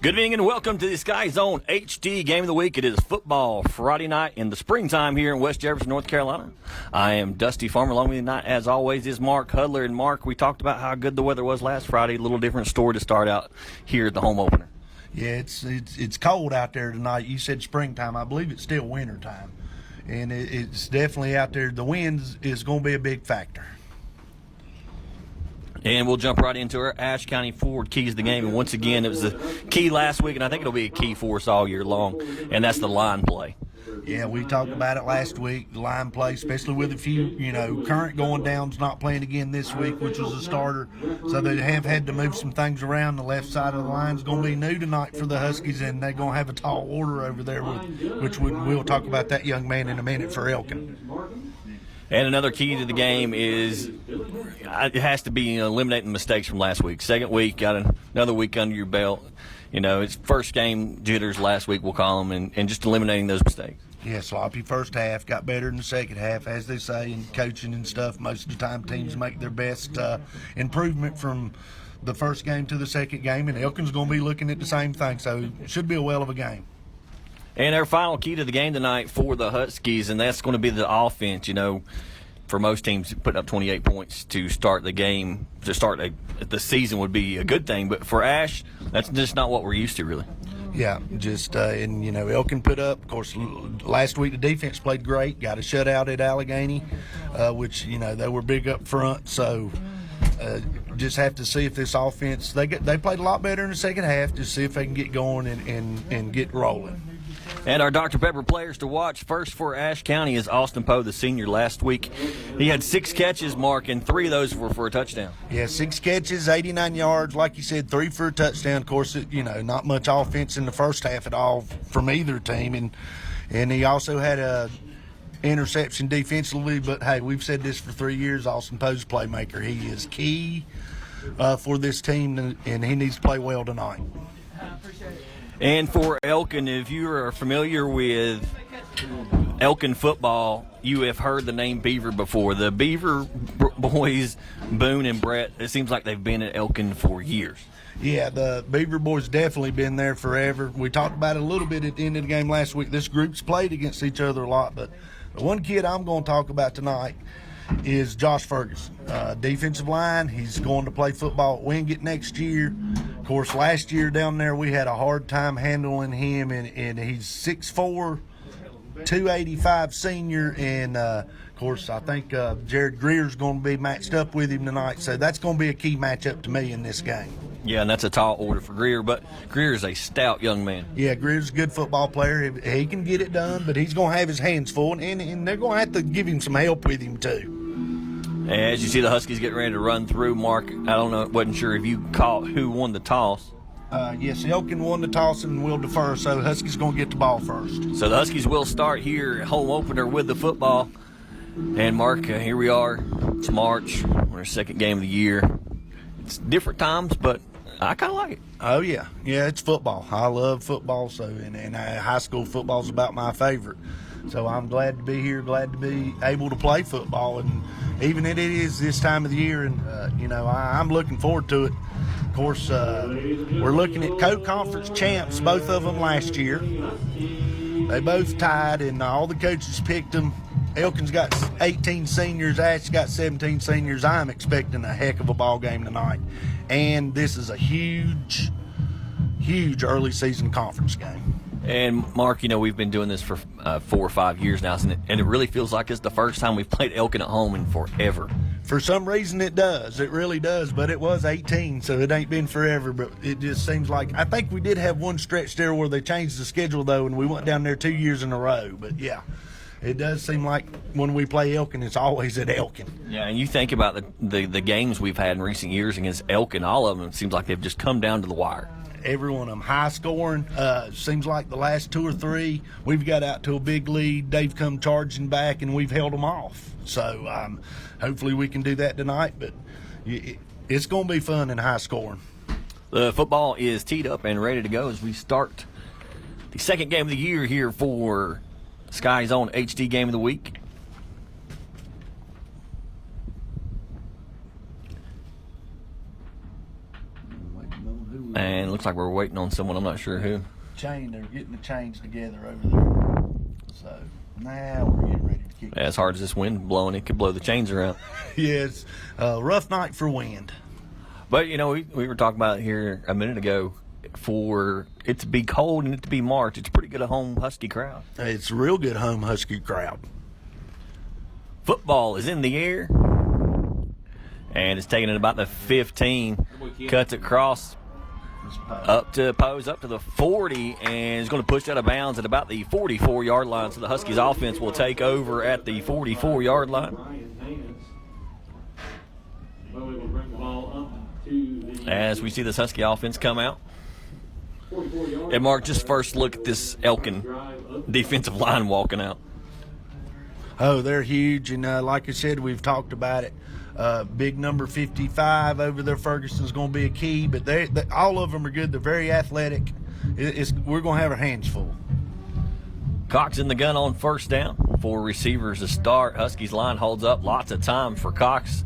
Good evening and welcome to the SkyZhone HD Game of the Week. It is football Friday night in the springtime here in West Jefferson, North Carolina. I am Dusty Farmer. Along with me tonight, as always, is Mark Hudler. And Mark, we talked about how good the weather was last Friday. A little different story to start out here at the home opener. Yeah, it's cold out there tonight. You said springtime. I believe it's still wintertime. And it's definitely out there. The wind is going to be a big factor. And we'll jump right into our Ashe County Forward keys of the game. And once again, it was the key last week, and I think it'll be a key for us all year long, and that's the line play. Yeah, we talked about it last week, the line play, especially with a few, current going downs not playing again this week, which was a starter. So they have had to move some things around. The left side of the line is going to be new tonight for the Huskies, and they're going to have a tall order over there, which we'll talk about that young man in a minute for Elkin. And another key to the game is it has to be eliminating mistakes from last week. Second week, got another week under your belt. It's first game jitters last week, we'll call them, and just eliminating those mistakes. Yeah, sloppy first half, got better in the second half, as they say in coaching and stuff. Most of the time teams make their best improvement from the first game to the second game, and Elkin's going to be looking at the same thing, so it should be a well of a game. And our final key to the game tonight for the Huskies, and that's going to be the offense. For most teams, putting up 28 points to start the game, to start the season would be a good thing. But for Ashe, that's just not what we're used to, really. Yeah, Elkin put up, of course, last week the defense played great, got a shutout at Allegheny, which, they were big up front. So just have to see if this offense, they played a lot better in the second half, to see if they can get going and get rolling. And our Dr. Pepper players to watch first for Ashe County is Austin Poe, the senior. Last week he had 6 catches, Mark, and 3 of those were for a touchdown. Yeah, 6 catches, 89 yards. Like you said, 3 for a touchdown. Of course, not much offense in the first half at all from either team. And he also had a interception defensively. But, hey, we've said this for 3 years, Austin Poe's playmaker. He is key for this team, and he needs to play well tonight. And for Elkin, if you are familiar with Elkin football, you have heard the name Beaver before. The Beaver boys, Boone and Brett, it seems like they've been at Elkin for years. Yeah, the Beaver boys definitely been there forever. We talked about it a little bit at the end of the game last week. This group's played against each other a lot, but the one kid I'm going to talk about tonight is Josh Ferguson, defensive line. He's going to play football at Wingate next year. Of course, last year down there we had a hard time handling him, and he's 6'4", 285 senior, and of course I think Jared Greer's going to be matched up with him tonight, so that's going to be a key matchup to me in this game. Yeah, and that's a tall order for Greer, but Greer is a stout young man. Yeah, Greer's a good football player. He can get it done, but he's going to have his hands full, and they're going to have to give him some help with him too. As you see the Huskies getting ready to run through, Mark, I don't know, wasn't sure if you caught who won the toss. Yes, Elkin won the toss and will defer, so Huskies going to get the ball first. So the Huskies will start here, home opener with the football. And Mark, here we are. It's March, our second game of the year. It's different times, but I kind of like it. Oh, yeah. Yeah, it's football. I love football, and high school football is about my favorite. So I'm glad to be here, glad to be able to play football, and even it is this time of the year, and I'm looking forward to it. Of course, we're looking at co-conference champs, both of them last year. They both tied, and all the coaches picked them. Elkin's got 18 seniors, Ashe's got 17 seniors. I'm expecting a heck of a ball game tonight, and this is a huge early season conference game. And, Mark, we've been doing this for 4 or 5 years now, and it really feels like it's the first time we've played Elkin at home in forever. For some reason it does. It really does, but it was 18, so it ain't been forever. But it just seems like, I think we did have one stretch there where they changed the schedule, though, and we went down there 2 years in a row. But, yeah, it does seem like when we play Elkin, it's always at Elkin. Yeah, and you think about the games we've had in recent years against Elkin, all of them, it seems like they've just come down to the wire. Every one of them high scoring. Seems like the last 2 or 3 we've got out to a big lead, they've come charging back and we've held them off. So hopefully we can do that tonight, but it's going to be fun and high scoring. The football is teed up and ready to go as we start the second game of the year here for SkyZhone HD Game of the Week. Waiting on who And looks like we're waiting on someone. I'm not sure who. They're getting the chains together over there. So now we're getting ready to kick. As hard as this wind blowing, it could blow the chains around. Yes, rough night for wind. But, you know, we were talking about it here a minute ago. For it to be cold and it to be March, it's pretty good at home Husky crowd. It's a real good home Husky crowd. Football is in the air. And it's taking it about the 15. Cuts across up to the 40, and is going to push out of bounds at about the 44-yard line. So the Huskies offense will take over at the 44-yard line. As we see this Husky offense come out. And Mark, just first look at this Elkin defensive line walking out. Oh, they're huge, and like I said, we've talked about it. Big number 55 over there, Ferguson's going to be a key, but they all of them are good. They're very athletic. We're going to have our hands full. Cox in the gun on first down. 4 receivers to start. Huskies line holds up. Lots of time for Cox.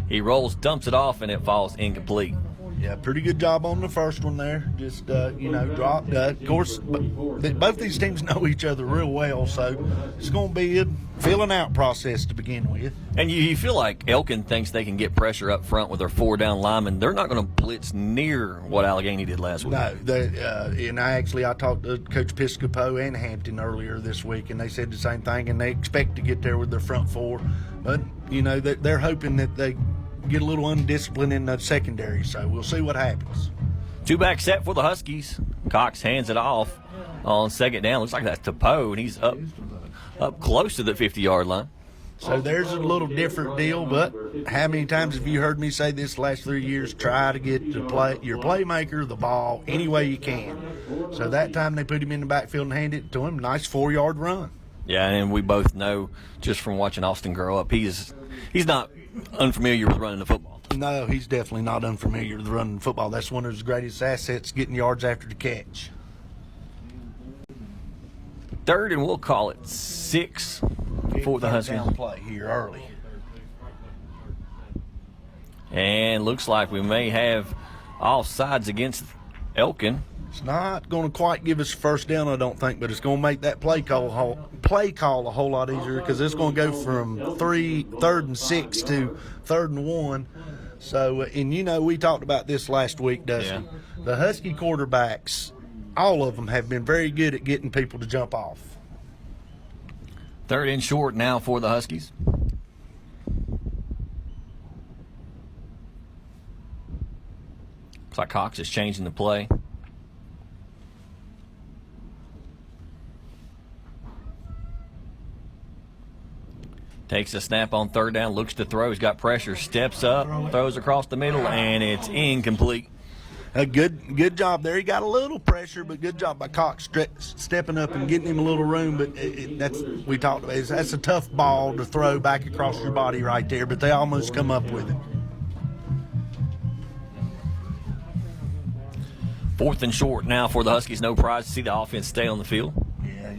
He rolls, dumps it off, and it falls incomplete. Yeah, pretty good job on the first one there. Just, dropped. Of course, both these teams know each other real well, so it's going to be a filling out process to begin with. And you feel like Elkin thinks they can get pressure up front with their 4-down linemen. They're not going to blitz near what Allegheny did last week. No, and I talked to Coach Piscopo and Hampton earlier this week, and they said the same thing, and they expect to get there with their front 4. But, they're hoping that they get a little undisciplined in the secondary, so we'll see what happens. 2-back set for the Huskies. Cox hands it off on second down. Looks like that's to Poe, and he's up close to the 50-yard line. So there's a little different deal, but how many times have you heard me say this the last 3 years? Try to get your playmaker the ball any way you can. So that time they put him in the backfield and handed it to him. Nice 4-yard run. Yeah, and we both know just from watching Austin grow up, he's not unfamiliar with running the football. No, he's definitely not unfamiliar with running the football. That's one of his greatest assets, getting yards after the catch. 3rd, and we'll call it 6 for the Huskies. Down play here early. And looks like we may have offsides against Elkin. It's not going to quite give us a first down, I don't think, but it's going to make that play call a whole lot easier, because it's going to go from 3rd and 6 to 3rd and 1. So, and we talked about this last week, Dusty. Yeah. The Husky quarterbacks, all of them have been very good at getting people to jump off. 3rd and short now for the Huskies. Looks like Cox is changing the play. Takes a snap on 3rd down, looks to throw. He's got pressure, steps up, throws across the middle, and it's incomplete. A good job there. He got a little pressure, but good job by Cox stepping up and getting him a little room. But we talked about that's a tough ball to throw back across your body right there, but they almost come up with it. 4th and short now for the Huskies. No prize to see the offense stay on the field. Yeah,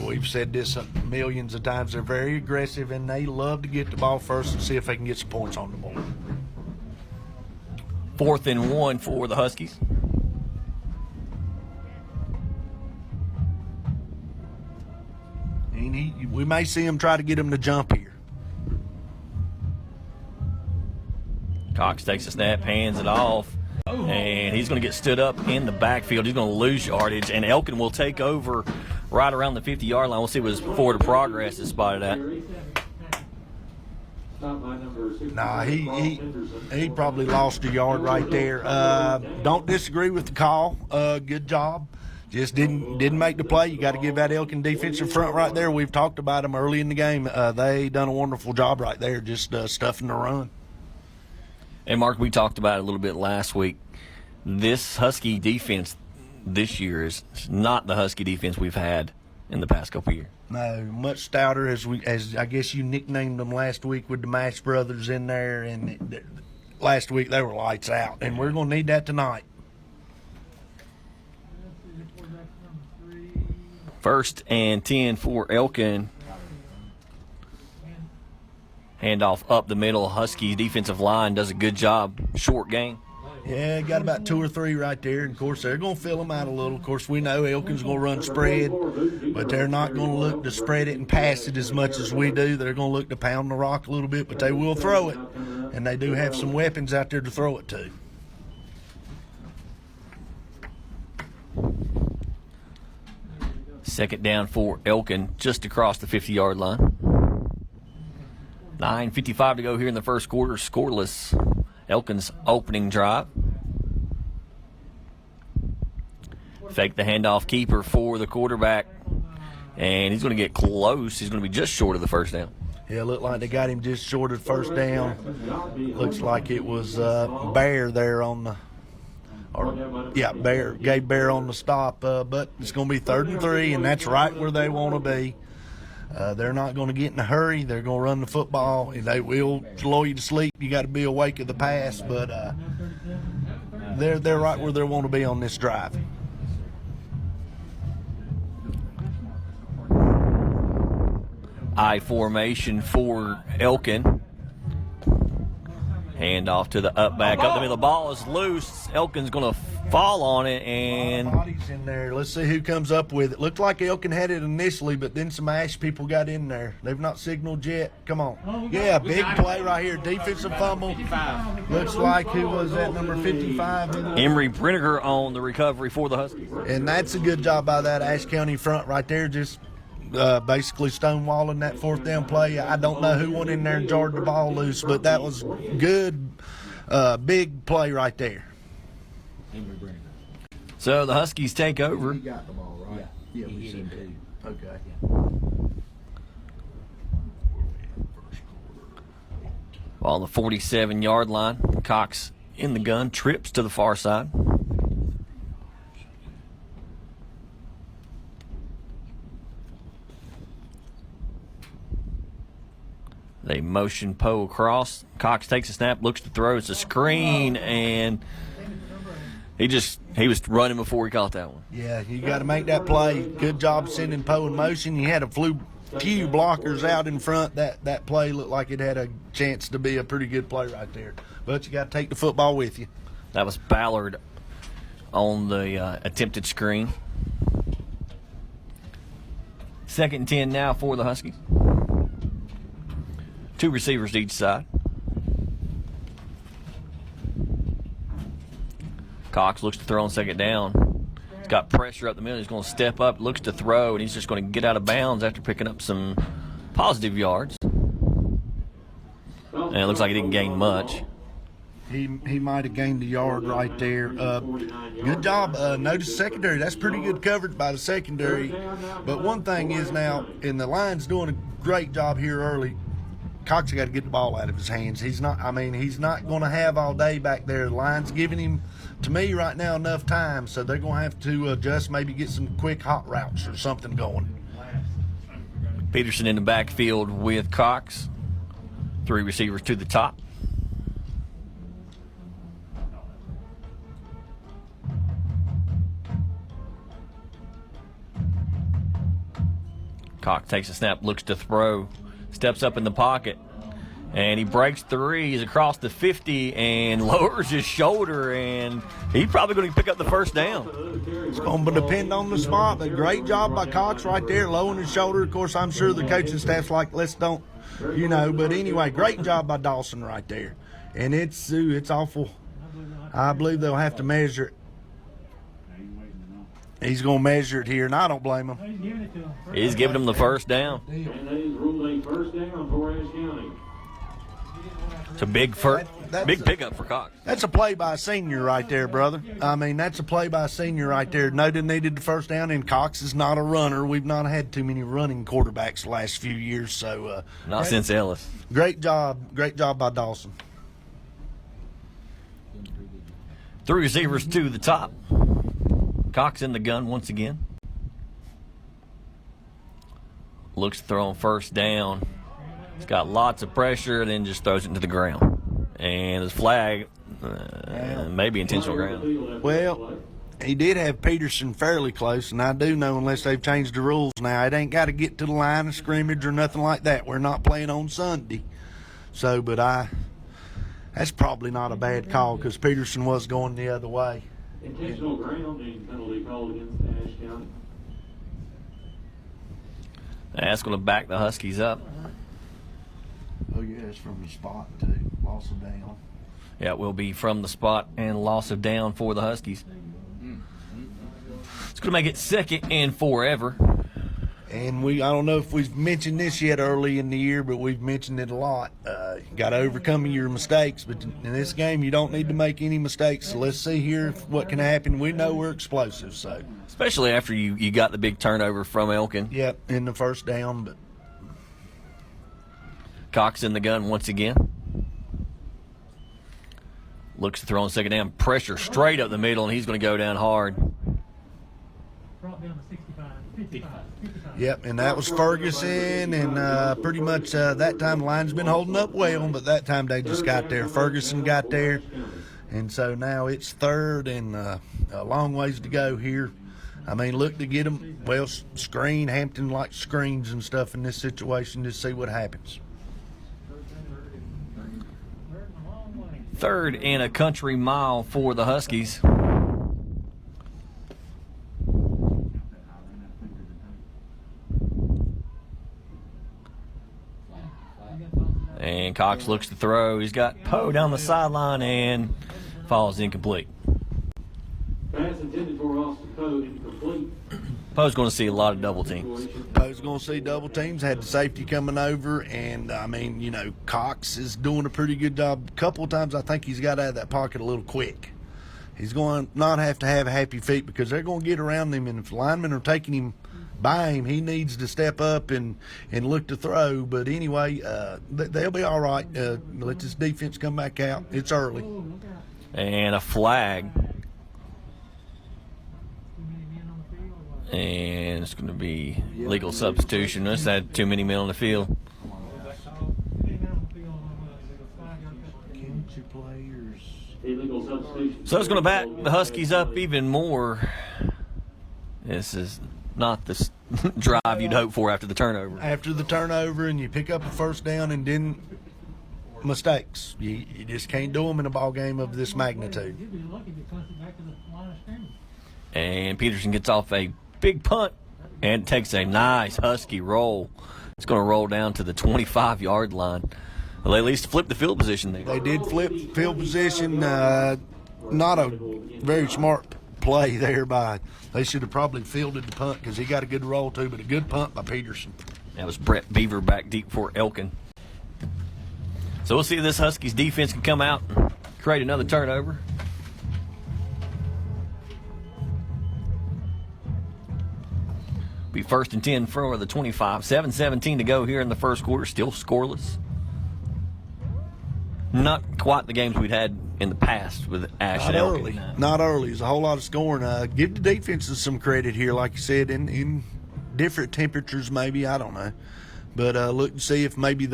we've said this millions of times. They're very aggressive, and they love to get the ball first and see if they can get some points on the board. 4th and 1 for the Huskies. And we may see him try to get him to jump here. Cox takes a snap, hands it off, and he's going to get stood up in the backfield. He's going to lose yardage, and Elkin will take over right around the 50-yard line. We'll see what his forward progress is spotted at. Nah, he probably lost a yard right there. Don't disagree with the call. Good job. Just didn't make the play. You got to give that Elkin defensive front right there. We've talked about them early in the game. They done a wonderful job right there, just stuffing the run. And Mark, we talked about it a little bit last week. This Husky defense this year is not the Husky defense we've had in the past couple of years. No, much stouter, as I guess you nicknamed them last week with the Mash brothers in there, and last week they were lights out, and we're going to need that tonight. 1st and 10 for Elkin. Handoff up the middle. Huskies defensive line does a good job. Short game. Yeah, got about 2 or 3 right there. And, of course, they're going to fill them out a little. Of course, we know Elkin's going to run spread, but they're not going to look to spread it and pass it as much as we do. They're going to look to pound the rock a little bit, but they will throw it. And they do have some weapons out there to throw it to. Second down for Elkin, just across the 50-yard line. 9:55 to go here in the first quarter, scoreless. Elkin's opening drive. Fake the handoff keeper for the quarterback, and he's going to get close. He's going to be just short of the first down. Yeah, looked like they got him just short of first down. Looks like it was Bear there on the Bear. Gave Bear on the stop, but it's going to be 3rd and 3, and that's right where they want to be. They're not going to get in a hurry. They're going to run the football, and they will slow you to sleep. You got to be awake at the pass, but they're right where they want to be on this drive. I formation for Elkin. Hand off to the up back. Up the middle. The ball is loose. Elkin's going to fall on it, and bodies in there. Let's see who comes up with it. Looked like Elkin had it initially, but then some Ashe people got in there. They've not signaled yet. Come on. Yeah, big play right here. Defensive fumble. Looks like who was that, number 55? Emery Brinniger on the recovery for the Huskies. And that's a good job by that Ashe County front right there, just basically stonewalling that 4th down play. I don't know who went in there and jarred the ball loose, but that was good, big play right there. So the Huskies take over. He got the ball, right? Yeah, we said two. Okay. Ball on the 47-yard line. Cox in the gun, trips to the far side. They motion Poe across. Cox takes a snap, looks to throw. It's a screen, and he was running before he caught that one. Yeah, you got to make that play. Good job sending Poe in motion. You had a few blockers out in front. That play looked like it had a chance to be a pretty good play right there. But you got to take the football with you. That was Ballard on the attempted screen. 2nd and 10 now for the Huskies. 2 receivers to each side. Cox looks to throw on 2nd down. He's got pressure up the middle. He's going to step up, looks to throw, and he's just going to get out of bounds after picking up some positive yards. And it looks like he didn't gain much. He might have gained a yard right there. Good job. Notice secondary. That's pretty good coverage by the secondary. But one thing is now, and the line's doing a great job here early. Cox got to get the ball out of his hands. He's not going to have all day back there. The line's giving him, to me right now, enough time, so they're going to have to adjust, maybe get some quick hot routes or something going. Peterson in the backfield with Cox. 3 receivers to the top. Cox takes a snap, looks to throw. Steps up in the pocket, and he breaks 3. He's across the 50 and lowers his shoulder, and he's probably going to pick up the first down. It's going to depend on the spot, but great job by Cox right there, lowering his shoulder. Of course, I'm sure the coaching staff's like, let's don't, but anyway, great job by Dawson right there. And it's awful. I believe they'll have to measure it. He's going to measure it here, and I don't blame him. He's giving him the first down. And that is ruled a first down for Ashe County. It's a big pickup for Cox. That's a play by a senior right there, brother. That's a play by a senior right there. Noda needed the first down, and Cox is not a runner. We've not had too many running quarterbacks the last few years. So not since Ellis. Great job by Dawson. 3 receivers to the top. Cox in the gun once again. Looks to throw on first down. He's got lots of pressure, and then just throws it into the ground. And his flag, maybe intentional ground. Well, he did have Peterson fairly close, and I do know, unless they've changed the rules now, it ain't got to get to the line of scrimmage or nothing like that. We're not playing on Sunday. So, but That's probably not a bad call because Peterson was going the other way. Intentional grounding penalty called against Ashe County. That's going to back the Huskies up. Oh, yeah, it's from the spot, too. Loss of down. Yeah, it will be from the spot and loss of down for the Huskies. It's going to make it 2nd and forever. And I don't know if we've mentioned this yet early in the year, but we've mentioned it a lot. You got to overcome your mistakes, but in this game, you don't need to make any mistakes. So let's see here what can happen. We know we're explosive, so. Especially after you got the big turnover from Elkin. Yep, in the first down, but. Cox in the gun once again. Looks to throw on 2nd down. Pressure straight up the middle, and he's going to go down hard. Brought down to 65, 55. Yep, and that was Ferguson, and pretty much that time the line's been holding up well, but that time they just got there. Ferguson got there, and so now it's 3rd and a long ways to go here. I mean, look to get them, well, screen. Hampton likes screens and stuff in this situation to see what happens. 3rd and a country mile for the Huskies. And Cox looks to throw. He's got Poe down the sideline and falls incomplete. Pass intended for Austin Poe, incomplete. Poe's going to see a lot of double teams. Poe's going to see double teams. Had the safety coming over, and I mean, you know, Cox is doing a pretty good job. A couple of times, I think he's got out of that pocket a little quick. He's going to not have to have happy feet because they're going to get around him, and if linemen are taking him by him, he needs to step up and look to throw. But anyway, they'll be all right. Let this defense come back out. It's early. And a flag. And it's going to be legal substitution. Let's add too many men on the field. Illegal substitution. So it's going to back the Huskies up even more. This is not the drive you'd hope for after the turnover. After the turnover, and you pick up a first down and then mistakes. You just can't do them in a ball game of this magnitude. And Peterson gets off a big punt and takes a nice Husky roll. It's going to roll down to the 25-yard line. Well, they at least flipped the field position there. They did flip field position. Not a very smart play there by. They should have probably fielded the punt because he got a good roll too, but a good punt by Peterson. That was Brett Beaver back deep for Elkin. So we'll see if this Huskies defense can come out and create another turnover. Be 1st and 10 for the 25. 7:17 to go here in the first quarter. Still scoreless. Not quite the games we'd had in the past with Ashe and Elkin. Not early. There's a whole lot of scoring. Give the defenses some credit here, like you said, in different temperatures maybe. I don't know. But look and see if maybe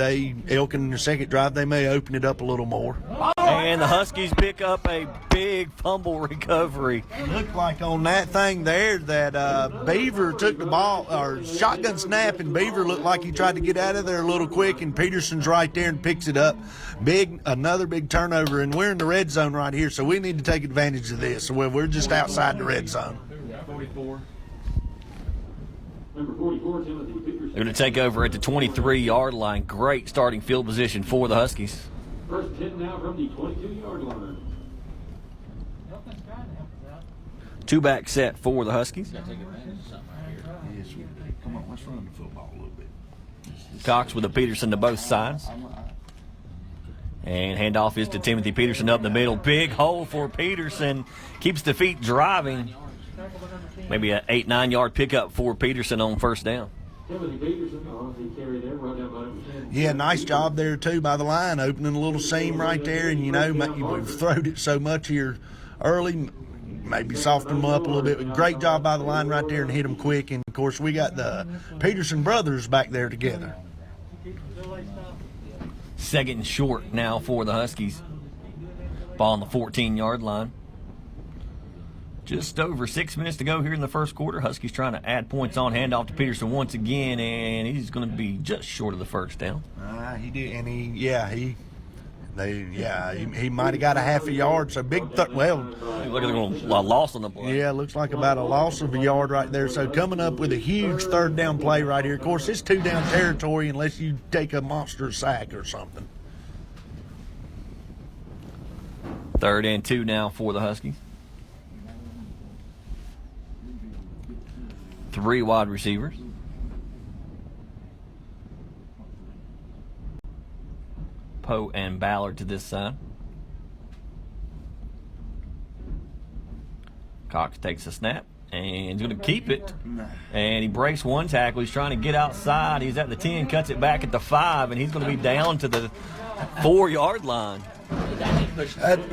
Elkin in the second drive, they may open it up a little more. And the Huskies pick up a big fumble recovery. It looked like on that thing there that Beaver took the ball, or shotgun snap, and Beaver looked like he tried to get out of there a little quick, and Peterson's right there and picks it up. Another big turnover, and we're in the red zone right here, so we need to take advantage of this. So we're just outside the red zone. 44. Number 44, Timothy Peterson. They're going to take over at the 23-yard line. Great starting field position for the Huskies. First hit now from the 22-yard line. Two-back set for the Huskies. Yes, come on, let's run the football a little bit. Cox with a Peterson to both sides. And handoff is to Timothy Peterson up the middle. Big hole for Peterson. Keeps the feet driving. Maybe an 8-9 yard pickup for Peterson on first down. Timothy Peterson, he carried there, right down by him. Yeah, nice job there, too, by the line, opening a little seam right there. And, you know, we've thrown it so much here early, maybe soften them up a little bit. But great job by the line right there and hit them quick. And, of course, we got the Peterson brothers back there together. 2nd and short now for the Huskies. Ball on the 14-yard line. Just over 6 minutes to go here in the first quarter. Huskies trying to add points on. Handoff to Peterson once again, and he's going to be just short of the first down. He did, and he He might have got a half a yard. So big, Look at the loss on the play. yeah, looks like about a loss of a yard right there. So coming up with a huge third down play right here. Of course, it's 2 down territory unless you take a monster sack or something. 3rd and 2 now for the Huskies. 3 wide receivers. Poe and Ballard to this side. Cox takes a snap and he's going to keep it. And he breaks one tackle. He's trying to get outside. He's at the 10, cuts it back at the 5, and he's going to be down to the 4-yard line.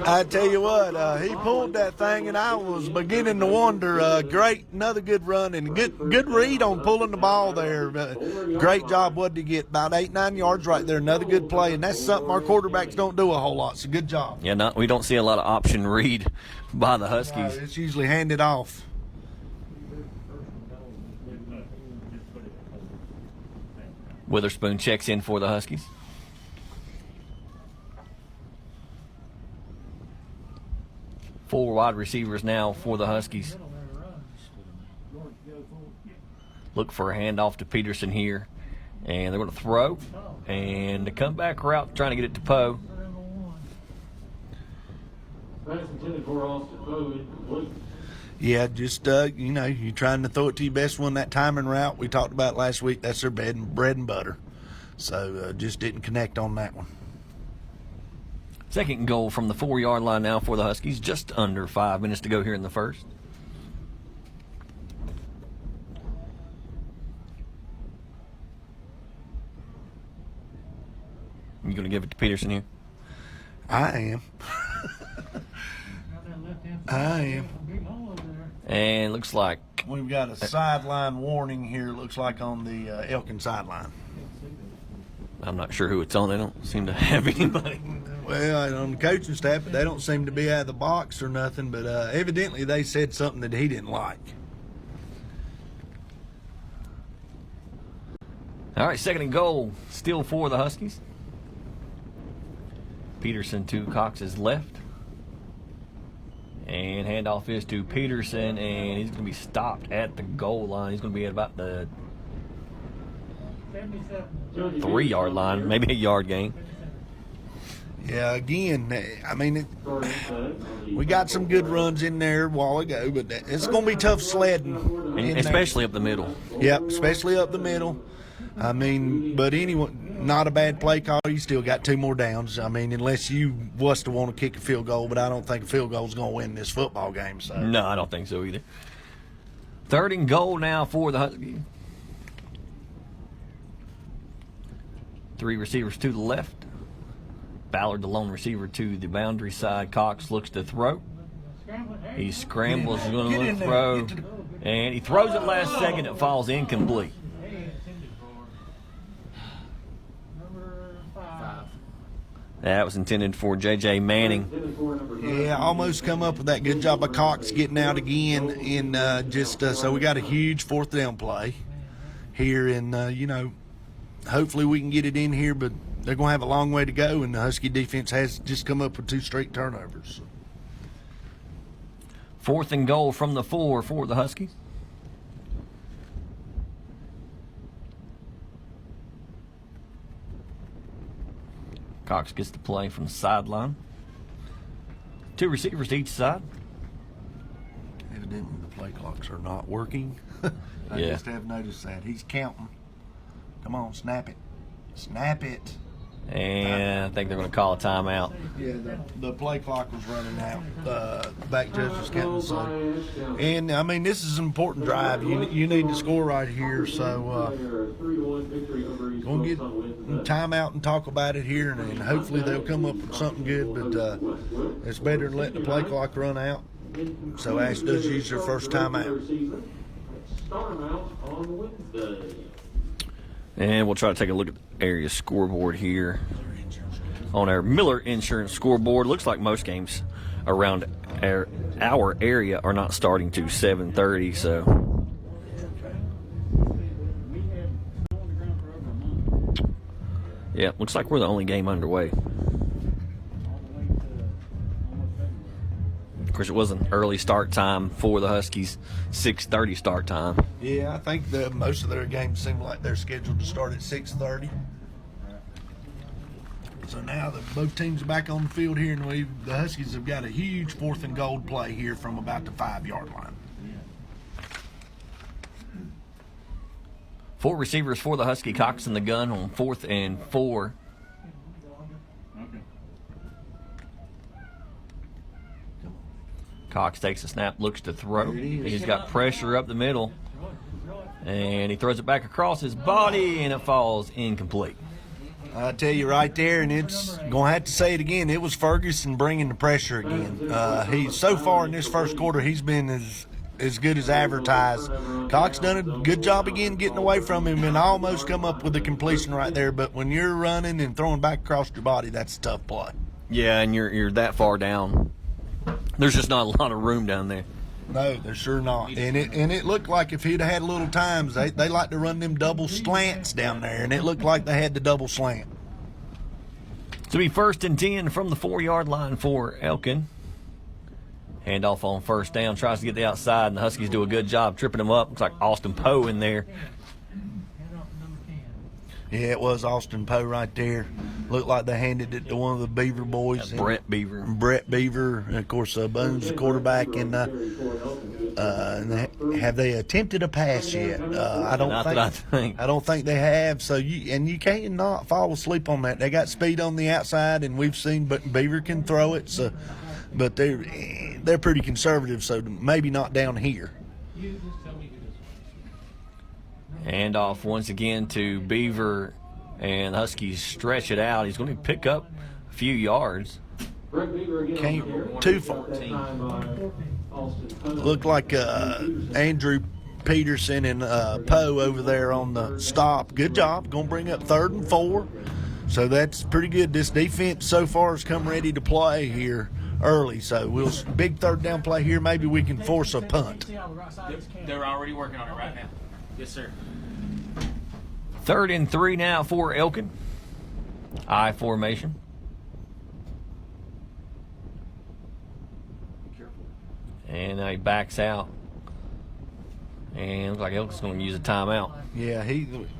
I tell you what, he pulled that thing, and I was beginning to wonder. Another good run and good read on pulling the ball there. Great job. What did he get? About 8-9 yards right there. Another good play, and that's something our quarterbacks don't do a whole lot. So good job. Yeah, we don't see a lot of option read by the Huskies. It's usually handed off. Witherspoon checks in for the Huskies. Four wide receivers now for the Huskies. Look for a handoff to Peterson here. And they're going to throw. And the comeback route, trying to get it to Poe. Pass intended for Austin Poe, incomplete. Yeah, just, you're trying to throw it to your best one, that timing route we talked about last week. That's their bread and butter. So just didn't connect on that one. 2nd and goal from the 4-yard line now for the Huskies. Just under 5 minutes to go here in the first. You going to give it to Peterson here? I am. I am. And looks like We've got a sideline warning here, looks like on the Elkin sideline. I'm not sure who it's on. They don't seem to have anybody. Well, on the coaching staff, but they don't seem to be out of the box or nothing. But evidently they said something that he didn't like. All right, 2nd and goal, still for the Huskies. Peterson to Cox's left. And handoff is to Peterson, and he's going to be stopped at the goal line. He's going to be at about the 3-yard line, maybe a yard gain. Yeah, again, I mean, we got some good runs in there a while ago, but it's going to be tough sledding. And especially up the middle. Yep, especially up the middle. I mean, but anyway, not a bad play call. You still got 2 more downs. I mean, unless you was to want to kick a field goal, but I don't think a field goal is going to win this football game. So no, I don't think so either. 3rd and goal now for the Huskies. 3 receivers to the left. Ballard, the lone receiver, to the boundary side. Cox looks to throw. He scrambles, he's going to look to throw. And he throws it last second. It falls incomplete. That was intended for J.J. Manning. Yeah, almost come up with that. Good job by Cox getting out again. In so we got a huge 4th down play here. And, hopefully we can get it in here, but they're going to have a long way to go. And the Husky defense has just come up with 2 straight turnovers. 4th and goal from the 4 for the Huskies. Cox gets the play from the sideline. 2 receivers to each side. Evidently the play clocks are not working. I just have noticed that. He's counting. Come on, snap it. Snap it. And I think they're going to call a timeout. Yeah, the play clock was running out. Back judge was counting. So, and I mean, this is an important drive. You need to score right here. So, going to get a timeout and talk about it here, and hopefully they'll come up with something good. But it's better than letting the play clock run out. So Ashe does use their first timeout. And we'll try to take a look at the area scoreboard here on our Miller Insurance scoreboard. Looks like most games around our area are not starting to 7:30. So yeah, looks like we're the only game underway. Of course, it was an early start time for the Huskies, 6:30 start time. Yeah, I think most of their games seem like they're scheduled to start at 6:30. So now both teams are back on the field here, and the Huskies have got a huge 4th and goal play here from about the 5-yard line. 4 receivers for the Husky. Cox in the gun on 4th and 4. Cox takes a snap, looks to throw. He's got pressure up the middle, and he throws it back across his body, and it falls incomplete. I tell you right there, and it's going to have to say it again, it was Ferguson bringing the pressure again. So far in this first quarter, he's been as good as advertised. Cox done a good job again getting away from him and almost come up with a completion right there, but when you're running and throwing back across your body, that's a tough play. Yeah, and you're that far down. There's just not a lot of room down there. No, they're sure not. And it looked like if he'd have had a little times, they like to run them double slants down there, and it looked like they had the double slant. To be 1st and 10 from the 4-yard line for Elkin. Handoff on 1st down, tries to get the outside, and the Huskies do a good job tripping him up. Looks like Austin Poe in there. Yeah, it was Austin Poe right there. Looked like they handed it to one of the Beaver boys. Brett Beaver. Brett Beaver, and of course, Boone's the quarterback. And have they attempted a pass yet? I don't think they have. So you can't not fall asleep on that. They got speed on the outside, and we've seen, but Beaver can throw it. So, but they're pretty conservative. So maybe not down here. Handoff once again to Beaver, and the Huskies stretch it out. He's going to pick up a few yards. Can't too far. Looked like Andrew Peterson and Poe over there on the stop. Good job. Going to bring up 3rd and 4. So that's pretty good. This defense so far has come ready to play here early. So big 3rd down play here. Maybe we can force a punt. They're already working on it right now. Yes, sir. 3rd and 3 now for Elkin. I formation. And now he backs out. And looks like Elkin's going to use a timeout. Yeah,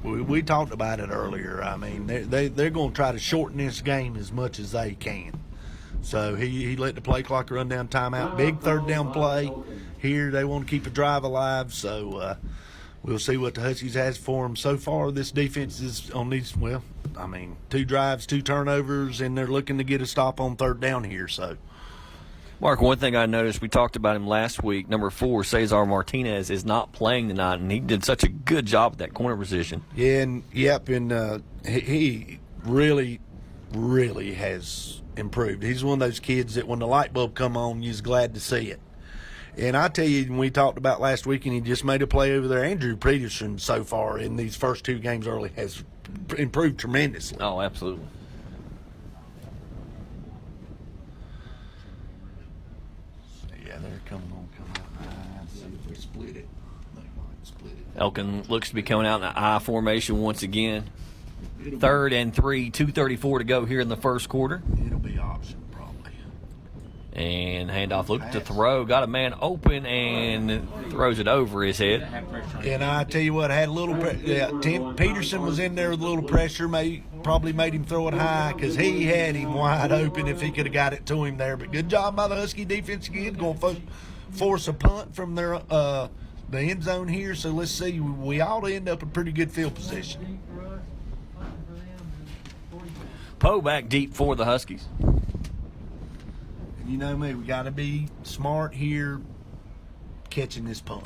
we talked about it earlier. I mean, they're going to try to shorten this game as much as they can. So he let the play clock run down timeout. Big 3rd down play. Here they want to keep a drive alive. So we'll see what the Huskies has for them. So far, this defense is on these, 2 drives, 2 turnovers, and they're looking to get a stop on 3rd down here. So, Mark, one thing I noticed, we talked about him last week, number 4, Cesar Martinez, is not playing tonight, and he did such a good job at that corner position. Yeah, and he really, really has improved. He's one of those kids that when the light bulb come on, you're glad to see it. And I tell you, when we talked about last week, and he just made a play over there, Andrew Peterson so far in these first 2 games early has improved tremendously. Oh, absolutely. Yeah, they're coming out. Let's see if we split it. They might split it. Elkin looks to be coming out in an I formation once again. 3rd and 3, 2:34 to go here in the first quarter. It'll be option probably. And handoff, looked to throw, got a man open and throws it over his head. And I tell you what, had a little Peterson was in there with a little pressure, probably made him throw it high because he had him wide open if he could have got it to him there. But good job by the Husky defense again, going to force a punt from their the end zone here. So let's see, we ought to end up in pretty good field position. Poe back deep for the Huskies. And you know me, we got to be smart here catching this punt.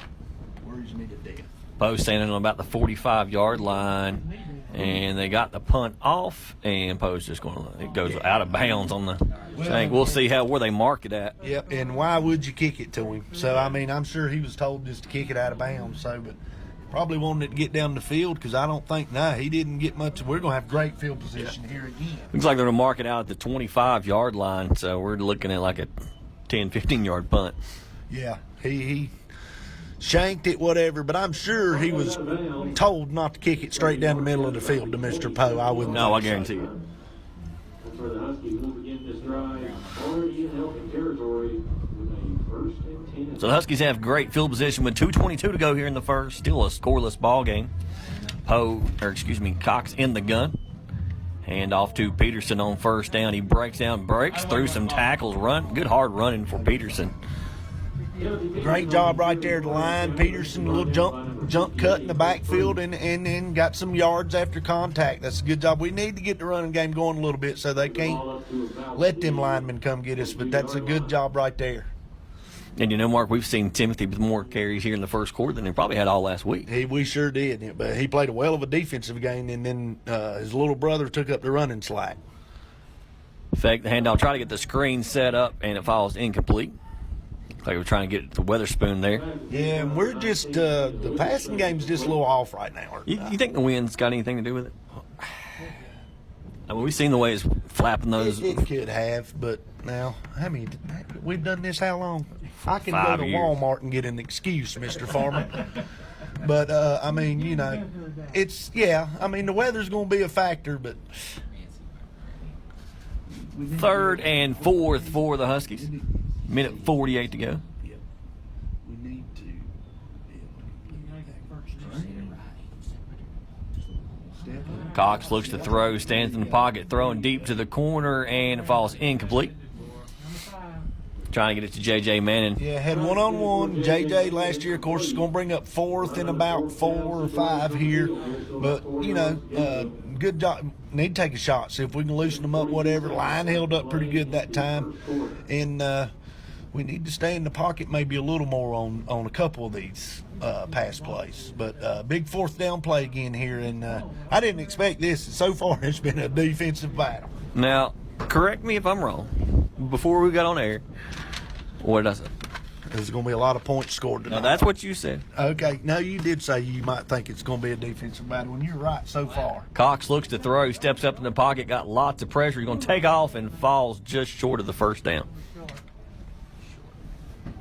Worries me to death. Poe standing on about the 45-yard line, and they got the punt off, and Poe's just it goes out of bounds on the thing. We'll see where they mark it at. Yep, and why would you kick it to him? So, I'm sure he was told just to kick it out of bounds, but probably wanted it to get down the field because I don't think, he didn't get much. We're going to have great field position here again. Looks like they're going to mark it out at the 25-yard line, so we're looking at like a 10, 15-yard punt. Yeah, he shanked it, whatever, but I'm sure he was told not to kick it straight down the middle of the field to Mr. Poe. I wouldn't. No, I guarantee you. That's where the Huskies will begin this drive already in Elkin territory with a So the Huskies have great field position with 2:22 to go here in the first. Still a scoreless ball game. Cox in the gun. Hand off to Peterson on first down. He breaks through some tackles. Good hard running for Peterson. Great job right there at the line. Peterson, a little jump cut in the backfield and got some yards after contact. That's a good job. We need to get the running game going a little bit so they can't let them linemen come get us, but that's a good job right there. And you know, Mark, we've seen Timothy with more carries here in the first quarter than he probably had all last week. We sure did, but he played a well of a defensive game, and then his little brother took up the running slack. Fake the handoff, try to get the screen set up, and it falls incomplete. Looks like we're trying to get the Weatherspoon there. Yeah, and we're just the passing game's just a little off right now. You think the wind's got anything to do with it? I mean, we've seen the way it's flapping those. It could have, but now, we've done this how long? I can 5 go to years. Walmart and get an excuse, Mr. Farmer. But, I mean, you know, the weather's going to be a factor, but. 3rd and 4th for the Huskies. Minute 48 to go. We need to. Cox looks to throw, stands in the pocket, throwing deep to the corner, and it falls incomplete. Trying to get it to J.J. Manning. Yeah, had one-on-one. J.J. last year, of course, is going to bring up 4th and about 4 or 5 here. But, you know, good job. Need to take a shot, see if we can loosen them up, whatever. Line held up pretty good that time. And we need to stay in the pocket maybe a little more on a couple of these pass plays. But big 4th down play again here. And I didn't expect this. So far, it's been a defensive battle. Now, correct me if I'm wrong. Before we got on air, what did I say? There's going to be a lot of points scored tonight. No, that's what you said. Okay. No, you did say you might think it's going to be a defensive battle, and you're right so far. Cox looks to throw, steps up in the pocket, got lots of pressure. He's going to take off and falls just short of the first down.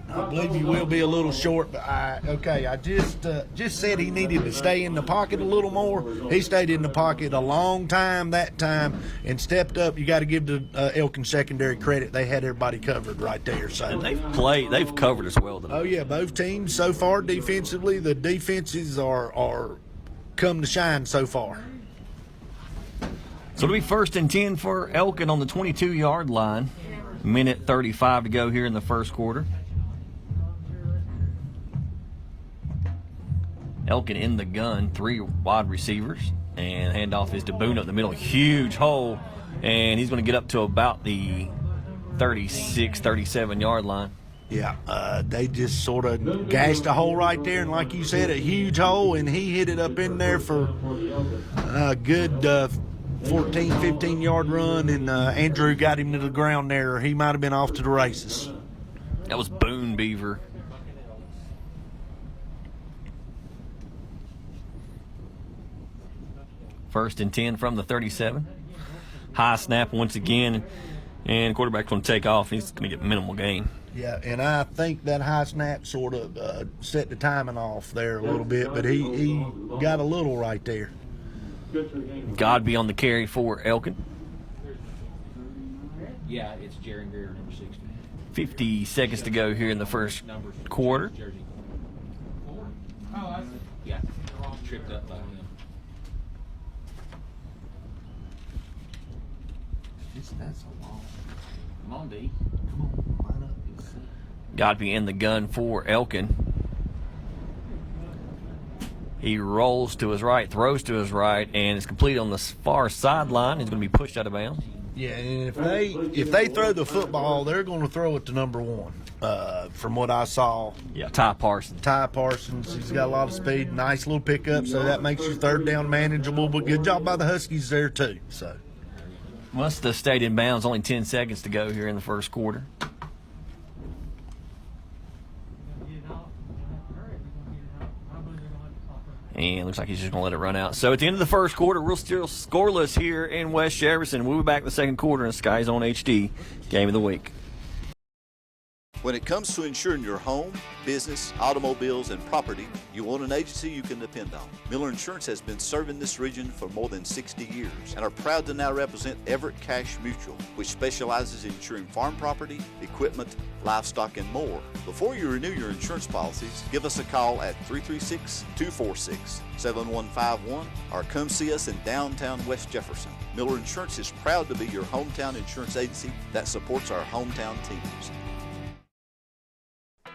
I believe you will be a little short, but I just said he needed to stay in the pocket a little more. He stayed in the pocket a long time that time and stepped up. You got to give the Elkin secondary credit. They had everybody covered right there. So And they've covered us well tonight. oh yeah, both teams so far defensively, the defenses are come to shine so far. So it'll be 1st and 10 for Elkin on the 22-yard line. Minute 35 to go here in the first quarter. Elkin in the gun, 3 wide receivers, and handoff is to Boone up the middle. Huge hole, and he's going to get up to about the 36, 37-yard line. Yeah, they just sort of gashed a hole right there, and like you said, a huge hole, and he hit it up in there for a good 14, 15-yard run, and Andrew got him to the ground there. He might have been off to the races. That was Boone Beaver. First and 10 from the 37. High snap once again, and the quarterback's going to take off. He's going to get minimal gain. Yeah, and I think that high snap sort of set the timing off there a little bit, but he got a little right there. Godby on the carry for Elkin. Yeah, it's Jerry Greer, number 60. 50 seconds to go here in the first quarter. Jersey. Yeah, tripped up by him. That's a long. Come on, D. Come on, line up. Godby in the gun for Elkin. He rolls to his right, throws to his right, and is complete on the far sideline. He's going to be pushed out of bounds. Yeah, and if they throw the football, they're going to throw it to number 1. From what I saw, Yeah, Ty Parsons. Ty Parsons, he's got a lot of speed, nice little pickup, so that makes your 3rd down manageable. But good job by the Huskies there too. So. Once the stayed in bounds, only 10 seconds to go here in the first quarter. And looks like he's just going to let it run out. So at the end of the first quarter, we're still scoreless here in West Jefferson. We'll be back in the second quarter in SkyZone HD Game of the Week. When it comes to insuring your home, business, automobiles, and property, you want an agency you can depend on. Miller Insurance has been serving this region for more than 60 years and are proud to now represent Everett Cash Mutual, which specializes in insuring farm property, equipment, livestock, and more. Before you renew your insurance policies, give us a call at 336-246-7151 or come see us in downtown West Jefferson. Miller Insurance is proud to be your hometown insurance agency that supports our hometown teams.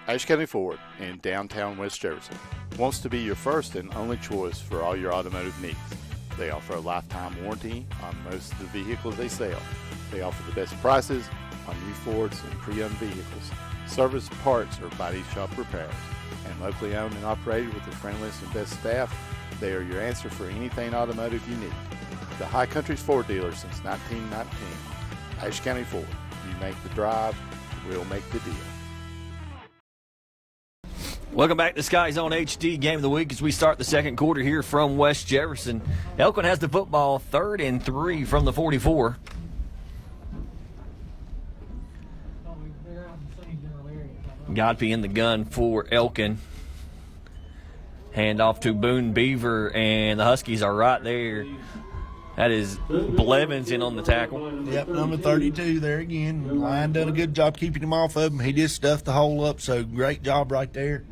Ashe County Ford in downtown West Jefferson wants to be your first and only choice for all your automotive needs. They offer a lifetime warranty on most of the vehicles they sell. They offer the best prices on new Fords and pre-owned vehicles, service, parts, or body shop repairs. And locally owned and operated with the friendliest and best staff, they are your answer for anything automotive you need. The High Country's Ford dealer since 1919. Ashe County Ford. You make the drive, we'll make the deal. Welcome back to SkyZone HD Game of the Week as we start the second quarter here from West Jefferson. Elkin has the football, 3rd and 3 from the 44. Godby in the gun for Elkin. Hand off to Boone Beaver, and the Huskies are right there. That is Blevins in on the tackle. Yep, number 32 there again. Line done a good job keeping him off of him. He just stuffed the hole up, so great job right there.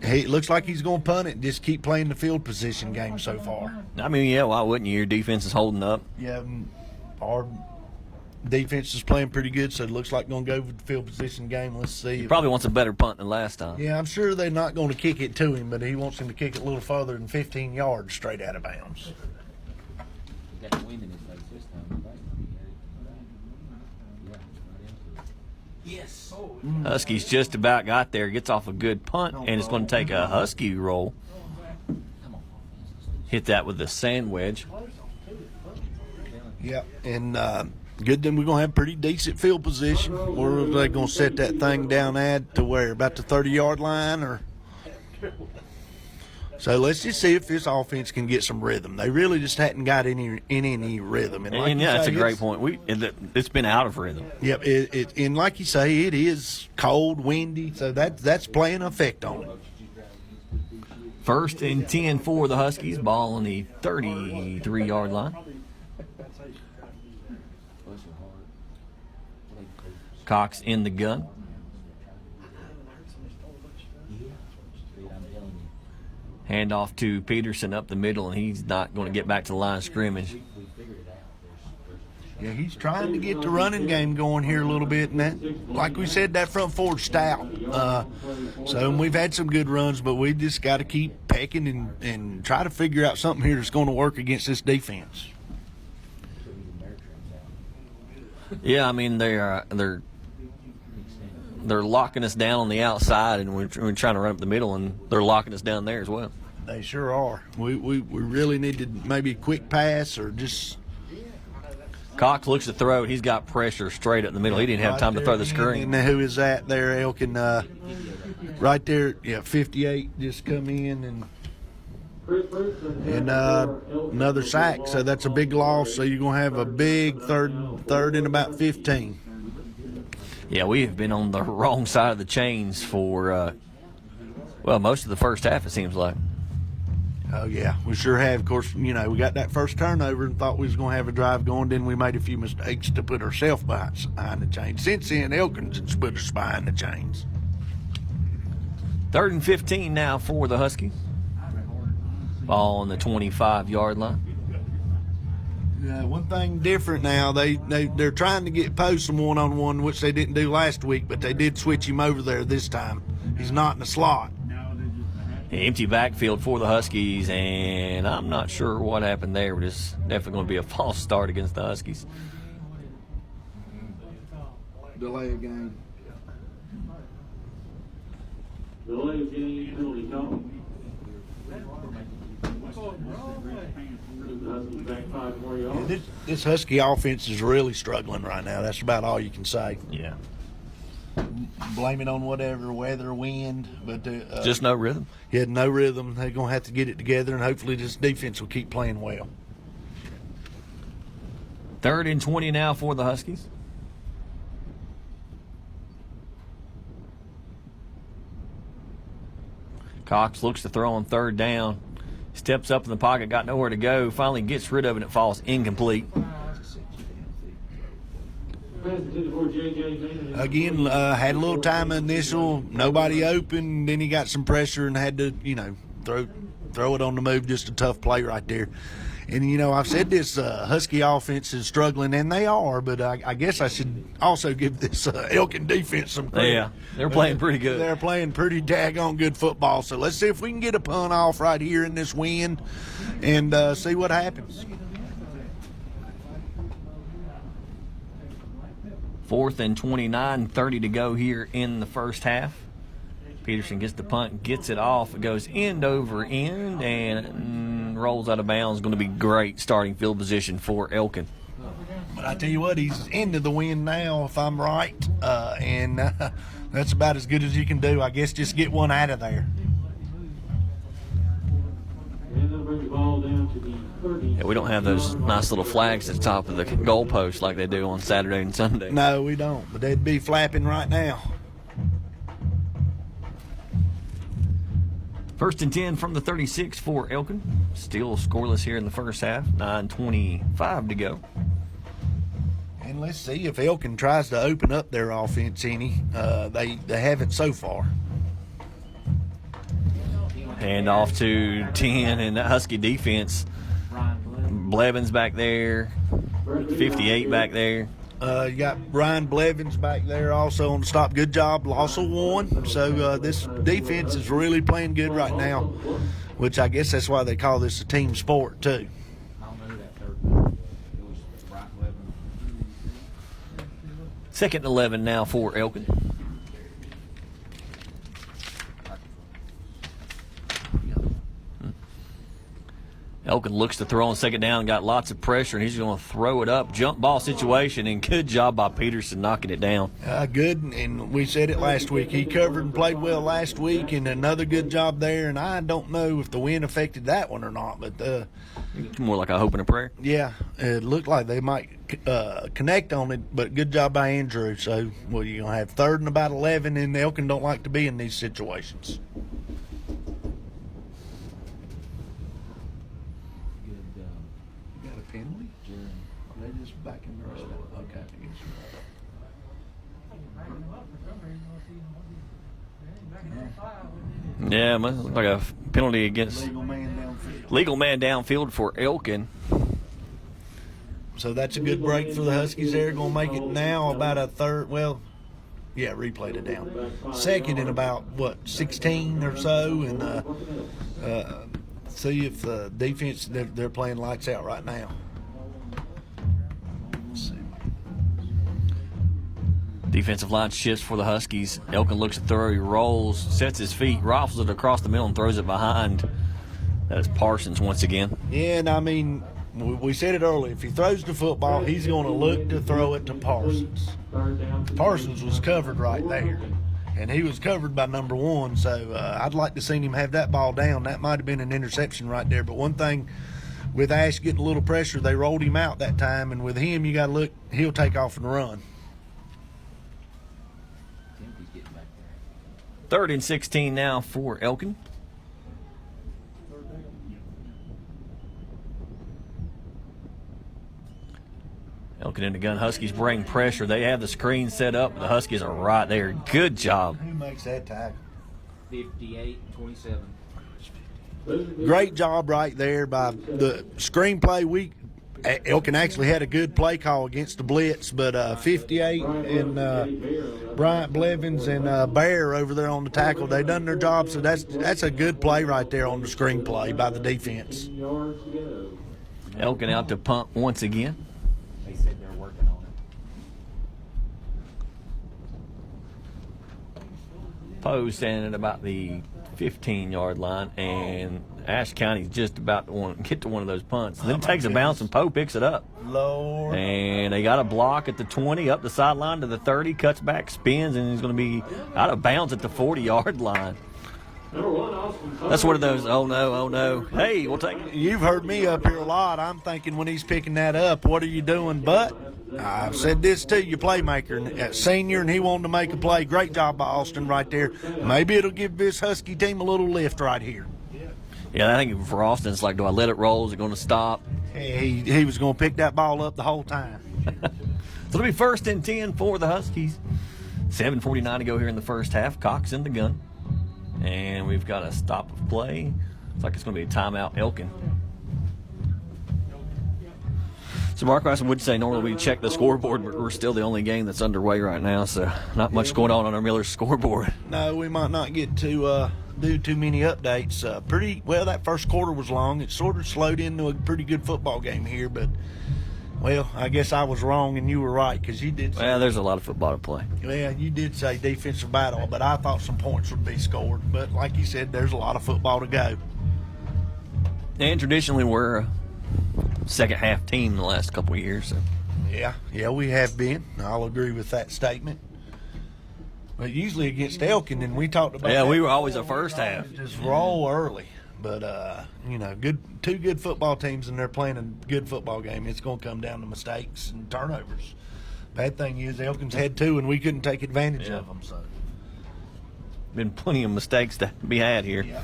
It looks like he's going to punt it and just keep playing the field position game so far. I mean, yeah, why wouldn't you? Your defense is holding up. Yeah, our defense is playing pretty good, so it looks like going to go with the field position game. Let's see. He probably wants a better punt than last time. Yeah, I'm sure they're not going to kick it to him, but he wants him to kick it a little farther than 15 yards straight out of bounds. He got the wind in his face this time. Yes. Huskies just about got there. Gets off a good punt, and it's going to take a Husky roll. Hit that with the sand wedge. Yep, and good thing we're going to have pretty decent field position. Where are they going to set that thing down at to where? About the 30-yard line? Or so let's just see if this offense can get some rhythm. They really just hadn't got any rhythm. And, like yeah, that's a great point. It's been out of rhythm. Yep, and like you say, it is cold, windy, so that's playing an effect on it. 1st and 10 for the Huskies. Ball on the 33-yard line. Cox in the gun. Hand off to Peterson up the middle, and he's not going to get back to the line of scrimmage. Yeah, he's trying to get the running game going here a little bit, and that, like we said, that front four's stout. So we've had some good runs, but we just got to keep pecking and try to figure out something here that's going to work against this defense. Yeah, I mean they're locking us down on the outside, and we're trying to run up the middle, and they're locking us down there as well. They sure are. We really need to maybe a quick pass or just. Cox looks to throw it. He's got pressure straight up the middle. He didn't have time to throw the screen. And who is that there, Elkin? Right there, yeah, 58 just come in and another sack. So that's a big loss. So you're going to have a big third and about 15. Yeah, we have been on the wrong side of the chains for, most of the first half, it seems like. Oh, yeah, we sure have. Of course, we got that first turnover and thought we was going to have a drive going. Then we made a few mistakes to put ourselves behind the chains. Since then, Elkin's put us behind the chains. 3rd and 15 now for the Huskies. Ball on the 25-yard line. Yeah, one thing different now, they're trying to get Post some one-on-one, which they didn't do last week, but they did switch him over there this time. He's not in the slot. Empty backfield for the Huskies, and I'm not sure what happened there, but it's definitely going to be a false start against the Huskies. Delay of game. Delay of game, penalty call. Back 5 more yards. This Husky offense is really struggling right now. That's about all you can say. Yeah. Blame it on whatever, weather, wind, but just no rhythm. Yeah, no rhythm. They're going to have to get it together, and hopefully this defense will keep playing well. 3rd and 20 now for the Huskies. Cox looks to throw on 3rd down. Steps up in the pocket, got nowhere to go. Finally gets rid of it, and it falls incomplete. Again, had a little time initial, nobody open. Then he got some pressure and had to, throw it on the move. Just a tough play right there. And, I've said this Husky offense is struggling, and they are, but I guess I should also give this Elkin defense some credit. Yeah, they're playing pretty good. They're playing pretty daggone good football. So let's see if we can get a punt off right here in this win and see what happens. 4th and 29, 30 to go here in the first half. Peterson gets the punt, gets it off. It goes end over end and rolls out of bounds. Going to be great starting field position for Elkin. But I tell you what, he's into the win now, if I'm right. And that's about as good as you can do. I guess just get one out of there. And they'll bring the ball down to the 30. Yeah, we don't have those nice little flags at the top of the goalpost like they do on Saturday and Sunday. No, we don't. But they'd be flapping right now. 1st and 10 from the 36 for Elkin. Still scoreless here in the first half. 9:25 to go. And let's see if Elkin tries to open up their offense any. They haven't so far. Hand off to 10 and the Husky defense. Blevins back there. 58 back there. You got Ryan Blevins back there also on the stop. Good job. Loss of 1. So this defense is really playing good right now, which I guess that's why they call this a team sport too. Second and 11 now for Elkin. Elkin looks to throw on 2nd down, got lots of pressure, and he's going to throw it up. Jump ball situation, and good job by Peterson knocking it down. Good, and we said it last week. He covered and played well last week, and another good job there. And I don't know if the wind affected that one or not, but more like a hope and a prayer. Yeah, it looked like they might connect on it, but good job by Andrew. So, well, you're going to have 3rd and about 11, and Elkin don't like to be in these situations. Penalty? They just back in the rest. Okay. Yeah, must look like a penalty against legal man downfield for Elkin. So that's a good break for the Huskies there. Going to make it now about a 3rd. Well, yeah, replayed it down. 2nd and about, 16 or so. And see if the defense, they're playing lights out right now. Let's see. Defensive line shifts for the Huskies. Elkin looks to throw, he rolls, sets his feet, rifles it across the middle and throws it behind. That is Parsons once again. Yeah, and I mean, we said it earlier. If he throws the football, he's going to look to throw it to Parsons. Parsons was covered right there, and he was covered by number 1. So I'd like to see him have that ball down. That might have been an interception right there. But one thing, with Ashe getting a little pressure, they rolled him out that time, and with him, you got to look, he'll take off and run. 3rd and 16 now for Elkin. Elkin in the gun. Huskies bring pressure. They have the screen set up. The Huskies are right there. Good job. Who makes that tackle? 58-27. Great job right there by the screenplay. Elkin actually had a good play call against the blitz, but 58 and Bryant Blevins and Bear over there on the tackle, they done their job. So that's a good play right there on the screenplay by the defense. Elkin out to punt once again. They said they're working on it. Poe standing at about the 15-yard line, and Ashe County's just about to get to one of those punts. Then takes a bounce, and Poe picks it up. Lord. And they got a block at the 20, up the sideline to the 30, cuts back, spins, and he's going to be out of bounds at the 40-yard line. Number 1, Austin. That's one of those, oh no. Hey, we'll take it. You've heard me up here a lot. I'm thinking when he's picking that up, what are you doing? But I've said this to you, playmaker, and senior, and he wanted to make a play. Great job by Austin right there. Maybe it'll give this Husky team a little lift right here. Yeah, I think for Austin, it's like, do I let it roll? Is it going to stop? He was going to pick that ball up the whole time. So it'll be 1st and 10 for the Huskies. 7:49 to go here in the first half. Cox in the gun. And we've got a stop of play. Looks like it's going to be a timeout, Elkin. So Mark Rice would say normally we check the scoreboard, but we're still the only game that's underway right now, so not much going on our Miller scoreboard. No, we might not get to do too many updates. Pretty well, that first quarter was long. It sort of slowed into a pretty good football game here, but, well, I guess I was wrong and you were right, because you did say, Well, there's a lot of football to play. well, you did say defensive battle, but I thought some points would be scored. But like you said, there's a lot of football to go. And traditionally we're a second half team in the last couple of years. So. Yeah, we have been. I'll agree with that statement. But usually against Elkin, and we talked about Yeah, that. we were always a first half. Just roll early. But, two good football teams, and they're playing a good football game. It's going to come down to mistakes and turnovers. Bad thing is Elkin's had 2, and we couldn't take advantage of them. So Been plenty of mistakes to be had here. yeah.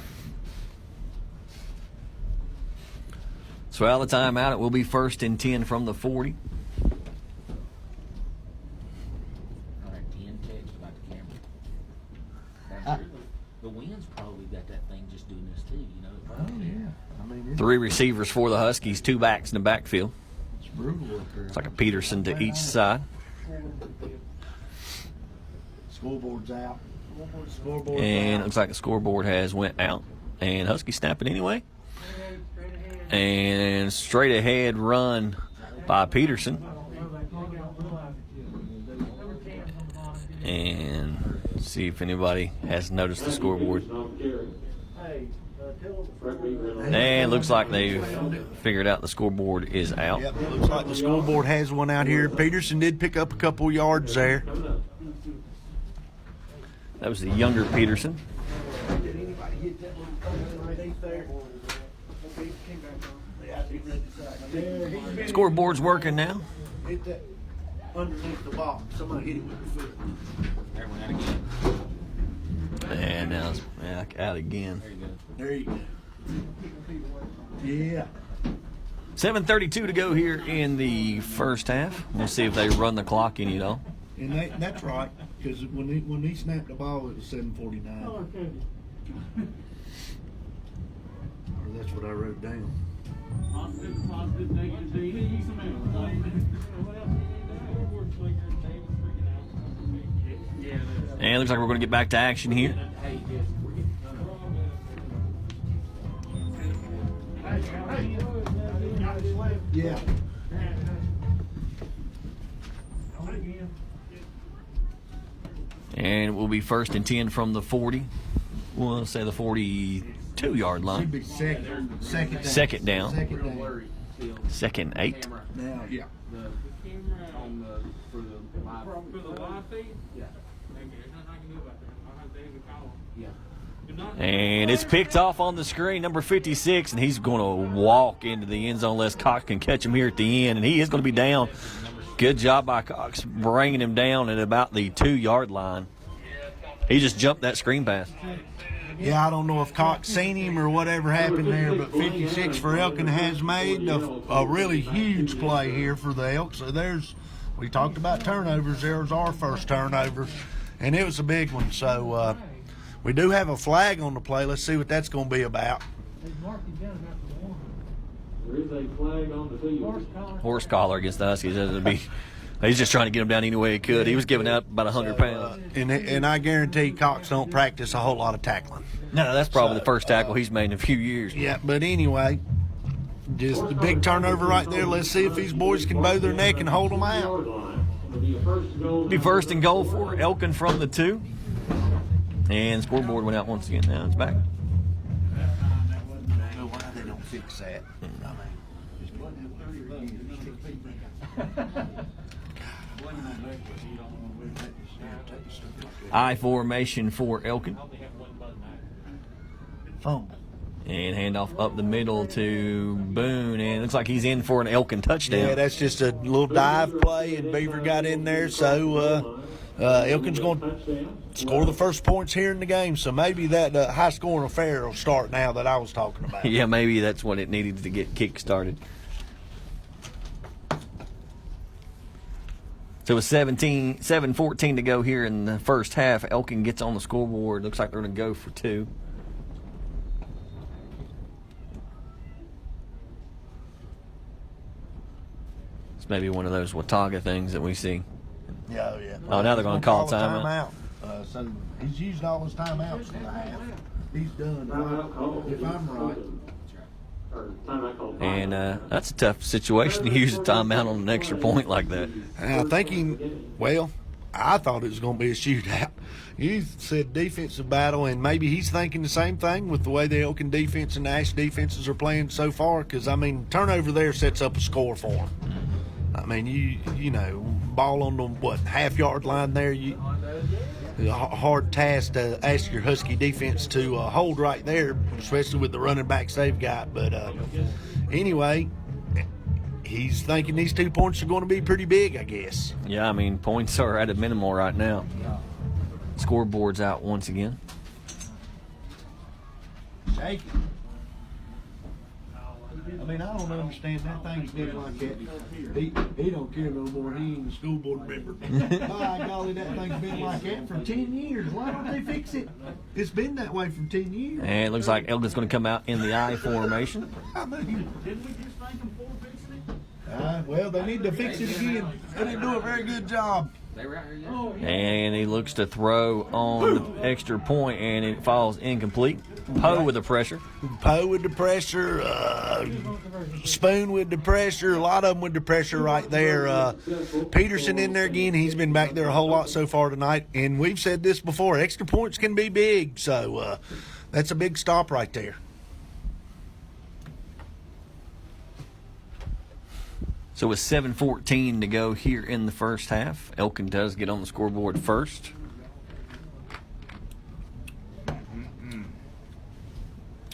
So out of the timeout, it will be 1st and 10 from the 40. All right, 10 text about the camera. The wind's probably got that thing just doing this too, you know. I mean, 3 receivers for the Huskies, 2 backs in the backfield. it's brutal up there. It's like a Peterson to each side. Scoreboard's out. Scoreboard's And it out. looks like the scoreboard has went out. And Husky snap it anyway. And straight ahead run by Peterson. And see if anybody has noticed the scoreboard. And it looks like they've figured out the scoreboard is out. Yep, looks like the scoreboard has one out here. Peterson did pick up a couple yards there. That was the younger Peterson. Scoreboard's working now. Hit that underneath the box. Somebody hit it with the foot. Everyone out again. And now it's back out again. There you go. There you go. Yeah. 7:32 to go here in the first half. We'll see if they run the clock any at all. And that's right, because when he snapped the ball, it was 7:49. Or that's what I wrote down. And it looks like we're going to get back to action here. Yeah. And it will be 1st and 10 from the 40. We'll say the 42-yard Should line. be second down. Second down. Second down. 2nd 8. Now, yeah. For the live feed? Yeah. There's nothing I can do about that. I'll have David call him. Yeah. And it's picked off on the screen, number 56, and he's going to walk into the end zone unless Cox can catch him here at the end, and he is going to be down. Good job by Cox bringing him down at about the 2-yard line. He just jumped that screen pass. Yeah, I don't know if Cox seen him or whatever happened there, but 56 for Elkin has made a really huge play here for the Elk. So we talked about turnovers. There was our first turnover, and it was a big one. So we do have a flag on the play. Let's see what that's going to be about. There is a flag on the field. Horse collar against the Huskies. He's just trying to get him down any way he could. He was giving up about 100 pounds. And I guarantee Cox don't practice a whole lot of tackling. No, that's probably the first tackle he's made in a few years. Yeah, but anyway, just the big turnover right there. Let's see if these boys can bow their neck and hold them out. It'll be 1st and goal for Elkin from the 2. And scoreboard went out once again. Now it's back. I don't know why they don't fix that. I formation for Elkin. Fumble. And handoff up the middle to Boone, and it looks like he's in for an Elkin touchdown. Yeah, that's just a little dive play, and Beaver got in there, so Elkin's going to score the first points here in the game. So maybe that high-scoring affair will start now that I was talking about. Yeah, maybe that's what it needed to get kick-started. So with 7:14 to go here in the first half, Elkin gets on the scoreboard. Looks like they're going to go for 2. It's maybe one of those Watauga things that we see. Yeah, yeah. Oh, now they're going to call timeout. So he's used all his timeouts in the half. He's done, if I'm right. And that's a tough situation to use a timeout on an extra point like that. And I think I thought it was going to be a shootout. You said defensive battle, and maybe he's thinking the same thing with the way the Elkin defense and the Ashe defenses are playing so far, because, I mean, turnover there sets up a score for him. I mean, you know, ball on the, half-yard line there, a hard task to ask your Husky defense to hold right there, especially with the running backs they've got. But anyway, he's thinking these 2 points are going to be pretty big, I guess. Yeah, I mean, points are at a minimal right now. Scoreboard's out once again. Shake it. I mean, I don't understand that thing's been like that. He don't care no more. He ain't a school board member. By golly, that thing's been like that for 10 years. Why don't they fix it? It's been that way for 10 years. And it looks like Elkin's going to come out in the I formation. I mean, Didn't we just thank them for fixing it? well, they need to fix it again. They didn't do a very good job. They were out here yesterday. And he looks to throw on the extra point, and it falls incomplete. Poe with the pressure. Poe with the pressure, Spoon with the pressure, a lot of them with the pressure right there. Peterson in there again. He's been back there a whole lot so far tonight. And we've said this before, extra points can be big. So that's a big stop right there. So with 7:14 to go here in the first half, Elkin does get on the scoreboard first.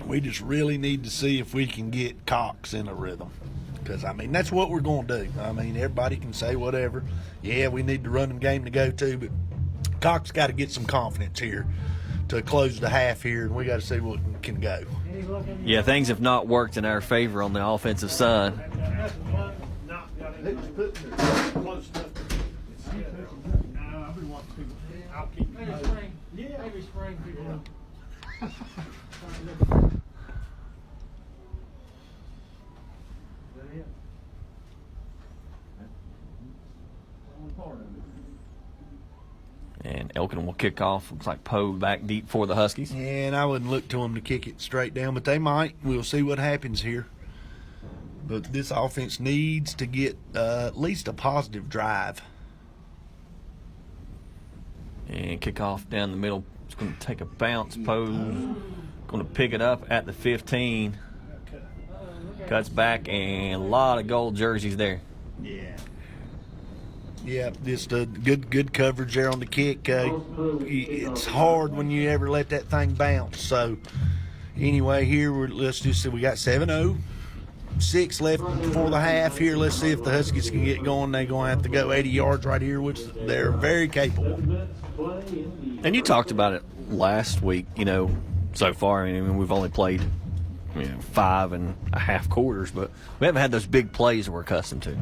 We just really need to see if we can get Cox in a rhythm. Because, I mean, that's what we're going to do. I mean, everybody can say whatever. Yeah, we need the running game to go to, but Cox got to get some confidence here to close the half here, and we got to see what can go. Yeah, things have not worked in our favor on the offensive side. Every spring people. And Elkin will kick off. Looks like Poe back deep for the Huskies. And I wouldn't look to them to kick it straight down, but they might. We'll see what happens here. But this offense needs to get at least a positive drive. And kick off down the middle. It's going to take a bounce. Poe's going to pick it up at the 15. Cuts back, and a lot of gold jerseys there. Yeah. Yeah, just a good coverage there on the kick. It's hard when you ever let that thing bounce. So, anyway, here let's just see. We got 7:06 left before the half here. Let's see if the Huskies can get going. They're going to have to go 80 yards right here, which they're very capable. And you talked about it last week, so far. I mean, we've only played 5.5 quarters, but we haven't had those big plays that we're accustomed to.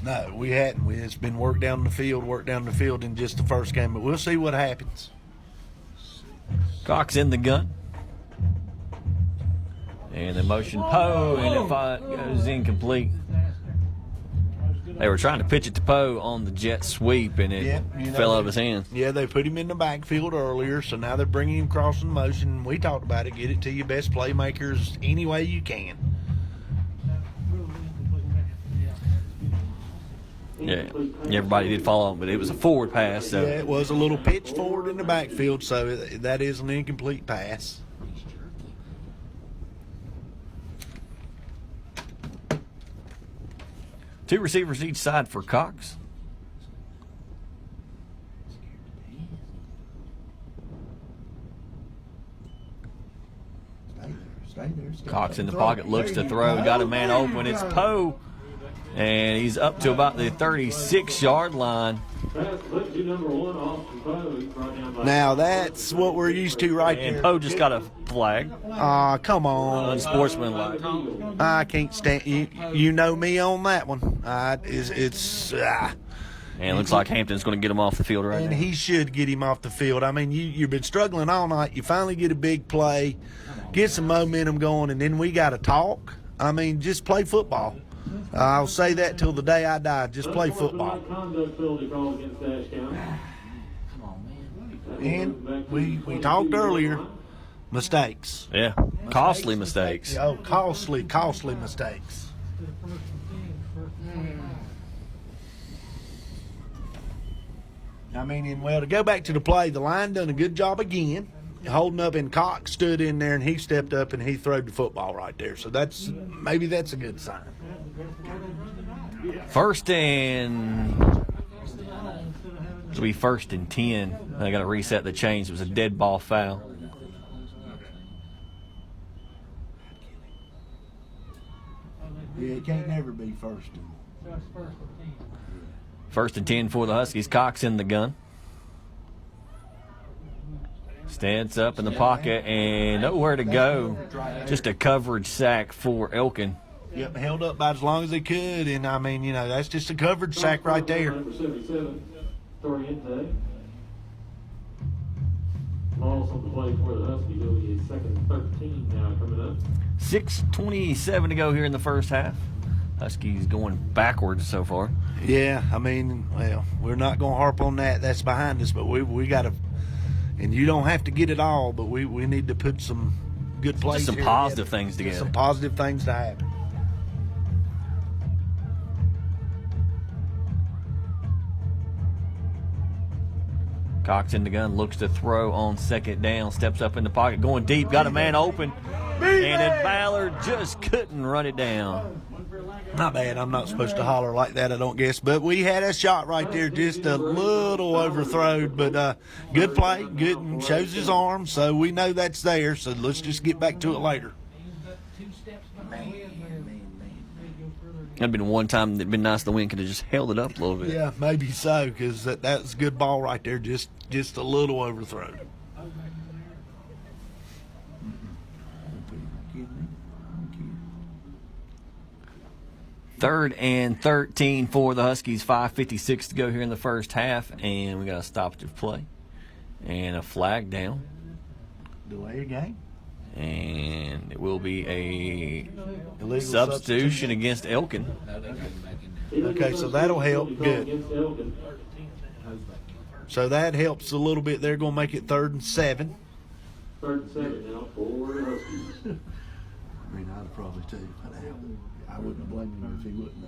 No, we hadn't. It's been work down the field in just the first game, but we'll see what happens. Cox in the gun. And the motion Poe, and it goes incomplete. They were trying to pitch it to Poe on the jet sweep, and it fell out of his hands. Yeah, they put him in the backfield earlier, so now they're bringing him crossing motion. We talked about it. Get it to your best playmakers any way you can. Yeah, everybody did follow him, but it was a forward pass. So. Yeah, it was a little pitch forward in the backfield, so that is an incomplete pass. Two receivers each side for Cox. Cox in the pocket, looks to throw, got a man open. It's Poe, and he's up to about the 36-yard line. Now that's what we're used to right And there. Poe just got a flag. Come on. Unsportsmanlike. I can't stand you. You know me on that one. And it looks like Hampton's going to get him off the field right And now. he should get him off the field. I mean, you've been struggling all night. You finally get a big play, get some momentum going, and then we got to talk. I mean, just play football. I'll say that till the day I die. Just play football. Conduct penalty call against Ashe County. Come on, man. And we talked earlier, mistakes. Yeah, costly mistakes. Oh, costly mistakes. I mean, and well, to go back to the play, the line done a good job again, holding up, and Cox stood in there and he stepped up and he throwed the football right there. So maybe that's a good sign. First and it'll be 1st and 10. They got to reset the chains. It was a dead ball foul. Yeah, it can't never be first. So it's first and 10. 1st and 10 for the Huskies. Cox in the gun. Stands up in the pocket and nowhere to go. Just a coverage sack for Elkin. Yep, held up about as long as they could, and I mean, that's just a coverage sack right there. Number 77, Toriente. Loss on the play for the Huskies. It'll be a 2nd and 13 now coming up. 6:27 to go here in the first half. Huskies going backwards so far. Yeah, I mean, well, we're not going to harp on that. That's behind us, but we got to, and you don't have to get it all, but we need to put some good plays Just some here positive together. things together. Some positive things to happen. Cox in the gun, looks to throw on 2nd down, steps up in the pocket, going deep, got a man open, and then Ballard just couldn't run it down. Not bad. I'm not supposed to holler like that, I don't guess. But we had a shot right there, just a little overthrown. But good play, good, and shows his arm, so we know that's there. So let's just get back to it later. That'd been one time that'd been nice. The wind could have just held it up a little bit. Yeah, maybe so, because that's a good ball right there, just a little overthrown. 3rd and 13 for the Huskies. 5:56 to go here in the first half, and we got a stoppage of play and a flag down, Delay a game. and it will be a Illegal substitution against Elkin. Okay, so that'll help. Good. Against Elkin. So that helps a little bit. They're going to make it 3rd and 7. 3rd and 7 now for the Huskies. I mean, I'd probably too. I wouldn't blame him if he wouldn't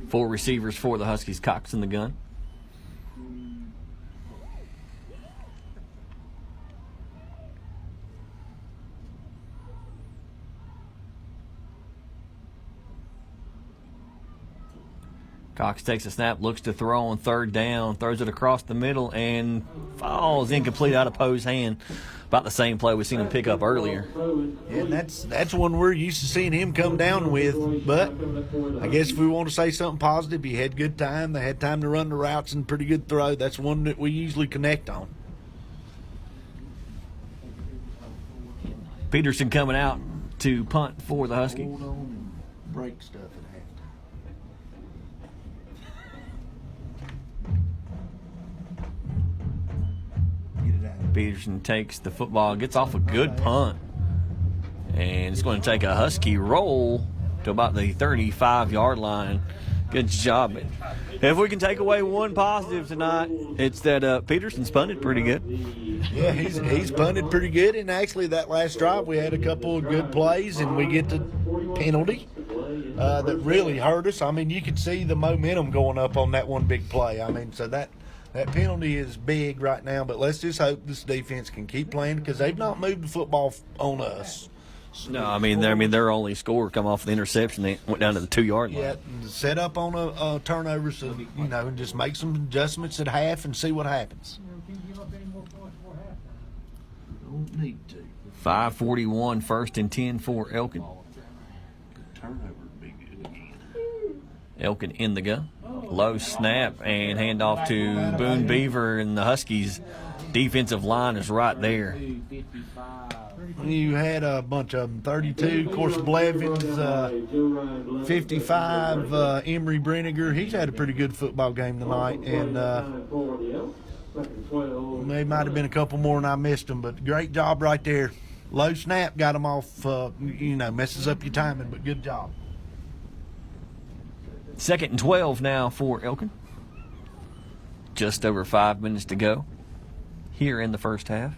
have. 4 receivers for the Huskies. Cox in the gun. Cox takes a snap, looks to throw on 3rd down, throws it across the middle, and falls incomplete out of Poe's hand. About the same play we've seen him pick up earlier. And that's one we're used to seeing him come down with. But I guess if we want to say something positive, he had good time. They had time to run the routes and pretty good throw. That's one that we usually connect on. Peterson coming out to punt for the Huskies. Hold on and break stuff at halftime. Get it out. Peterson takes the football, gets off a good punt, and it's going to take a Husky roll to about the 35-yard line. Good job. If we can take away one positive tonight, it's that Peterson's punted pretty good. Yeah, he's punted pretty good, and actually that last drive we had a couple of good plays, and we get the penalty that really hurt us. I mean, you could see the momentum going up on that one big play. I mean, so that penalty is big right now, but let's just hope this defense can keep playing because they've not moved the football on us. No, I mean their only score come off the interception. They went down to the 2-yard line. Yeah, set up on a turnover, so and just make some adjustments at half and see what happens. Can't give up any more points before halftime. Need to. 5:41, 1st and 10 for Elkin. Turnover would be good again. Elkin in the gun. Low snap and handoff to Boone Beaver, and the Huskies' defensive line is right there. 55. You had a bunch of them. 32, of course, Blevins, 55, Emery Brenniger. He's had a pretty good football game tonight, and they might have been a couple more and I missed them, but great job right there. Low snap got them off, messes up your timing, but good job. 2nd and 12 now for Elkin. Just over 5 minutes to go here in the first half.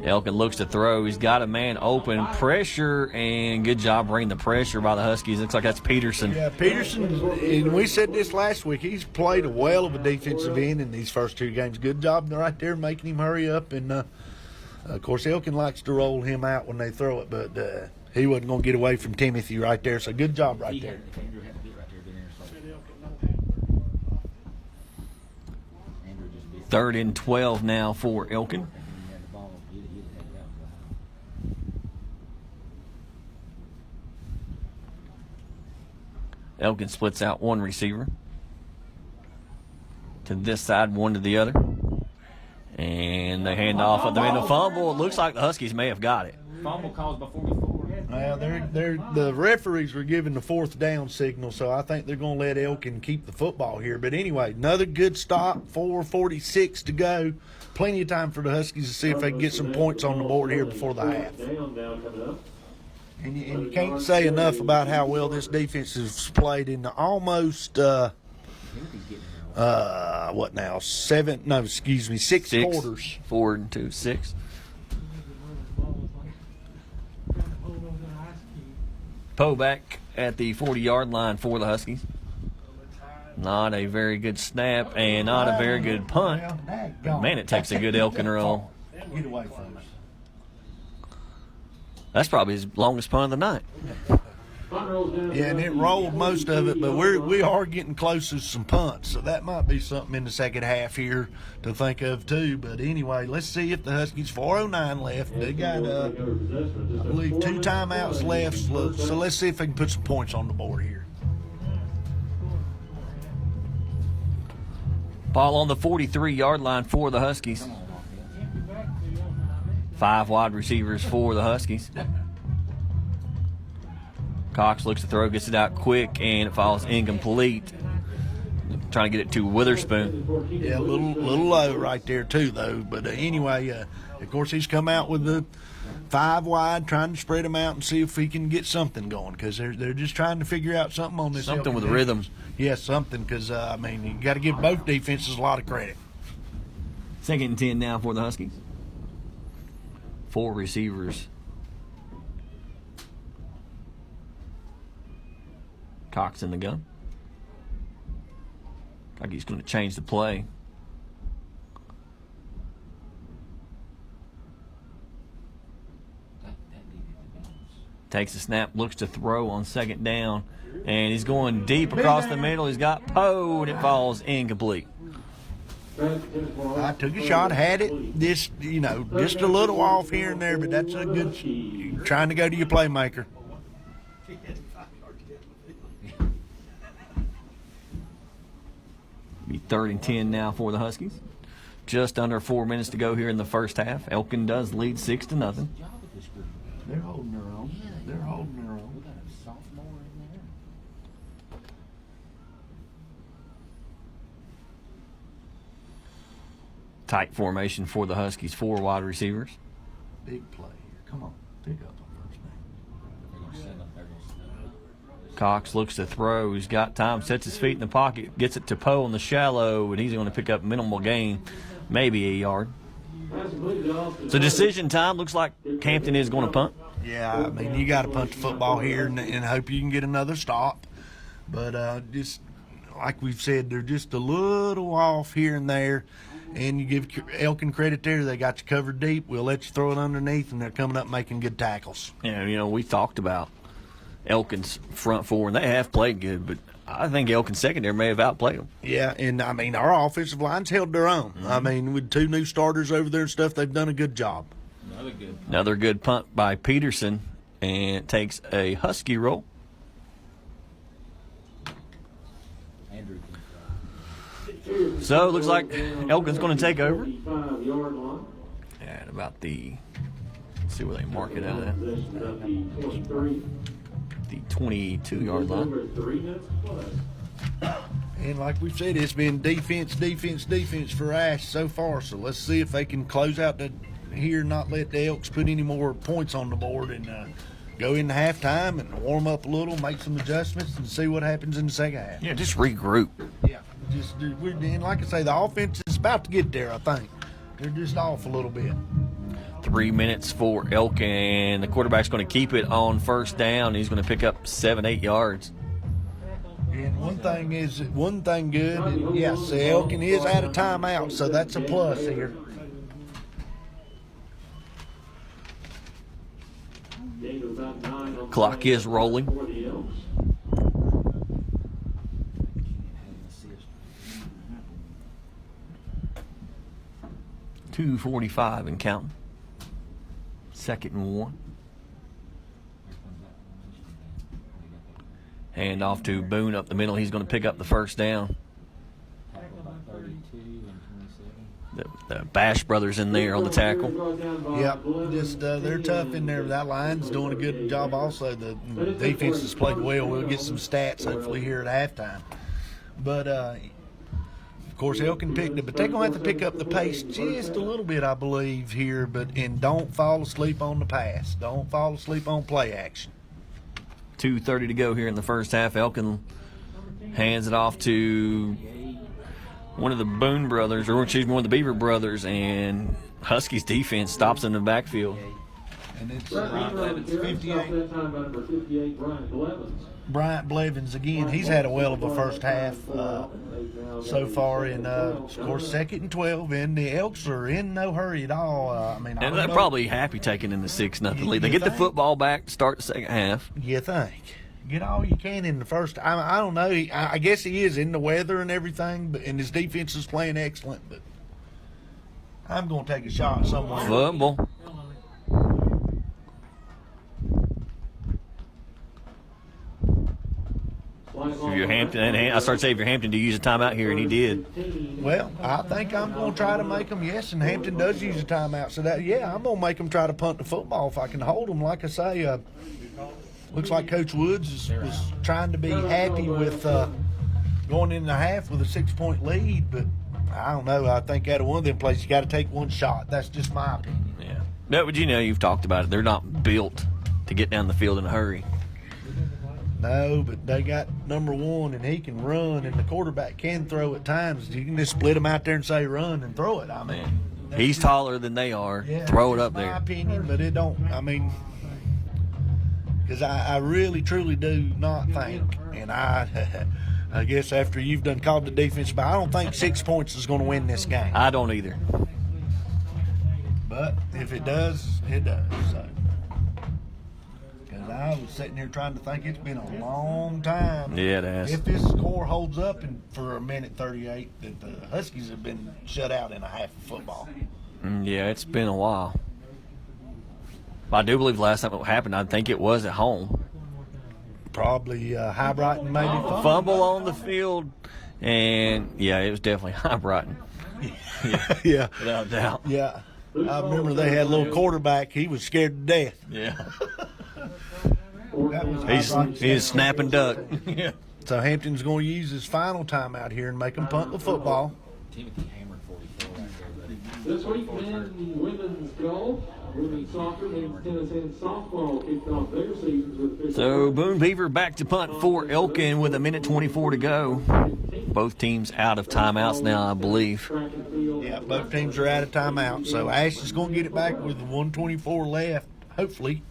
Elkin looks to throw. He's got a man open. Pressure, and good job bringing the pressure by the Huskies. Looks like that's Peterson. Yeah, Peterson, and we said this last week, he's played a well of a defensive end in these first two games. Good job right there making him hurry up. And, of course, Elkin likes to roll him out when they throw it, but he wasn't going to get away from Timothy right there. So good job right there. If Andrew had to be right there, then Andrew just beat 3rd and 12 now for Elkin. him. He had the ball. He'd have had that one. Elkin splits out one receiver to this side, one to the other. And they hand off at the end of fumble. It looks like the Huskies may have got it. Fumble caused by 44. Well, the referees were giving the 4th down signal, so I think they're going to let Elkin keep the football here. But anyway, another good stop, 4:46 to go. Plenty of time for the Huskies to see if they can get some points on the board here before the half. And you can't say enough about how well this defense has played in the almost, six quarters. 4 and 2, 6. Poe back at the 40-yard line for the Huskies. Not a very good snap and not a very good punt. But man, it takes a good Elkin roll. Get away from us. That's probably his longest punt of the night. Yeah, and it rolled most of it, but we are getting close to some punts, so that might be something in the second half here to think of too. But anyway, let's see if the Huskies 4:09 left. They got I believe 2 timeouts left, so let's see if they can put some points on the board here. Ball on the 43-yard line for the Huskies. 5 wide receivers for the Huskies. Cox looks to throw, gets it out quick, and it falls incomplete. Trying to get it to Witherspoon. Yeah, a little low right there too, though. But anyway, of course, he's come out with the 5 wide, trying to spread them out and see if he can get something going, because they're just trying to figure out something on this. Something Elkin with rhythm. Yeah, something, because, you got to give both defenses a lot of credit. 2nd and 10 now for the Huskies. 4 receivers. Cox in the gun. Like he's going to change the play. Takes a snap, looks to throw on 2nd down, and he's going deep across the middle. He's got Poe, and it falls incomplete. I took a shot, had it, just a little off here and there, but that's a good, trying to go to your playmaker. Be 3rd and 10 now for the Huskies. Just under 4 minutes to go here in the first half. Elkin does lead 6-0. They're holding their own. They're holding their own. We got a sophomore in there. Tight formation for the Huskies. 4 wide receivers. Big play here. Come on, pick up on first name. They're going to send them. They're going to send them. Cox looks to throw. He's got time, sets his feet in the pocket, gets it to Poe on the shallow, and he's going to pick up minimal gain, maybe a yard. So decision time. Looks like Campton is going to punt. Yeah, you got to punt the football here and hope you can get another stop. But just like we've said, they're just a little off here and there. And you give Elkin credit there. They got you covered deep. We'll let you throw it underneath, and they're coming up making good tackles. Yeah, we talked about Elkin's front 4, and they have played good, but I think Elkin secondary may have outplayed them. Yeah, and I mean, our offensive line's held their own. I mean, with 2 new starters over there and stuff, they've done a good job. Another good punt by Peterson, and it takes a Husky roll. So it looks like Elkin's going to take over. At about let's see where they mark it out at. The 22-yard line. And like we said, it's been defense for Ashe so far. So let's see if they can close out here, not let the Elks put any more points on the board, and go into halftime and warm up a little, make some adjustments, and see what happens in the second half. Yeah, just regroup. Yeah, and like I say, the offense is about to get there. I think they're just off a little bit. 3 minutes for Elkin. The quarterback's going to keep it on first down. He's going to pick up 7-8 yards. And one thing good, yes, Elkin is out of timeout, so that's a plus here. Clock is rolling. .245 and counting. 2nd and 1. Hand off to Boone up the middle. He's going to pick up the first down. The Bash brothers in there on the tackle. Yep, just they're tough in there. That line's doing a good job also. The defense has played well. We'll get some stats hopefully here at halftime. But, of course, Elkin picked it. But they're going to have to pick up the pace just a little bit, I believe, here. And don't fall asleep on the pass. Don't fall asleep on play action. 2:30 to go here in the first half. Elkin hands it off to one of the Boone brothers, or excuse me, one of the Beaver brothers, and Huskies defense stops in the backfield. And it's 58. Bryant Blevins again. He's had a well of a first half so far. And of course, 2nd and 12, and the Elks are in no hurry at all. And they're probably happy taking in the 6-0 lead. They get the football back to start the second half. You think? Get all you can in the first. I don't know. I guess he is in the weather and everything, and his defense is playing excellent. But I'm going to take a shot somewhere. Fumble. If you're Hampton, I started saying if you're Hampton, do you use a timeout here, and he did. Well, I think I'm going to try to make them, yes, and Hampton does use a timeout. So, I'm going to make them try to punt the football if I can hold them. Like I say, looks like Coach Woods was trying to be happy with going into the half with a 6-point lead, but I don't know. I think out of one of them plays, you got to take one shot. That's just my opinion. Yeah. No, but you've talked about it. They're not built to get down the field in a hurry. No, but they got number 1, and he can run, and the quarterback can throw at times. You can just split him out there and say run and throw it. I mean, he's taller than they are. Yeah, throw it up there. My opinion, but it don't. I mean, because I really truly do not think, and I guess after you've done called the defense, but I don't think 6 points is going to win this game. I don't either. But if it does, it does. So. I was sitting here trying to think it's been a long time. Yeah, it has. If this score holds up for a minute 38, that the Huskies have been shut out in a half of football. Yeah, it's been a while. I do believe the last time it happened, I think it was at home. Probably High Brighton maybe. Fumble on the field, and yeah, it was definitely High Brighton. Yeah. Without a doubt. Yeah. I remember they had a little quarterback. He was scared to death. Yeah. He's snapping duck. Yeah. So Hampton's going to use his final timeout here and make them punt the football. Timothy hammered 44 right there, buddy. This weekend, women's golf, women's soccer, men's tennis, and softball kicked off their seasons with official. So Boone Beaver back to punt for Elkin with a minute 24 to go. Both teams out of timeouts now, I believe. Yeah, both teams are out of timeout. So Ashe is going to get it back with 1:24 left, hopefully.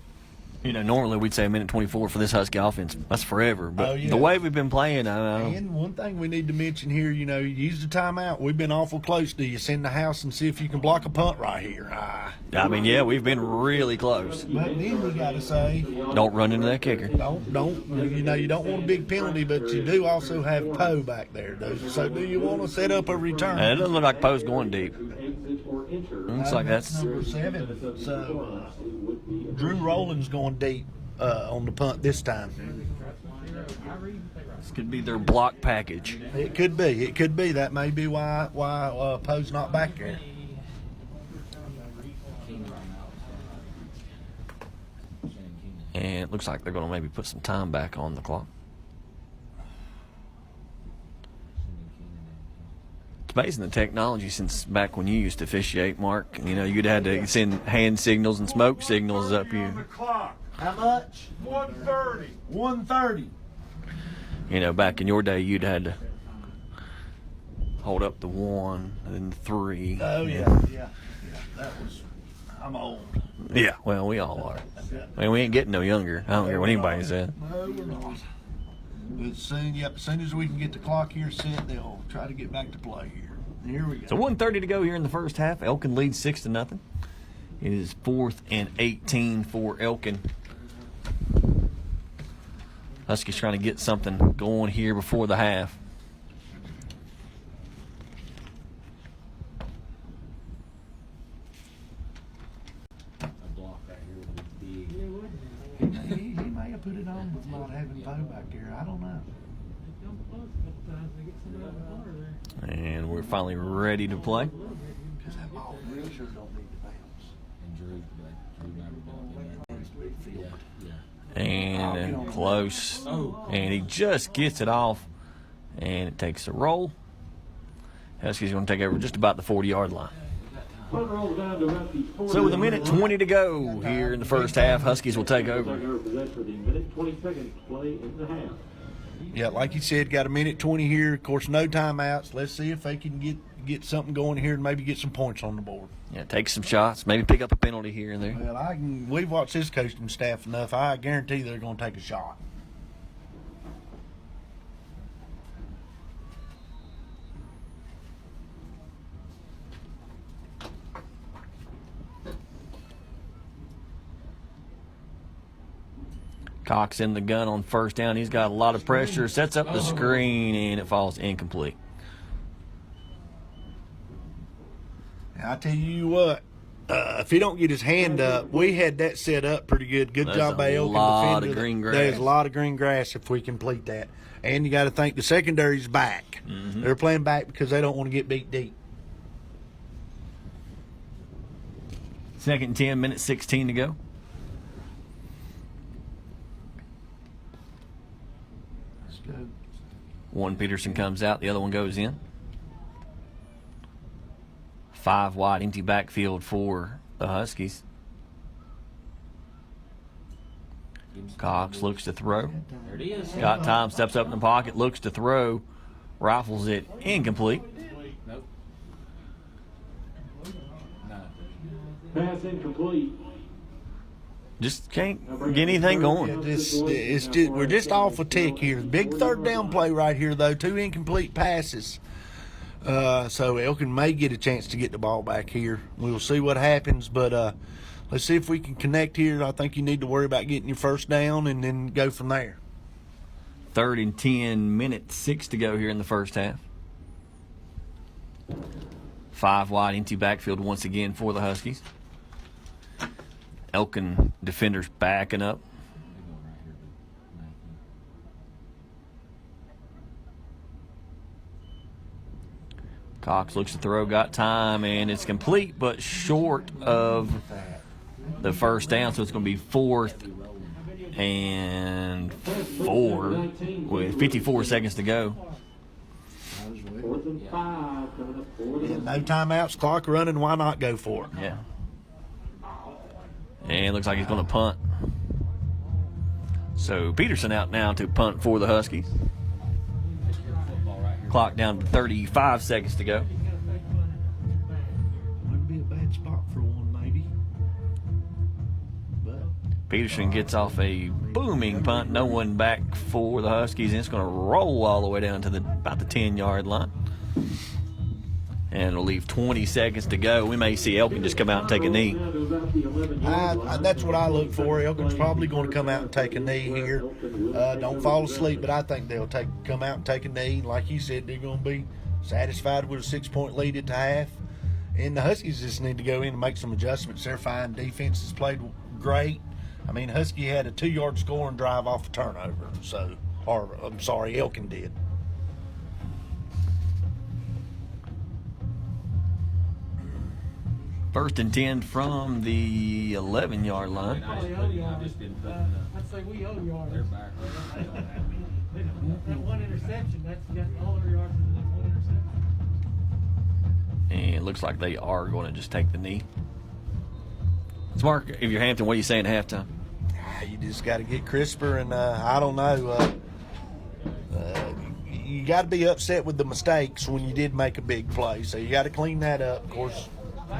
You know, normally we'd say a minute 24 for this Husky offense. That's forever. But Oh, yeah. the way we've been playing, And one thing we need to mention here, you know, use the timeout. We've been awful close. Do you send the house and see if you can block a punt right here? I mean, yeah, we've been really close. But then we got to say, Don't run into that kicker. don't. You know, you don't want a big penalty, but you do also have Poe back there. So do you want to set up a return? And it doesn't look like Poe's going deep. Looks like that's number 7. So Drew Rowland's going deep on the punt this time. this could be their block package. It could be. It could be. That may be why Poe's not back there. And it looks like they're going to maybe put some time back on the clock. It's amazing the technology since back when you used to officiate, Mark. You know, you'd had to send hand signals and smoke signals up you. How much? 130. 130. You know, back in your day, you'd had to hold up the 1 and then the 3. Oh yeah. That was. I'm old. Yeah, well, we all are. I mean, we ain't getting no younger. I don't care what anybody says. No, we're not. But soon, as soon as we can get the clock here set, they'll try to get back to play here. Here we go. So 1:30 to go here in the first half. Elkin leads 6-0. It is 4th and 18 for Elkin. Huskies trying to get something going here before the half. A block right here would be big. He may have put it on with not having Poe back there. I don't know. They come close a couple times, they get somebody out of the water there. And we're finally ready to play. Because that ball really sure don't need to bounce. And Drew never been in there. Needs to be fielded. Yeah. And then close. And he just gets it off. And it takes a roll. Huskies going to take over just about the 40-yard line. So with a minute 20 to go here in the first half, Huskies will take over. Yeah, like you said, got a minute 20 here. Of course, no timeouts. Let's see if they can get something going here and maybe get some points on the board. Yeah, take some shots, maybe pick up a penalty here and there. Well, we've watched this coaching staff enough. I guarantee they're going to take a shot. Cox in the gun on first down. He's got a lot of pressure, sets up the screen, and it falls incomplete. I tell you what, if he don't get his hand up, we had that set up pretty good. Good There's job by a Elkin. lot defender. of green grass. There's a lot of green grass if we complete that. And you got to think the secondary's back. Mm-hmm. They're playing back because they don't want to get beat deep. 2nd and 10, minute 16 to go. Let's go. One Peterson comes out, the other one goes in. 5 wide, empty backfield for the Huskies. Cox looks to throw. There it is. Got time, steps up in the pocket, looks to throw, rifles it incomplete. Nope. No. Pass incomplete. Just can't get anything going. We're just off a tick here. Big third down play right here, though. 2 incomplete passes. So Elkin may get a chance to get the ball back here. We'll see what happens, but let's see if we can connect here. I think you need to worry about getting your first down and then go from there. 3rd and 10, minute 6 to go here in the first half. 5 wide, empty backfield once again for the Huskies. Elkin defenders backing up. Cox looks to throw, got time, and it's complete, but short of the first down, so it's going to be 4th and 4 with 54 seconds to go. Fourth and 5 coming up. No timeouts, clock running. Why not go for it? Yeah. And it looks like he's going to punt. So Peterson out now to punt for the Huskies. Clock down to 35 seconds to go. Wouldn't be a bad spot for one, maybe. But Peterson gets off a booming punt, no one back for the Huskies, and it's going to roll all the way down to about the 10-yard line. And it'll leave 20 seconds to go. We may see Elkin just come out and take a knee. That's what I look for. Elkin's probably going to come out and take a knee here. Don't fall asleep, but I think they'll come out and take a knee. Like you said, they're going to be satisfied with a 6-point lead at the half. And the Huskies just need to go in and make some adjustments. They're fine. Defense has played great. I mean, Husky had a 2-yard scoring drive off a turnover. Elkin did. First and 10 from the 11-yard line. I'd say we owe yards. That one interception, that's got all their yards in that one interception. And it looks like they are going to just take the knee. So Mark, if you're Hampton, what are you saying at halftime? You just got to get crisper, and I don't know. You got to be upset with the mistakes when you did make a big play, so you got to clean that up. Of course,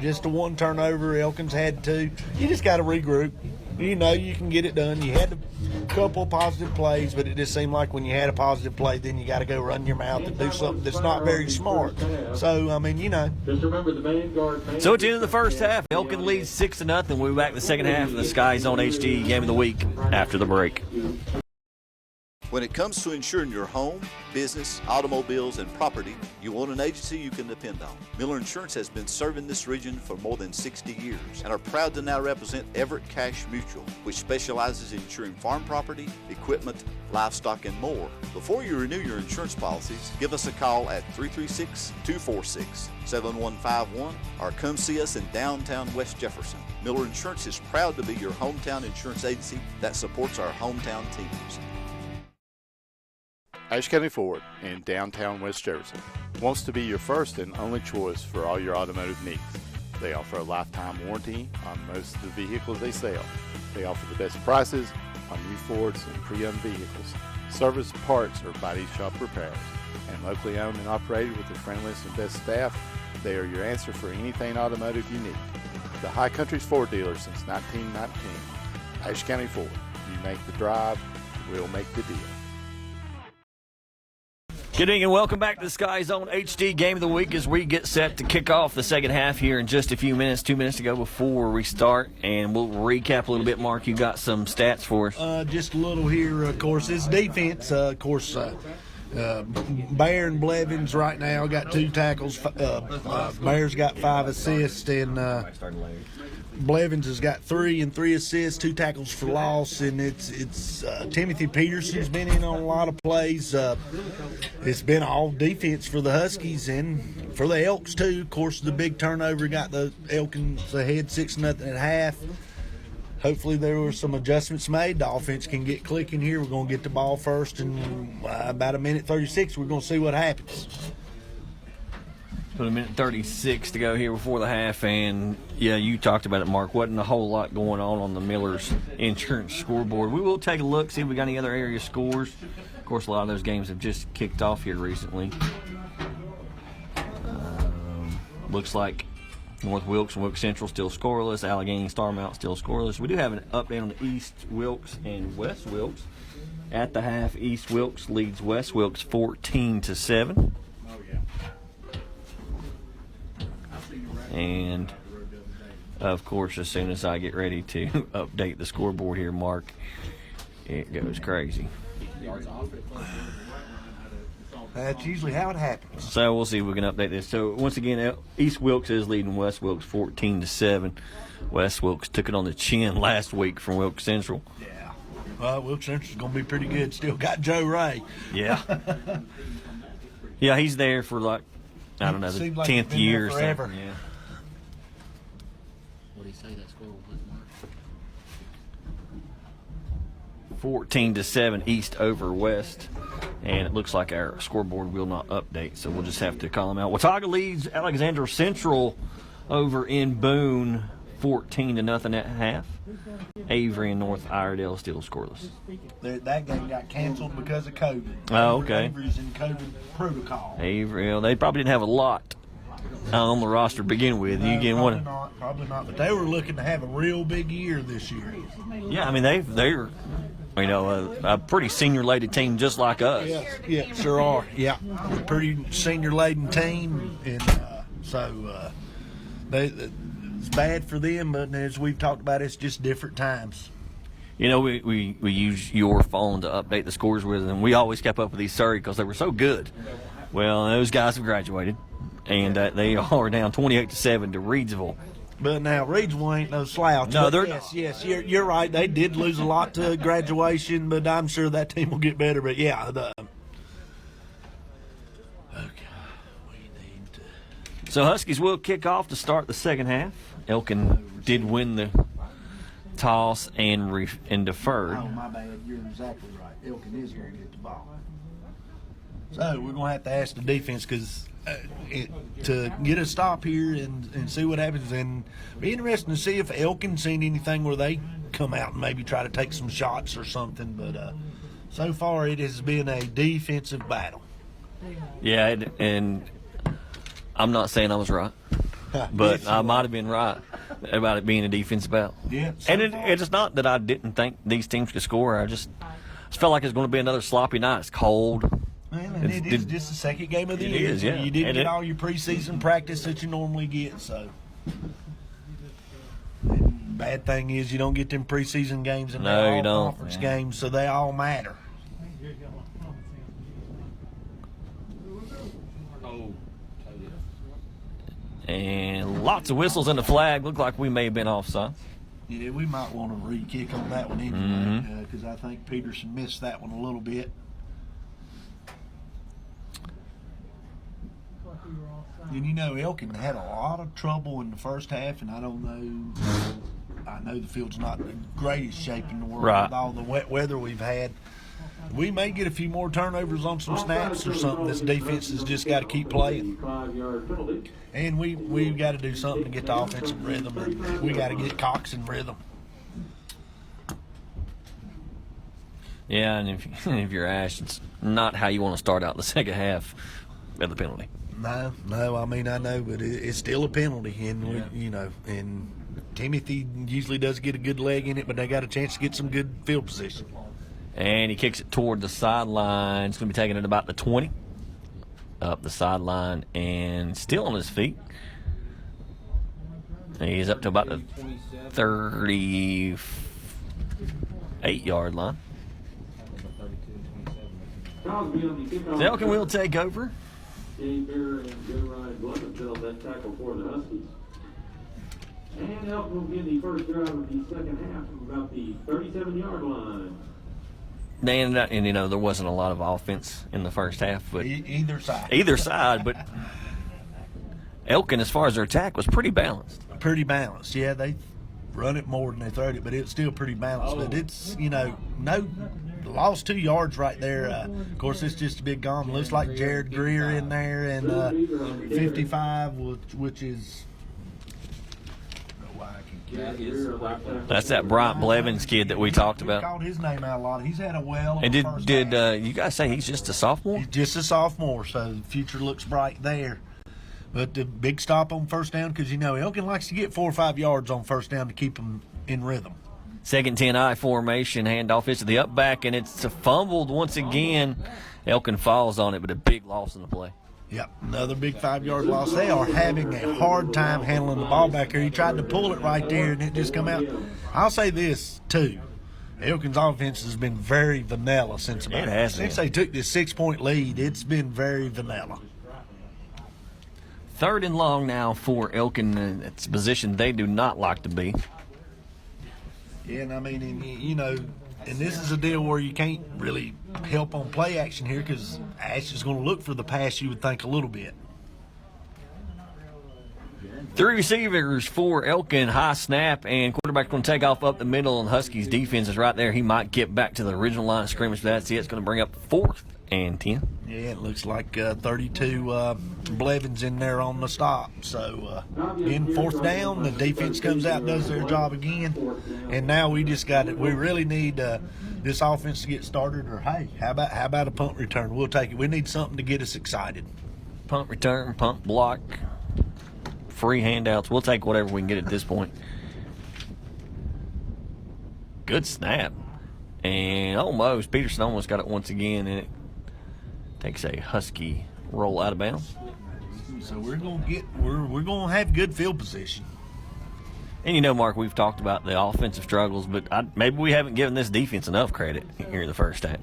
just a one turnover, Elkins had 2. You just got to regroup. You know you can get it done. You had a couple of positive plays, but it just seemed like when you had a positive play, then you got to go run your mouth and do something that's not very smart. So, I mean, Just remember the Vanguard. So at the end of the first half, Elkin leads 6-0. We'll be back in the second half of the SkyZone HD Game of the Week after the break. When it comes to insuring your home, business, automobiles, and property, you want an agency you can depend on. Miller Insurance has been serving this region for more than 60 years and are proud to now represent Everett Cash Mutual, which specializes in insuring farm property, equipment, livestock, and more. Before you renew your insurance policies, give us a call at 336-246-7151 or come see us in downtown West Jefferson. Miller Insurance is proud to be your hometown insurance agency that supports our hometown teams. Ashe County Ford in downtown West Jefferson wants to be your first and only choice for all your automotive needs. They offer a lifetime warranty on most of the vehicles they sell. They offer the best prices on new Fords and pre-owned vehicles, service, parts, or body shop repairs. And locally owned and operated with the friendliest and best staff, they are your answer for anything automotive you need. The High Country's Ford dealer since 1919. Ashe County Ford. You make the drive, we'll make the deal. Good evening and welcome back to the SkyZone HD Game of the Week as we get set to kick off the second half here in just a few minutes, 2 minutes to go before we start. And we'll recap a little bit. Mark, you got some stats for us. Just a little here, of course. It's defense. Bear and Blevins right now got 2 tackles. Bear's got 5 assists, and Blevins has got 3 and 3 assists, 2 tackles for loss, and it's Timothy Peterson's been in on a lot of plays. It's been all defense for the Huskies and for the Elks too. Of course, the big turnover got the Elkins ahead 6-0 at half. Hopefully there were some adjustments made. The offense can get clicking here. We're going to get the ball first, and about a minute 36, we're going to see what happens. Put a minute 36 to go here before the half, and yeah, you talked about it, Mark. Wasn't a whole lot going on the Miller's insurance scoreboard. We will take a look, see if we got any other area scores. Of course, a lot of those games have just kicked off here recently. Looks like North Wilkes and Wilkes Central still scoreless. Allegheny Starmount still scoreless. We do have an update on the East Wilkes and West Wilkes. At the half, East Wilkes leads West Wilkes 14-7. And, of course, as soon as I get ready to update the scoreboard here, Mark, it goes crazy. That's usually how it happens. So we'll see if we can update this. So, once again, East Wilkes is leading West Wilkes 14-7. West Wilkes took it on the chin last week from Wilkes Central. Yeah. Wilkes Central's going to be pretty good. Still got Joe Ray. Yeah. Yeah, he's there for, like, I don't know, the Seemed like 10th he's been year or there forever. something. Yeah. What do you say that score was, Mark? 14-7 East over West. And it looks like our scoreboard will not update, so we'll just have to call them out. Watauga leads Alexander Central over in Boone 14-0 at half. Avery and North Iredale still scoreless. That game got canceled because of COVID. Oh, okay. Avery's in COVID protocol. Avery, well, they probably didn't have a lot on the roster to begin with. You get probably one. not, probably not. But they were looking to have a real big year this year. Yeah, I mean they're a pretty senior-laden team just like us. Yeah, sure are. Yeah, pretty senior-laden team, and it's bad for them. But as we've talked about, it's just different times. You know, we use your phone to update the scores with, and we always kept up with these Surrey because they were so good. Well, those guys have graduated, and they are down 28-7 to Reidsville. But now Reidsville ain't no slouch. No, But they're yes, you're right. They did lose a lot to graduation, but I'm sure that team will get better. But yeah, So Huskies will kick off to start the second half. Elkin did win the toss and deferred. Oh, my bad. You're exactly right. Elkin is going to get the ball. So we're going to have to ask the defense because to get a stop here and see what happens. And be interesting to see if Elkin seen anything where they come out and maybe try to take some shots or something. But so far it has been a defensive battle. Yeah, and I'm not saying I was right, but Yes, I you might are. have been right about it being a defensive battle. Yeah, And so far. it's not that I didn't think these teams could score. I just felt like it's going to be another sloppy night. It's cold. Well, and it is just the second game of the It year. is, yeah. You didn't And get it- all your preseason practice that you normally get, so. And bad thing is you don't get them preseason games and No, they're you all don't. conference games, so they all matter. And lots of whistles and a flag. Looked like we may have been offside. Yeah, we might want to re-kick on that one anyway, because I think Peterson missed that one a little bit. And you know, Elkin had a lot of trouble in the first half, and I don't know. I know the field's not the greatest shape in the world Right. with all the wet weather we've had. We may get a few more turnovers on some snaps or something. This defense has just got to keep playing. 5-yard penalty. And we've got to do something to get the offensive rhythm, and we got to get Cox in rhythm. Yeah, and if you're Ashe, it's not how you want to start out the second half with the penalty. No, I mean, I know, but it's still a penalty, and and Timothy usually does get a good leg in it, but they got a chance to get some good field position. And he kicks it toward the sideline. It's going to be taken at about the 20. Up the sideline and still on his feet. He's up to about the 38-yard line. Cosby on the kickoff. Elkin will take over. Dave Bear and Joe Ryan Blumenfeld that tackle for the Huskies. And Elkin will begin the first drive of the second half from about the 37-yard line. And there wasn't a lot of offense in the first half, but Either side. either side. But Elkin, as far as their attack, was pretty balanced. Pretty balanced. Yeah, they run it more than they throw it, but it's still pretty balanced. But it's, lost 2 yards right there. Of course, it's just a big gone. Looks like Jared Greer in there, and 55, which is. That's that Bryant Blevins kid that we talked We about. called his name out a lot. He's had a well. And first did half. you guys say he's just a sophomore? He's just a sophomore, so the future looks bright there. But the big stop on first down, because Elkin likes to get 4 or 5 yards on first down to keep them in rhythm. Second 10-I formation, handoff is to the up back, and it's fumbled once again. Elkin falls on it, but a big loss in the play. Yep, another big 5-yard loss. They are having a hard time handling the ball back there. He tried to pull it right there, and it just come out. I'll say this, too. Elkin's offense has been very vanilla since they took this 6-point lead. It's been very vanilla. Third and long now for Elkin. It's a position they do not like to be. Yeah, and I mean, and this is a deal where you can't really help on play action here because Ashe is going to look for the pass, you would think, a little bit. 3 receivers for Elkin, high snap, and quarterback going to take off up the middle, and Huskies defense is right there. He might get back to the original line of scrimmage, but that's it. It's going to bring up 4th and 10. Yeah, it looks like 32 Blevins in there on the stop. So in 4th down, the defense comes out and does their job again. And now we just got it. We really need this offense to get started. Or hey, how about a punt return? We'll take it. We need something to get us excited. Punt return, punt block. free handouts. We'll take whatever we can get at this point. Good snap. And almost, Peterson almost got it once again, and it takes a Husky roll out of bounds. So we're gonna have good field position. And you know, Mark, we've talked about the offensive struggles, but maybe we haven't given this defense enough credit here in the first half.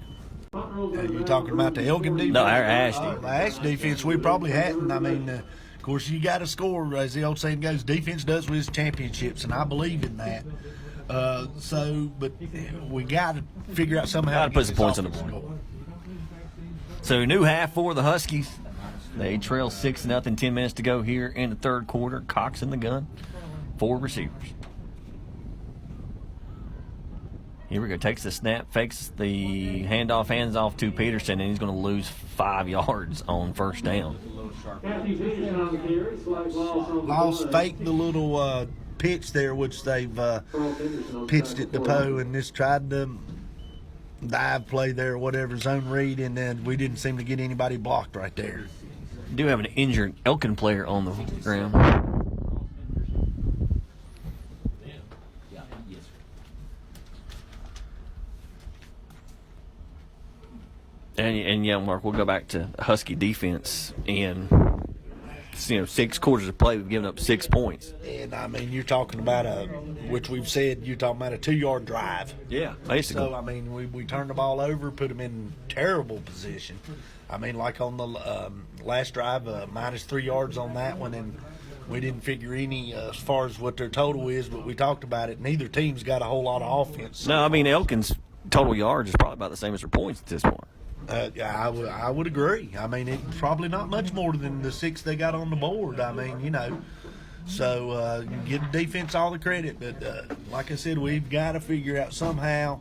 You're talking about the Elkin defense? No, our Ashe defense. The Ashe defense, we probably hadn't. I mean, of course, you got to score, as the old saying goes. Defense does win championships, and I believe in that. But we got to figure out somehow Got to to put some points on the board. So new half for the Huskies. They trail 6-0, 10 minutes to go here in the third quarter. Cox in the gun, 4 receivers. Here we go. Takes the snap, fakes the handoff, hands off to Peterson, and he's going to lose 5 yards on first down. Lost, faked the little pitch there, which they've pitched it to Poe, and just tried to dive play there, or whatever, zone read, and then we didn't seem to get anybody blocked right there. We do have an injured Elkin player on the ground. And yeah, Mark, we'll go back to Husky defense. And 6 quarters of play, we've given up 6 points. And I mean, you're talking about which we've said, you're talking about a 2-yard drive. Yeah, basically. So I mean, we turned the ball over, put them in terrible position. I mean, like on the last drive, minus 3 yards on that one, and we didn't figure any as far as what their total is, but we talked about it. Neither team's got a whole lot of offense. No, I mean, Elkin's total yards is probably about the same as their points at this point. I would agree. I mean, it's probably not much more than the 6 they got on the board. I mean, so give the defense all the credit. But like I said, we've got to figure out somehow.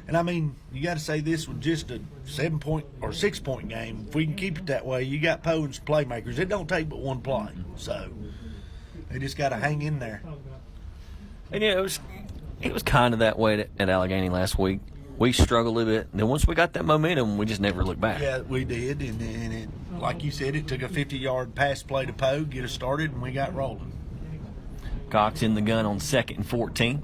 And I mean, you got to say this was just a 7-point or 6-point game. If we can keep it that way, you got Poe and some playmakers. It don't take but one play. So they just got to hang in there. And it was kind of that way at Allegheny last week. We struggled a little bit. And then once we got that momentum, we just never looked back. Yeah, we did. And it, like you said, it took a 50-yard pass play to Poe, get us started, and we got rolling. Cox in the gun on 2nd and 14.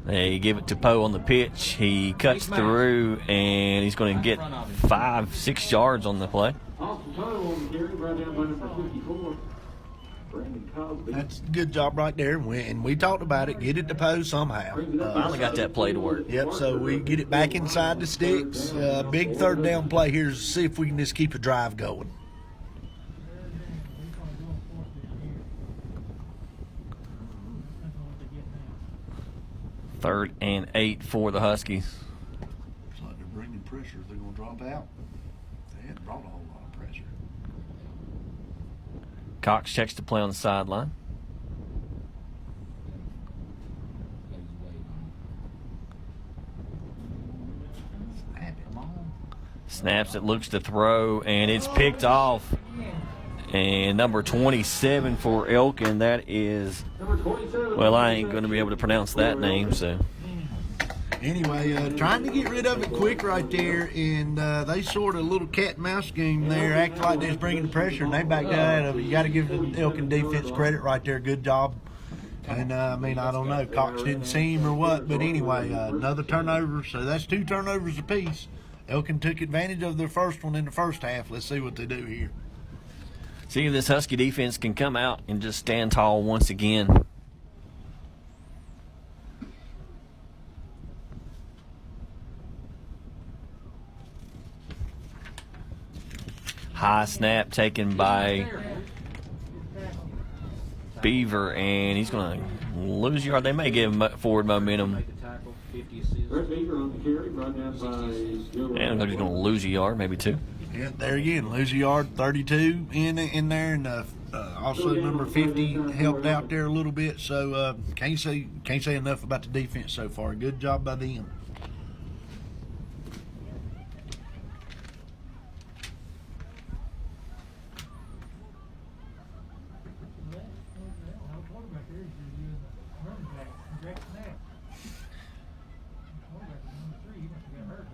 They give it to Poe on the pitch. He cuts through, and he's going to get 5-6 yards on the play. That's a good job right there. And we talked about it. Get it to Poe somehow. Finally got that play to work. Yep, so we get it back inside the sticks. Big third down play here to see if we can just keep a drive going. Third and 8 for the Huskies. It's like they're bringing pressure. They're going to drop out. They hadn't brought a whole lot of pressure. Cox checks the play on the sideline. Snaps it, looks to throw, and it's picked off. And number 27 for Elkin, that is, well, I ain't going to be able to pronounce that name, so. Anyway, trying to get rid of it quick right there, and they sort of a little cat and mouse game there, act like they're bringing pressure, and they backed out of it. You got to give the Elkin defense credit right there. Good job. And, I mean, I don't know, Cox didn't see him or what, but anyway, another turnover, so that's 2 turnovers apiece. Elkin took advantage of their first one in the first half. Let's see what they do here. See if this Husky defense can come out and just stand tall once again. High snap taken by Beaver, and he's going to lose yard. They may give him forward momentum. And he's going to lose a yard, maybe 2. Yeah, there again, lose a yard, 32 in there, and also number 50 helped out there a little bit. So can't say enough about the defense so far. Good job by them.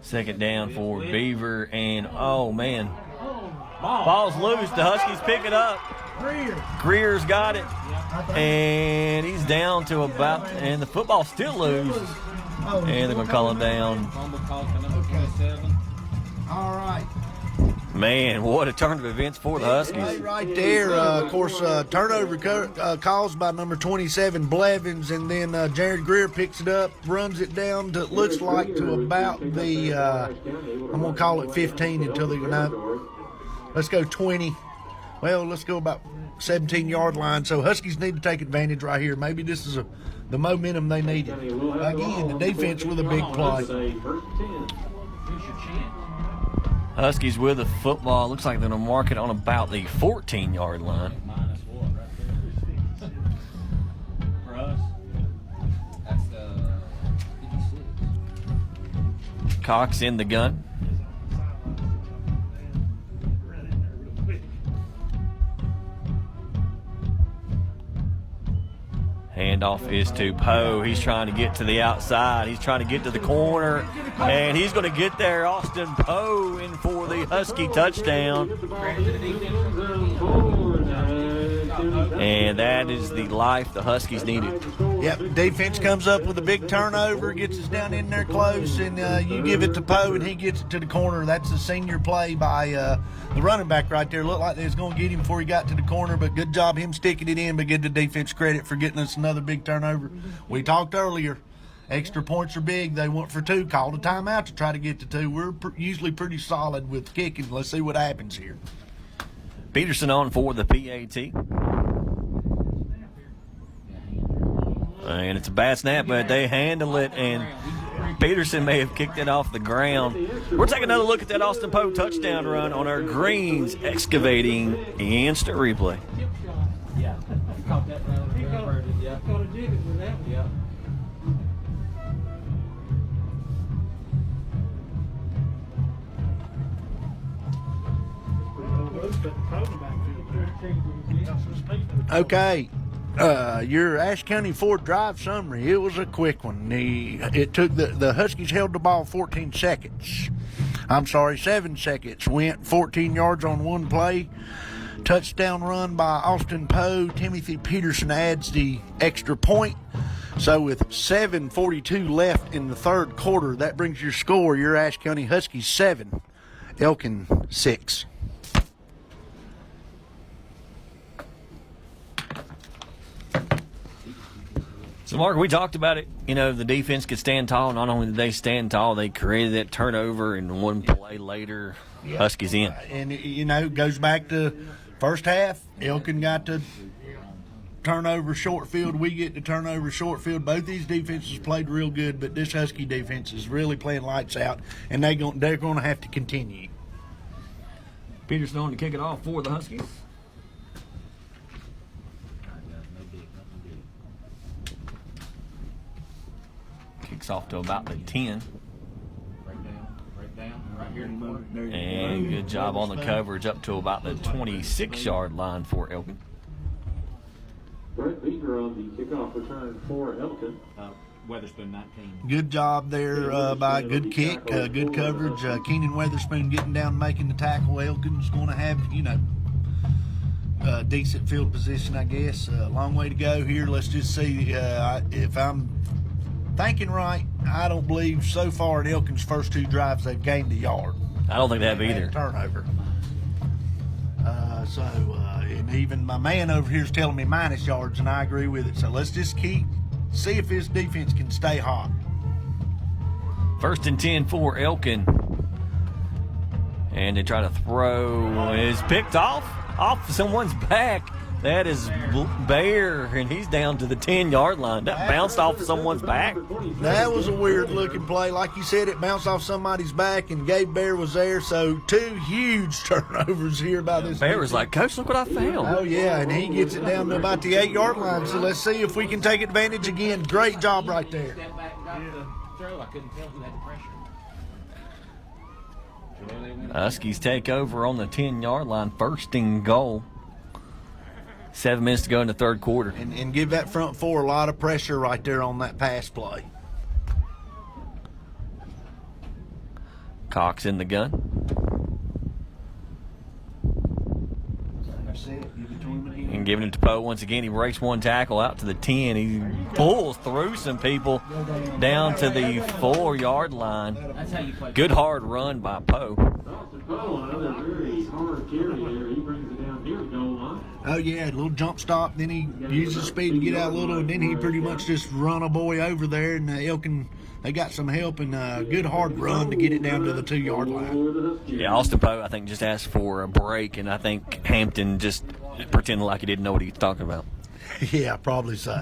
Second down for Beaver, and oh man, ball's loose. The Huskies pick it up. Greer's got it. And he's down to about, and the football still loose. And they're going to call him down. Fumble call for number 27. All right. Man, what a turn of events for the Huskies. Right there, of course, turnover caused by number 27, Blevins, and then Jared Greer picks it up, runs it down to, looks like, to about the, I'm going to call it 15 until they go, no, let's go 20. Well, let's go about 17-yard line. So Huskies need to take advantage right here. Maybe this is the momentum they needed. Again, the defense with a big play. Here's your chance. Huskies with the football. Looks like they're going to mark it on about the 14-yard line. -1 right there. For us, that's 56. Cox in the gun. Handoff is to Poe. He's trying to get to the outside. He's trying to get to the corner. And he's going to get there. Austin Poe in for the Husky touchdown. And that is the life the Huskies needed. Yep, defense comes up with a big turnover, gets us down in there close, and you give it to Poe, and he gets it to the corner. That's a senior play by the running back right there. Looked like they was going to get him before he got to the corner, but good job him sticking it in, but give the defense credit for getting us another big turnover. We talked earlier, extra points are big. They went for 2, called a timeout to try to get to 2. We're usually pretty solid with kicking. Let's see what happens here. Peterson on for the PAT. And it's a bad snap, but they handle it, and Peterson may have kicked it off the ground. We'll take another look at that Austin Poe touchdown run on our Greens Excavating instant replay. Yeah. Caught that run. Yeah. Caught a jig with that one. Yeah. Okay, your Ashe County Ford Drive summary. It was a quick one. It took the Huskies held the ball 14 seconds. I'm sorry, 7 seconds. Went 14 yards on one play. Touchdown run by Austin Poe. Timothy Peterson adds the extra point. So with 7:42 left in the third quarter, that brings your score. Your Ashe County Huskies 7, Elkin 6. So, Mark, we talked about it. You know, the defense could stand tall. Not only did they stand tall, they created that turnover, and one play later, Huskies in. And, you know, it goes back to first half. Elkin got to turnover short field. We get to turnover short field. Both these defenses played real good, but this Husky defense is really playing lights out, and they're going to have to continue. Peterson on to kick it off for the Huskies. Kicks off to about the 10. Right down, right here in the corner. And good job on the coverage up to about the 26-yard line for Elkin. Brett Beaver on the kickoff return for Elkin. Weatherspoon 19. Good job there by good kick, good coverage. Keenan Weatherspoon getting down, making the tackle. Elkin's going to have, you know, decent field position, I guess. A long way to go here. Let's just see if I'm thinking right. I don't believe so far in Elkin's first 2 drives they've gained a yard. I don't think they have either. Turnover. And even my man over here is telling me minus yards, and I agree with it. So let's just see if this defense can stay hot. 1st and 10 for Elkin. And they try to throw. It's picked off someone's back. That is Bear, and he's down to the 10-yard line. That bounced off someone's back. That was a weird-looking play. Like you said, it bounced off somebody's back, and Gabe Bear was there. So 2 huge turnovers here by this. Bear was like, Coach, look what I found. Oh, yeah, and he gets it down to about the 8-yard line. So let's see if we can take advantage again. Great job right there. Step back and got the throw. I couldn't tell who had the pressure. Huskies take over on the 10-yard line. 1st and goal. 7 minutes to go in the third quarter. And give that front 4 a lot of pressure right there on that pass play. Cox in the gun. That's it. Give it to him Giving it to Poe once again. He breaks one tackle out to the 10. He pulls through some people down to the 4-yard line. That's how you play. Good hard run by Poe. Austin Poe, another very hard carry there. He brings it down near the goal line. Oh, yeah, a little jump stop. Then he uses speed to get out a little, and then he pretty much just run a boy over there. And Elkin, they got some help and a good hard run to get it down to the 2-yard line. Yeah, Austin Poe, I think, just asked for a break, and I think Hampton just pretended like he didn't know what he was talking about. Yeah, probably so.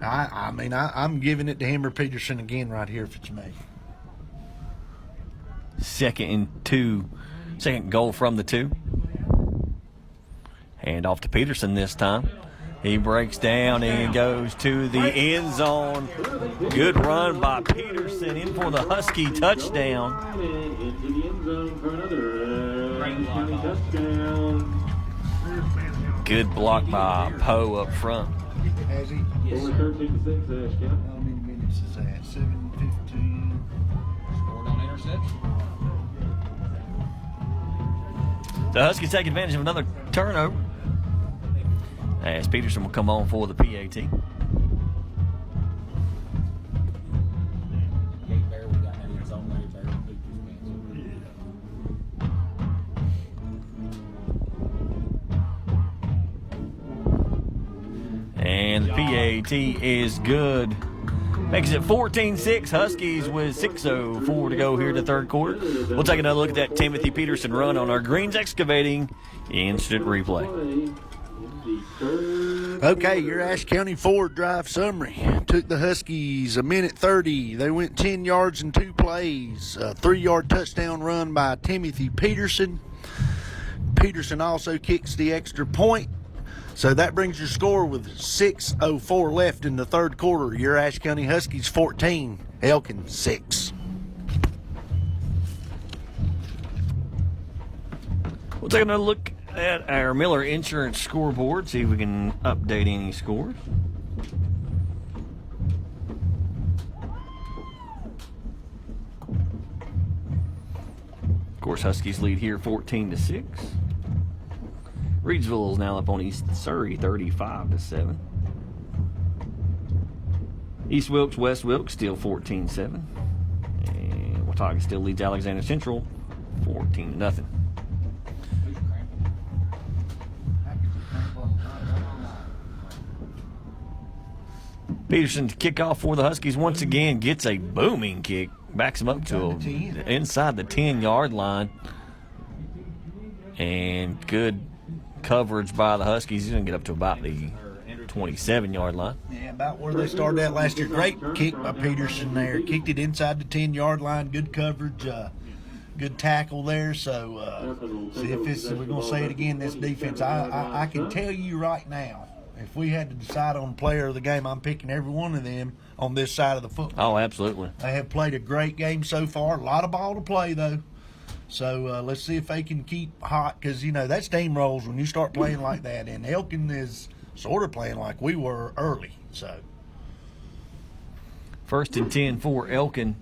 I'm giving it to him or Peterson again right here if it's me. 2nd and 2. Second goal from the 2. Hand off to Peterson this time. He breaks down and goes to the end zone. Good run by Peterson in for the Husky touchdown. Into the end zone for another County touchdown. Good block by Poe up front. Has he? Yes, Over sir. 13-6, Ashe County. How many minutes is that? 7:15. Scored on interception. The Huskies take advantage of another turnover as Peterson will come on for the PAT. Gate Bear, we got him in his own Larry Bear. And the PAT is good. Makes it 14-6. Huskies with 6:04 to go here in the third quarter. We'll take another look at that Timothy Peterson run on our Greens Excavating instant replay. Okay, your Ashe County Ford drive summary. Took the Huskies a minute 30. They went 10 yards in 2 plays. A 3-yard touchdown run by Timothy Peterson. Peterson also kicks the extra point. So that brings your score with 6:04 left in the third quarter. Your Ashe County Huskies 14, Elkin 6. We'll take another look at our Miller Insurance scoreboard, see if we can update any scores. Of course, Huskies lead here 14-6. Reidsville is now up on East Surrey 35-7. East Wilkes, West Wilkes still 14-7. And Watauga still leads Alexander Central 14-0. Peterson to kick off for the Huskies once again gets a booming kick, backs him up to inside the 10-yard line. And good coverage by the Huskies. He's going to get up to about the 27-yard line. Yeah, about where they started at last year. Great kick by Peterson there. Kicked it inside the 10-yard line. Good coverage. Good tackle there. So, see if this, we're going to say it again, this defense. I can tell you right now, if we had to decide on player of the game, I'm picking every one of them on this side of the football. Oh, absolutely. They have played a great game so far. A lot of ball to play, though. So let's see if they can keep hot because, you know, that steamrolls when you start playing like that. And Elkin is sort of playing like we were early. So 1st and 10 for Elkin.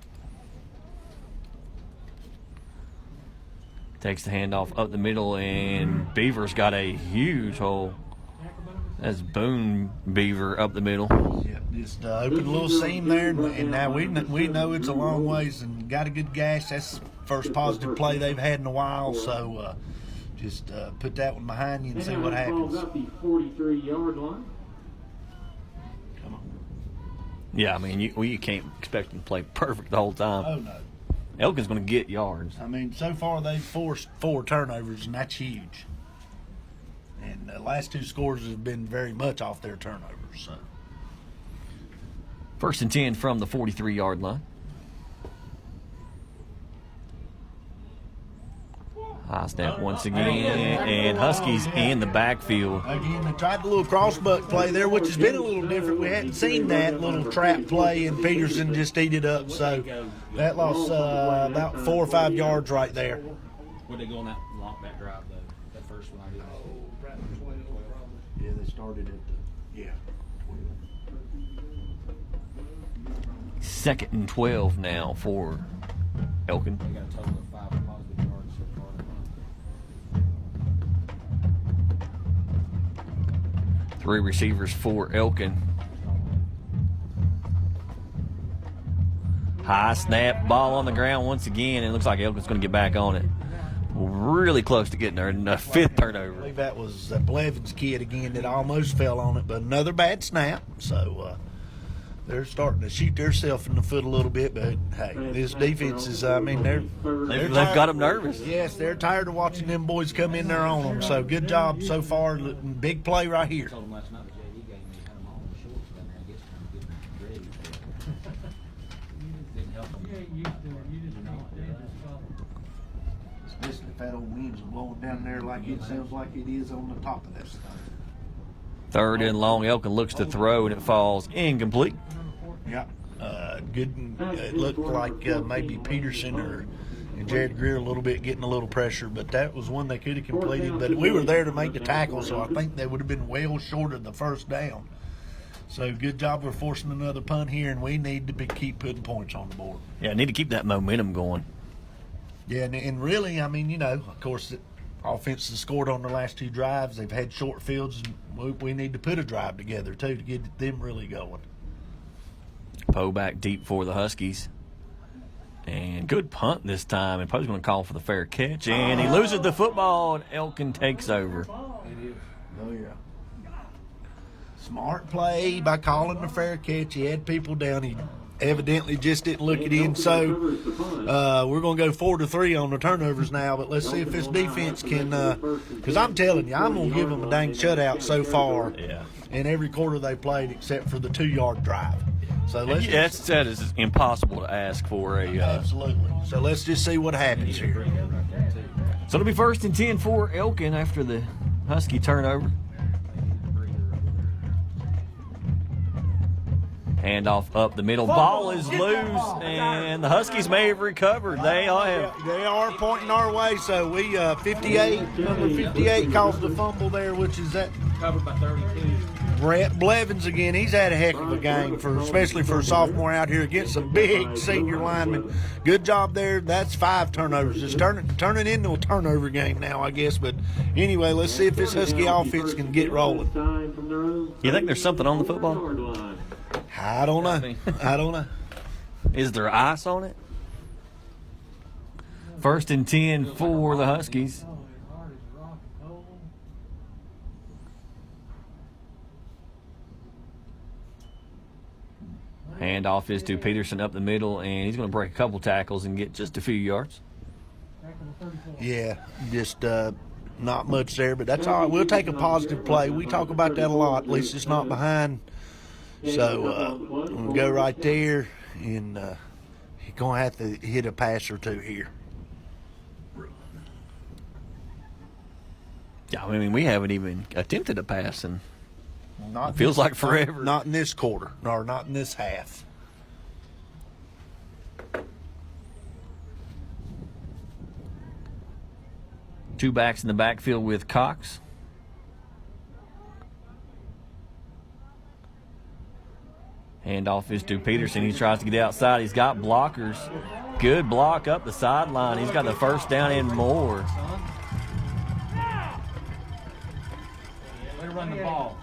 Takes the handoff up the middle, and Beaver's got a huge hole. That's Boone Beaver up the middle. yeah, just open a little seam there. And now we know it's a long ways and got a good gash. That's the first positive play they've had in a while. So just put that one behind you and see what happens. Up the 43-yard line. Come on. Yeah, I mean, you can't expect him to play perfect the whole time. Oh, no. Elkin's going to get yards. I mean, so far they've forced 4 turnovers, and that's huge. And the last 2 scores have been very much off their turnovers. So 1st and 10 from the 43-yard line. High snap once again, and Huskies in the backfield. again, they tried the little crossbuck play there, which has been a little different. We hadn't seen that little trap play, and Peterson just ate it up. So that lost about 4 or 5 yards right there. Where'd they go on that drive, though? That first one I did. Yeah, they started at the 2nd and 12 now for Elkin. They got a total of 5 positive yards so far. Three receivers for Elkin. High snap, ball on the ground once again. It looks like Elkin's going to get back on it. Really close to getting there. And a fifth I turnover. believe that was Blevins' kid again that almost fell on it, but another bad snap. So they're starting to shoot themselves in the foot a little bit. But hey, this defense is, They've got them nervous. Yes, they're tired of watching them boys come in there on them. So good job so far. Big play right here. Told him last night the JV game, they had them all in the shorts down there, I guess, trying to get them ready. Didn't help them. You ain't used to it, you just don't stand it. Especially if that old wind's blowing down there like it sounds like it is on the top of that stuff. Third and long. Elkin looks to throw, and it falls incomplete. Yeah. Good. It looked like maybe Peterson and Jared Greer a little bit getting a little pressure, but that was one they could have completed. But we were there to make the tackle, so I think they would have been well short of the first down. So good job. We're forcing another punt here, and we need to keep putting points on the board. Yeah, need to keep that momentum going. Yeah, and really, I mean, of course, the offense has scored on the last two drives. They've had short fields, and we need to put a drive together, too, to get them really going. Poe back deep for the Huskies. And good punt this time. And Poe's going to call for the fair catch. And he loses the football, and Elkin takes over. Oh, yeah. Smart play by calling the fair catch. He had people down. He evidently just didn't look it in. So we're going to go 4-3 on the turnovers now. But let's see if this defense can because I'm telling you, I'm going to give them a dang shutout so far in every quarter they played except for the 2-yard drive. So that is impossible to ask for a. Absolutely. So let's just see what happens here. So it'll be 1st and 10 for Elkin after the Husky turnover. Handoff up the middle. Ball is loose, and the Huskies may have recovered. They are pointing our way. So we 58, number 58 caused the fumble there, which is that. Covered by 32. Brett Blevins again. He's had a heck of a game especially for a sophomore out here against some big senior linemen. Good job there. That's 5 turnovers. It's turning into a turnover game now, I guess. But anyway, let's see if this Husky offense can get rolling. You think there's something on the football? I don't know. Is there ice on it? 1st and 10 for the Huskies. Handoff is to Peterson up the middle, and he's going to break a couple tackles and get just a few yards. Yeah, just not much there, but that's all right. We'll take a positive play. We talk about that a lot. At least it's not behind. So we'll go right there, and you're going to have to hit a pass or two here. Yeah, I mean, we haven't even attempted a pass, and Not feels like forever. Not in this quarter, or not in this half. Two backs in the backfield with Cox. Handoff is to Peterson. He tries to get outside. He's got blockers. Good block up the sideline. He's got the first down and more. Way to run the ball.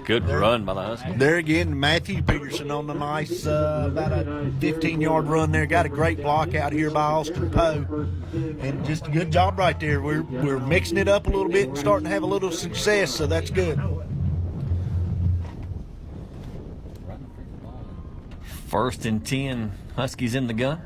Good run by the Huskies. There again, Matthew Peterson on the nice, about a 15-yard run there. Got a great block out here by Austin Poe. And just a good job right there. We're mixing it up a little bit and starting to have a little success, so that's good. 1st and 10, Huskies in the gun.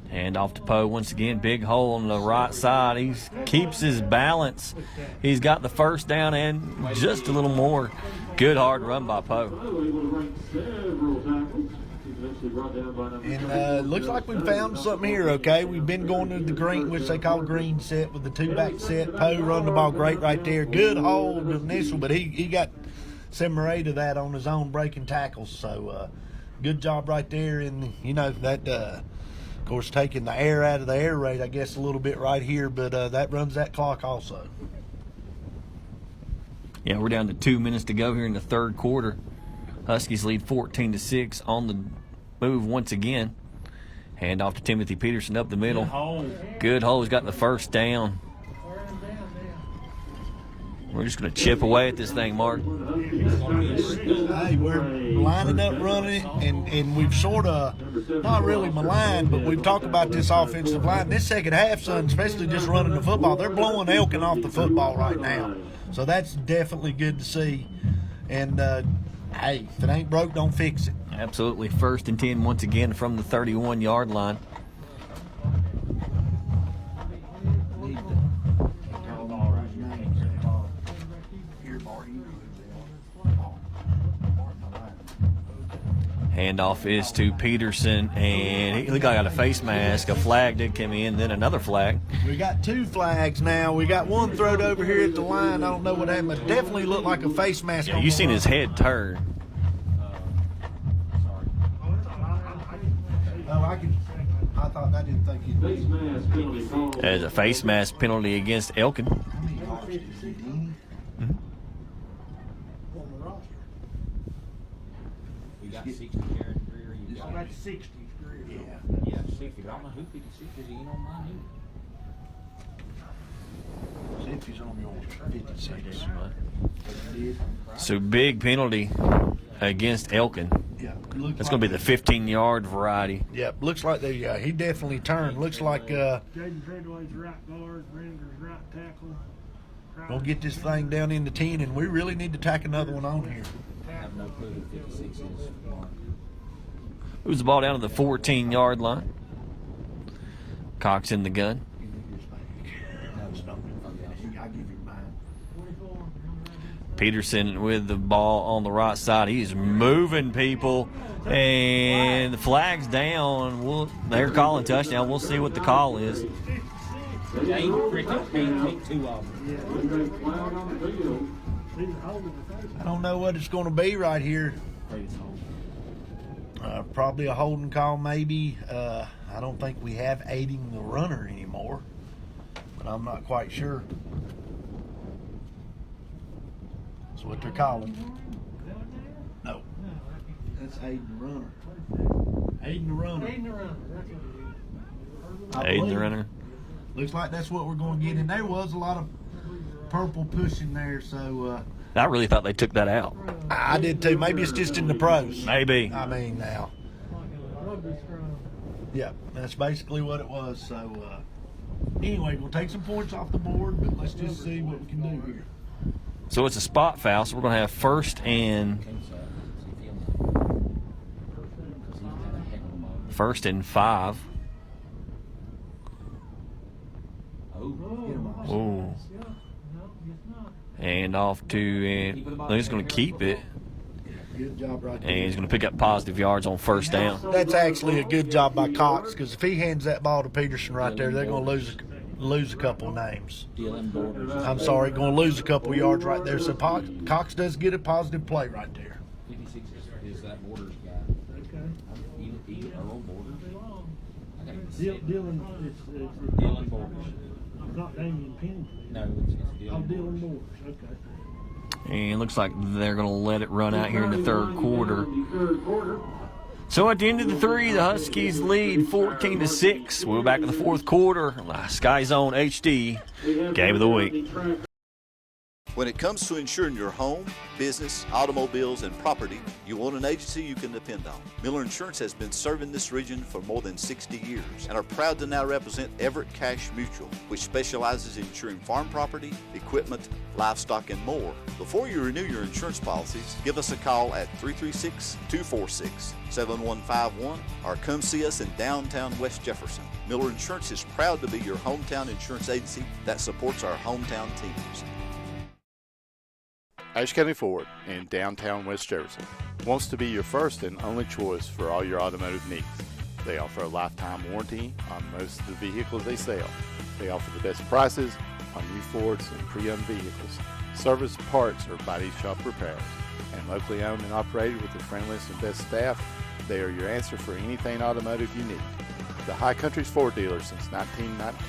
Hand off to Poe once again. Big hole on the right side. He keeps his balance. He's got the first down and just a little more. Good hard run by Poe. And looks like we found something here, okay? We've been going to the green, which they call green set, with the 2-back set. Poe run the ball great right there. Good hold initial, but he got 7 or 8 of that on his own breaking tackles. So good job right there. And, that, of course, taking the air out of the air raid, I guess, a little bit right here. But that runs that clock also. Yeah, we're down to 2 minutes to go here in the third quarter. Huskies lead 14-6 on the move once again. Hand off to Timothy Peterson up the middle. Good hole. He's got the first down. We're just going to chip away at this thing, Mark. Hey, we're lining up running it, and we've sort of, not really maligned, but we've talked about this offensive line. This second half, son, especially just running the football, they're blowing Elkin off the football right now. So that's definitely good to see. And, hey, if it ain't broke, don't fix it. Absolutely. 1st and 10 once again from the 31-yard line. Handoff is to Peterson, and he looked like he got a face mask. A flag did come in, then another flag. We got 2 flags now. We got one thrown over here at the line. I don't know what happened, but it definitely looked like a face mask. Yeah, you seen his head turn. Oh, I thought I didn't think he'd Face mask penalty call. There's a face mask penalty against Elkin. We got 60 here in Greer. You got 60. yeah, 60. But I don't know who 56 is. He ain't on mine either. See if he's on yours. 56. So big penalty against Elkin. Yeah, That's going to be the 15-yard variety. Yeah, looks like they. He definitely turned. Looks like Jaden Treadway's right guard, Render's right tackle. gonna get this thing down into 10, and we really need to tack another one on here. I have no clue who 56 is. Moves the ball down to the 14-yard line. Cox in the gun. Peterson with the ball on the right side. He's moving people, and the flag's down. They're calling touchdown. We'll see what the call is. Jane Cricket can't take 2 of them. Flag on the field. I don't know what it's going to be right here. Probably a holding call, maybe. I don't think we have aiding the runner anymore, but I'm not quite sure. That's what they're calling. No, that's aiding the runner. Aiding the runner. Aiding the runner. Looks like that's what we're going to get. And there was a lot of purple pushing there, so I really thought they took that out. I did too. Maybe it's just in the pros. Maybe. I mean, now. Yeah, that's basically what it was. So, anyway, we'll take some points off the board, but let's just see what we can do here. So it's a spot foul, so we're going to have 1st and 5. Oh. And off to, and he's going to keep it. Good job right there. And he's going to pick up positive yards on 1st down. That's actually a good job by Cox, because if he hands that ball to Peterson right there, they're going to lose a couple of names. I'm sorry, going to lose a couple of yards right there. So Cox does get a positive play right there. 56 is that Borders guy. Okay. He Earl Borders. Dylan Borders. Not Damian Penn. No, it's Dylan. Dylan Borders. Okay. And it looks like they're going to let it run out here in the 3rd quarter. So at the end of the 3, the Huskies lead 14-6. We're back in the 4th quarter. SkyZhone HD, game of the week. When it comes to insuring your home, business, automobiles, and property, you want an agency you can depend on. Miller Insurance has been serving this region for more than 60 years and are proud to now represent Everett Cash Mutual, which specializes in insuring farm property, equipment, livestock, and more. Before you renew your insurance policies, give us a call at 336-246-7151 or come see us in downtown West Jefferson. Miller Insurance is proud to be your hometown insurance agency that supports our hometown teams. Ashe County Ford in downtown West Jefferson wants to be your first and only choice for all your automotive needs. They offer a lifetime warranty on most of the vehicles they sell. They offer the best prices on new Fords and pre-owned vehicles. Service, parts, or body shop repairs. And locally owned and operated with the friendliest and best staff, they are your answer for anything automotive you need. The High Country's Ford dealer since 1919.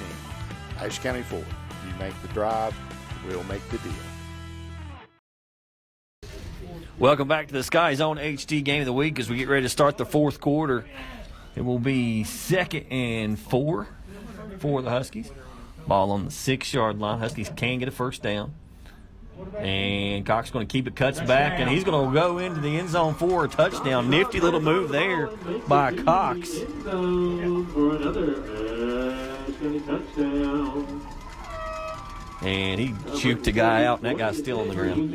Ashe County Ford. You make the drive, we'll make the deal. Welcome back to the SkyZone HD game of the week as we get ready to start the 4th quarter. It will be 2nd and 4 for the Huskies. Ball on the 6-yard line. Huskies can get a 1st down. And Cox going to keep it, cuts back, and he's going to go into the end zone for a touchdown. Nifty little move there by Cox. For another touchdown. And he juked a guy out, and that guy's still on the ground.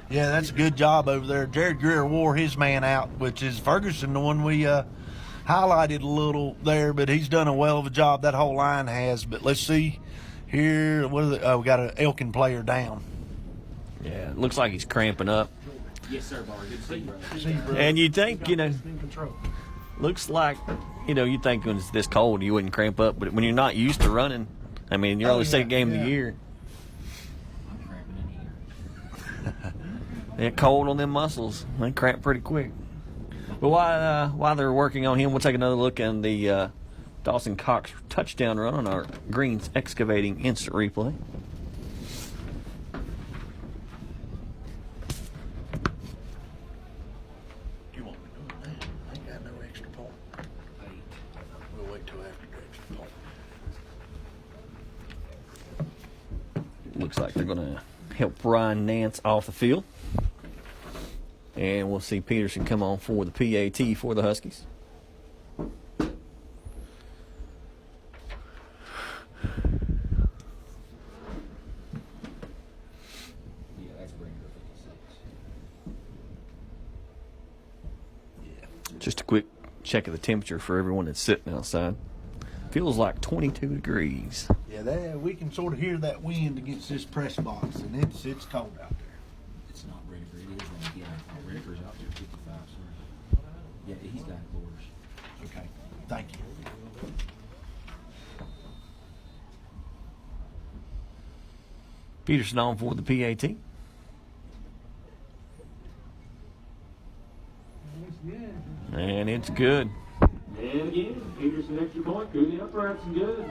Yeah, that's a good job over there. Jared Greer wore his man out, which is Ferguson, the one we highlighted a little there, but he's done a well of a job. That whole line has. But let's see here. What is it? Oh, we got an Elkin player down. Yeah, it looks like he's cramping up. Yes, sir, Bar. Good to see you, bro. And you think, looks like, you think when it's this cold you wouldn't cramp up, but when you're not used to running, I mean, you're only second game of the year. I'm cramping in here. They're cold on them muscles. They cramp pretty quick. But while they're working on him, we'll take another look at the Dawson Cox touchdown run on our Greens Excavating instant replay. You want me doing that? I ain't got no extra point. We'll wait till after the extra point. Looks like they're going to help Ryan Nance off the field. And we'll see Peterson come on for the PAT for the Huskies. Yeah, that's Bringer 56. Just a quick check of the temperature for everyone that's sitting outside. Feels like 22 degrees. Yeah, we can sort of hear that wind against this press box, and it's cold out there. It's not Bringer. It is when you get out. Bringer's out there 55, sorry. Yeah, he's got orders. Okay, thank you. Peterson on for the PAT. And it's good. And again, Peterson extra point through the uprights and good.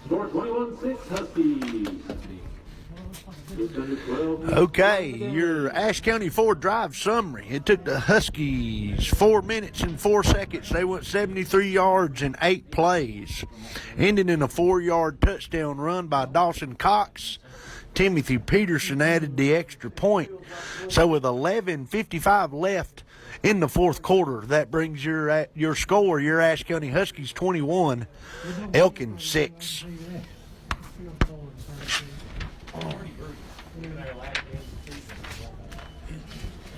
Score 21-6 Huskies. Just under 12. Okay, your Ashe County Ford Drive summary. It took the Huskies 4 minutes and 4 seconds. They went 73 yards in 8 plays, ending in a 4-yard touchdown run by Dawson Cox. Timothy Peterson added the extra point. So with 11:55 left in the fourth quarter, that brings your score, your Ashe County Huskies 21, Elkin 6.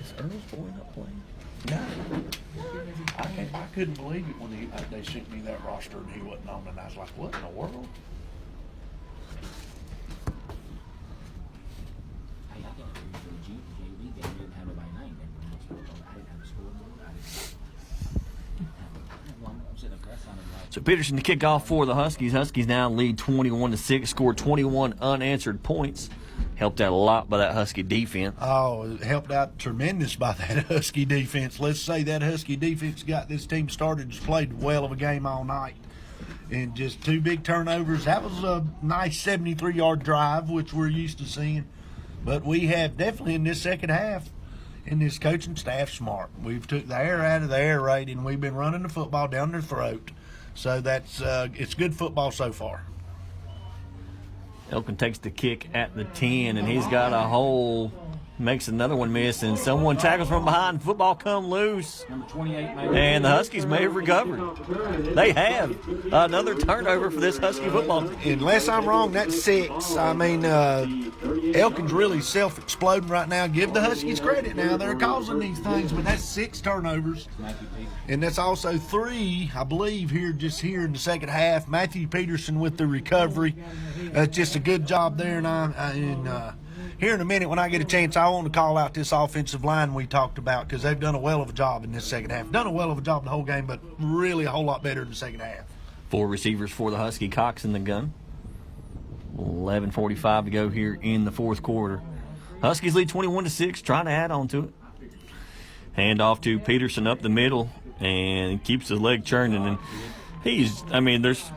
Is Earl's boy not playing? No. I couldn't believe it when they sent me that roster and he wasn't on, and I was like, what in the world? Hey, I got to for the JV game. I didn't have nobody named. I didn't have a scoreboard. I'm sitting up there sounding like. So Peterson to kick off for the Huskies. Huskies now lead 21-6, scored 21 unanswered points. Helped out a lot by that Husky defense. Oh, it helped out tremendous by that Husky defense. Let's say that Husky defense got this team started, just played well of a game all night. And just 2 big turnovers. That was a nice 73-yard drive, which we're used to seeing. But we have definitely in this second half, and this coaching staff smart. We've took the air out of the air raid, and we've been running the football down their throat. So that's it's good football so far. Elkin takes the kick at the 10, and he's got a hole, makes another one miss, and someone tackles from behind. Football come loose. Number 28, And the Huskies may have recovered. They have. Another turnover for this Husky football team. Unless I'm wrong, that's 6. I mean, Elkin's really self-exploding right now. Give the Huskies credit now. They're causing these things, but that's 6 turnovers. And that's also 3, I believe, here in the second half. Matthew Peterson with the recovery. Just a good job there. And here in a minute, when I get a chance, I want to call out this offensive line we talked about, because they've done a well of a job in this second half. Done a well of a job the whole game, but really a whole lot better in the second half. 4 receivers for the Husky. Cox in the gun. 11:45 to go here in the fourth quarter. Huskies lead 21-6, trying to add on to it. Hand off to Peterson up the middle, and keeps his leg churning. And there's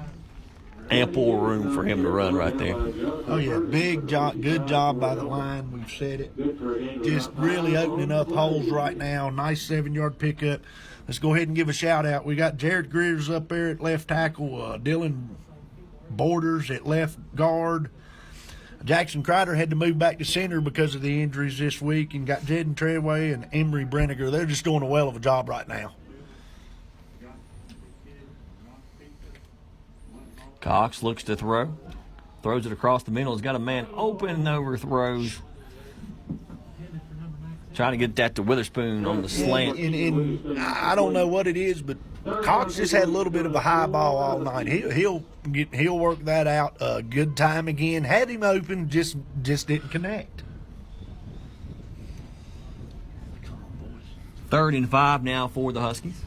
ample room for him to run right there. Oh, yeah, big job, good job by the line. We've said it. Just really opening up holes right now. Nice 7-yard pickup. Let's go ahead and give a shout-out. We got Jared Greers up there at left tackle, Dylan Borders at left guard, Jackson Crider had to move back to center because of the injuries this week, and got Jaden Treadway and Emery Brenniger. They're just doing a well of a job right now. Cox looks to throw. Throws it across the middle. He's got a man open, overthrows. Trying to get that to Witherspoon on the slant. And I don't know what it is, but Cox just had a little bit of a high ball all night. He'll work that out. Good time again. Had him open, just didn't connect. 3rd and 5 now for the Huskies.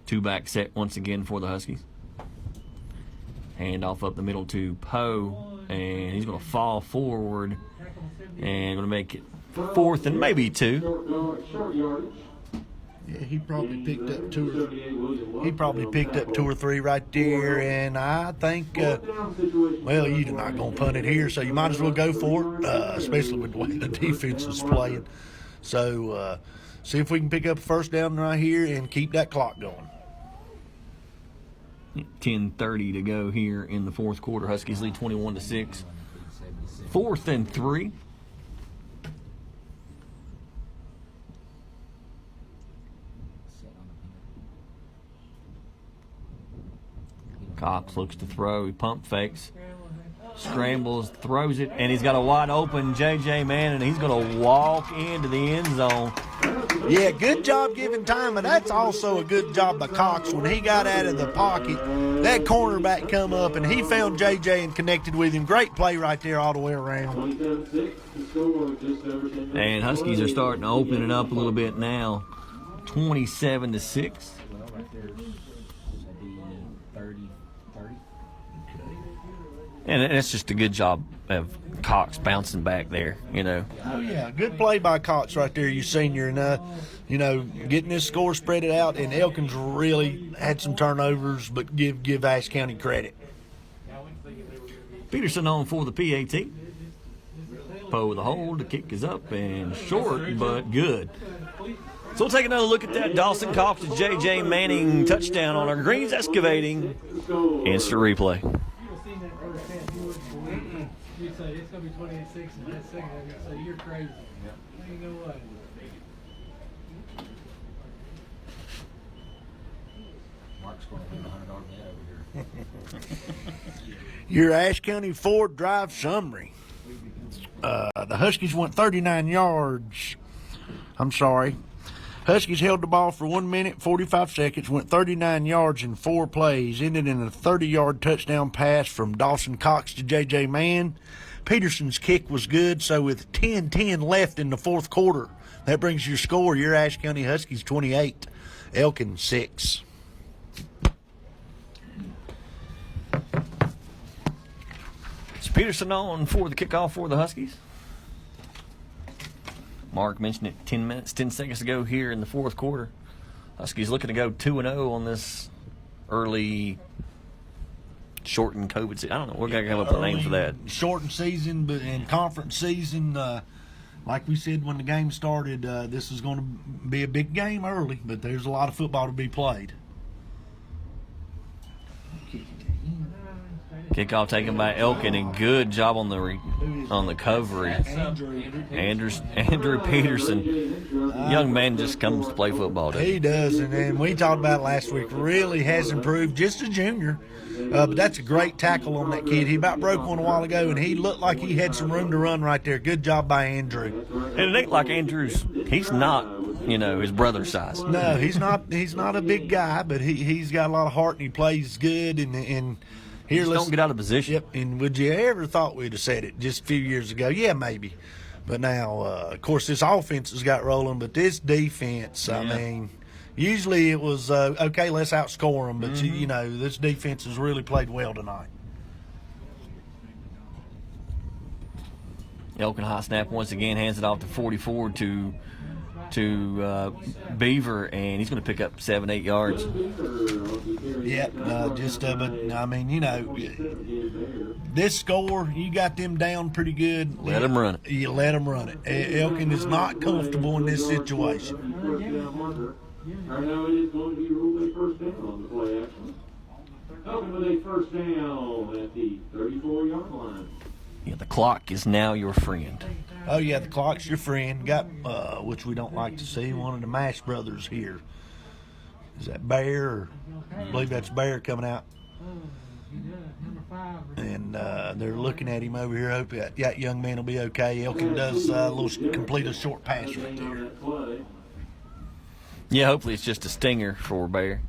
Two-back set once again for the Huskies. Hand off up the middle to Poe, and he's going to fall forward and going to make it 4th and maybe 2. Short yardage. Yeah, he probably picked up two or three right there, and I think, well, you're not going to punt it here, so you might as well go for it, especially with the way the defense is playing. So see if we can pick up a first down right here and keep that clock going. 10:30 to go here in the 4th quarter. Huskies lead 21-6. 4th and 3. Cox looks to throw. He pump fakes. Scrambles, throws it, and he's got a wide open J.J. Manning. He's going to walk into the end zone. Yeah, good job giving time, and that's also a good job by Cox. When he got out of the pocket, that cornerback come up, and he found J.J. and connected with him. Great play right there all the way around. And Huskies are starting to open it up a little bit now. 27-6. And it's just a good job of Cox bouncing back there, you know. Oh, yeah, good play by Cox right there, you senior. And, getting this score spread it out. And Elkin's really had some turnovers, but give Ashe County credit. Peterson on for the PAT. Poe with a hold. The kick is up and short, but good. So we'll take another look at that Dawson Cox to J.J. Manning touchdown on our Greens Excavating instant replay. You'd say it's going to be 28-6 in that second. You'd say you're crazy. Ain't no way. Mark's going to win $100 over here. Your Ashe County Ford Drive summary. The Huskies went 39 yards. I'm sorry. Huskies held the ball for 1 minute, 45 seconds, went 39 yards in 4 plays, ended in a 30-yard touchdown pass from Dawson Cox to J.J. Mann. Peterson's kick was good, so with 10-10 left in the 4th quarter, that brings your score, your Ashe County Huskies 28, Elkin 6. It's Peterson on for the kickoff for the Huskies. Mark mentioned it 10 seconds ago here in the 4th quarter. Huskies looking to go 2-0 on this early shortened COVID season. I don't know. We're going to come up with a name for that. Shortened season, but in conference season, like we said when the game started, this is going to be a big game early, but there's a lot of football to be played. Kickoff taken by Elkin, and good job on the coverage. Andrew Peterson, young man, just comes to play football. He does, and we talked about it last week. Really has improved, just a junior. But that's a great tackle on that kid. He about broke one a while ago, and he looked like he had some room to run right there. Good job by Andrew. And it ain't like Andrew's. He's not, his brother's size. No, he's not. He's not a big guy, but he's got a lot of heart, and he plays good. And here, just don't get out of position. Yep. And would you ever thought we'd have said it just a few years ago? Yeah, maybe. But now, of course, this offense has got rolling, but this defense, I mean, usually it was, okay, let's outscore them. But, this defense has really played well tonight. Elkin high snap once again, hands it off to 44 to Beaver, and he's going to pick up 7-8 yards. Yep, but I mean, this score, you got them down pretty good. Let them run it. You let them run it. Elkin is not comfortable in this situation. Or no, it is going to be ruled a first down on the play action. Elkin with a first down at the 34-yard line. Yeah, the clock is now your friend. Oh yeah, the clock's your friend. Got which we don't like to see. One of the Mash brothers here. Is that Bear? Or, I believe that's Bear coming out. And they're looking at him over here. Hope that young man will be okay. Elkin does complete a short pass right there. Yeah, hopefully it's just a stinger for Bear.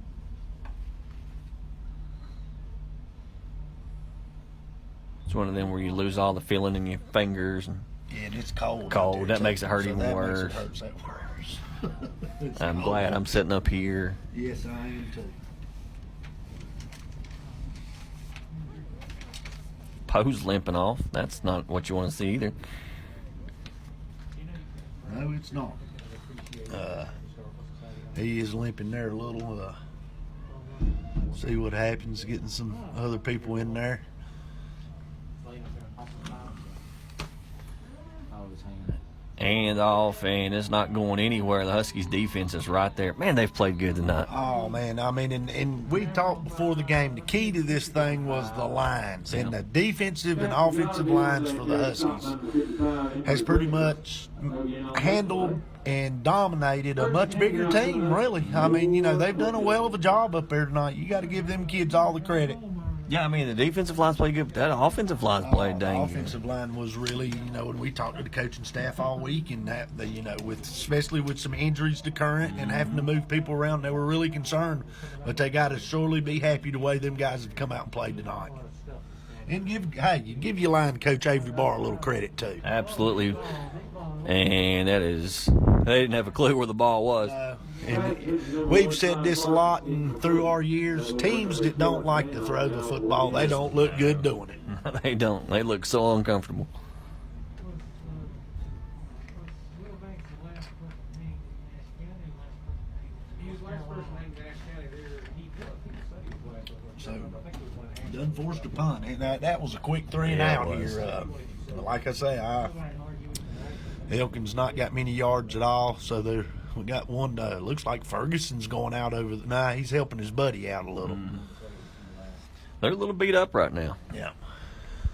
It's one of them where you lose all the feeling in your fingers. And Yeah, and it's cold. Cold. out there, That makes it hurt so even that worse. Makes it hurt that worse. It's I'm cold. glad I'm sitting up here. Yes, I am too. Poe's limping off. That's not what you want to see either. No, it's not. He is limping there a little. See what happens getting some other people in there. And off, and it's not going anywhere. The Huskies' defense is right there. Man, they've played good tonight. Oh, man. I mean, and we talked before the game, the key to this thing was the lines. And the defensive and offensive lines for the Huskies has pretty much handled and dominated a much bigger team, really. I mean, you know, they've done a well of a job up there tonight. You got to give them kids all the credit. Yeah, I mean, the defensive line's played good, but that offensive line's played dang The good. offensive line was really, you know, when we talked to the coaching staff all week, and that, you know, especially with some injuries to Current and having to move people around, they were really concerned. But they got to surely be happy the way them guys have come out and played tonight. And give your line coach Avery Barr a little credit too. Absolutely. And they didn't have a clue where the ball was. And we've said this a lot and through our years, teams that don't like to throw the football, they don't look good doing it. They don't. They look so uncomfortable. So, done forced a punt. And that was a quick 3 and out here. Like I say, Elkin's not got many yards at all, so we got one. Looks like Ferguson's going out over the. Nah, he's helping his buddy out a little. They're a little beat up right now. Yeah,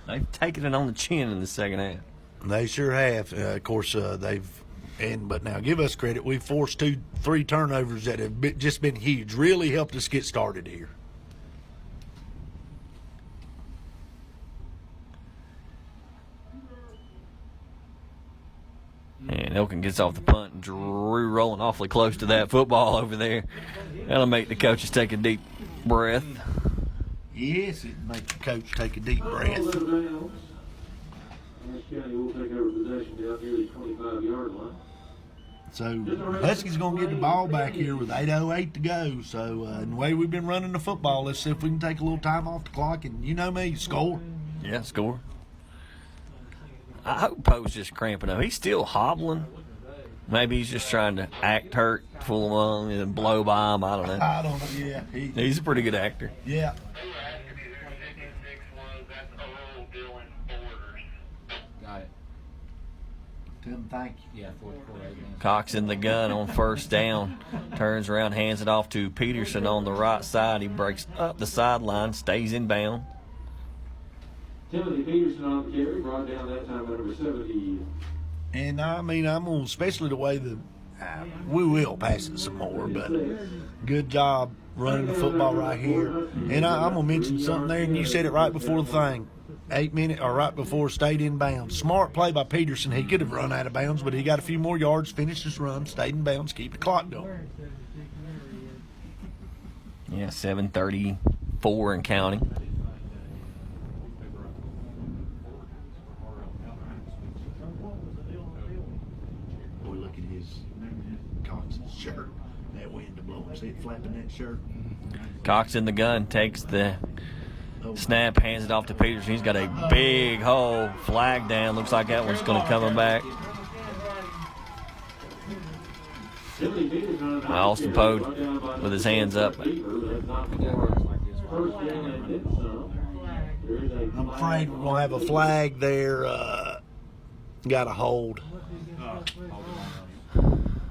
They've taken it on the chin in the second half. they sure have. Of course, but now give us credit. We've forced 2-3 turnovers that have just been huge. Really helped us get started here. And Elkin gets off the punt, and Drew rolling awfully close to that football over there. That'll make the coaches take a deep breath. Yes, it makes the coach take a deep breath. Ashe County will take over possession down near the 25-yard line. So Huskies going to get the ball back here with 8:08 to go. So and the way we've been running the football, let's see if we can take a little time off the clock and, you know me, score. Yeah, score. I hope Poe's just cramping up. He's still hobbling. Maybe he's just trying to act hurt, fool him on, and blow by him. I don't know. I don't know. Yeah, He's a pretty good actor. yeah. Got it. Tell him thank you. Yeah, fourth quarter, 8 minutes. Cox in the gun on first down. Turns around, hands it off to Peterson on the right side. He breaks up the sideline, stays in bound. Timothy Peterson on the carry, brought down that time by number 70. And I mean, I'm gonna, especially the way we will pass it some more, but good job running the football right here. And I'm gonna mention something there, and you said it right before the thing. 8 minutes or right before stayed in bounds. Smart play by Peterson. He could have run out of bounds, but he got a few more yards, finished his run, stayed in bounds, keep the clock going. Yeah, 7:34 and counting. Boy, look at his Cox's shirt. That wind to blow. See it flapping that shirt. Cox in the gun, takes the snap, hands it off to Peterson. He's got a big hole, flag down. Looks like that one's going to come back. Timothy Peterson on the Austin Poe with his hands up. First down and then some. There is a I'm afraid we're going to have a flag there. Got a hold.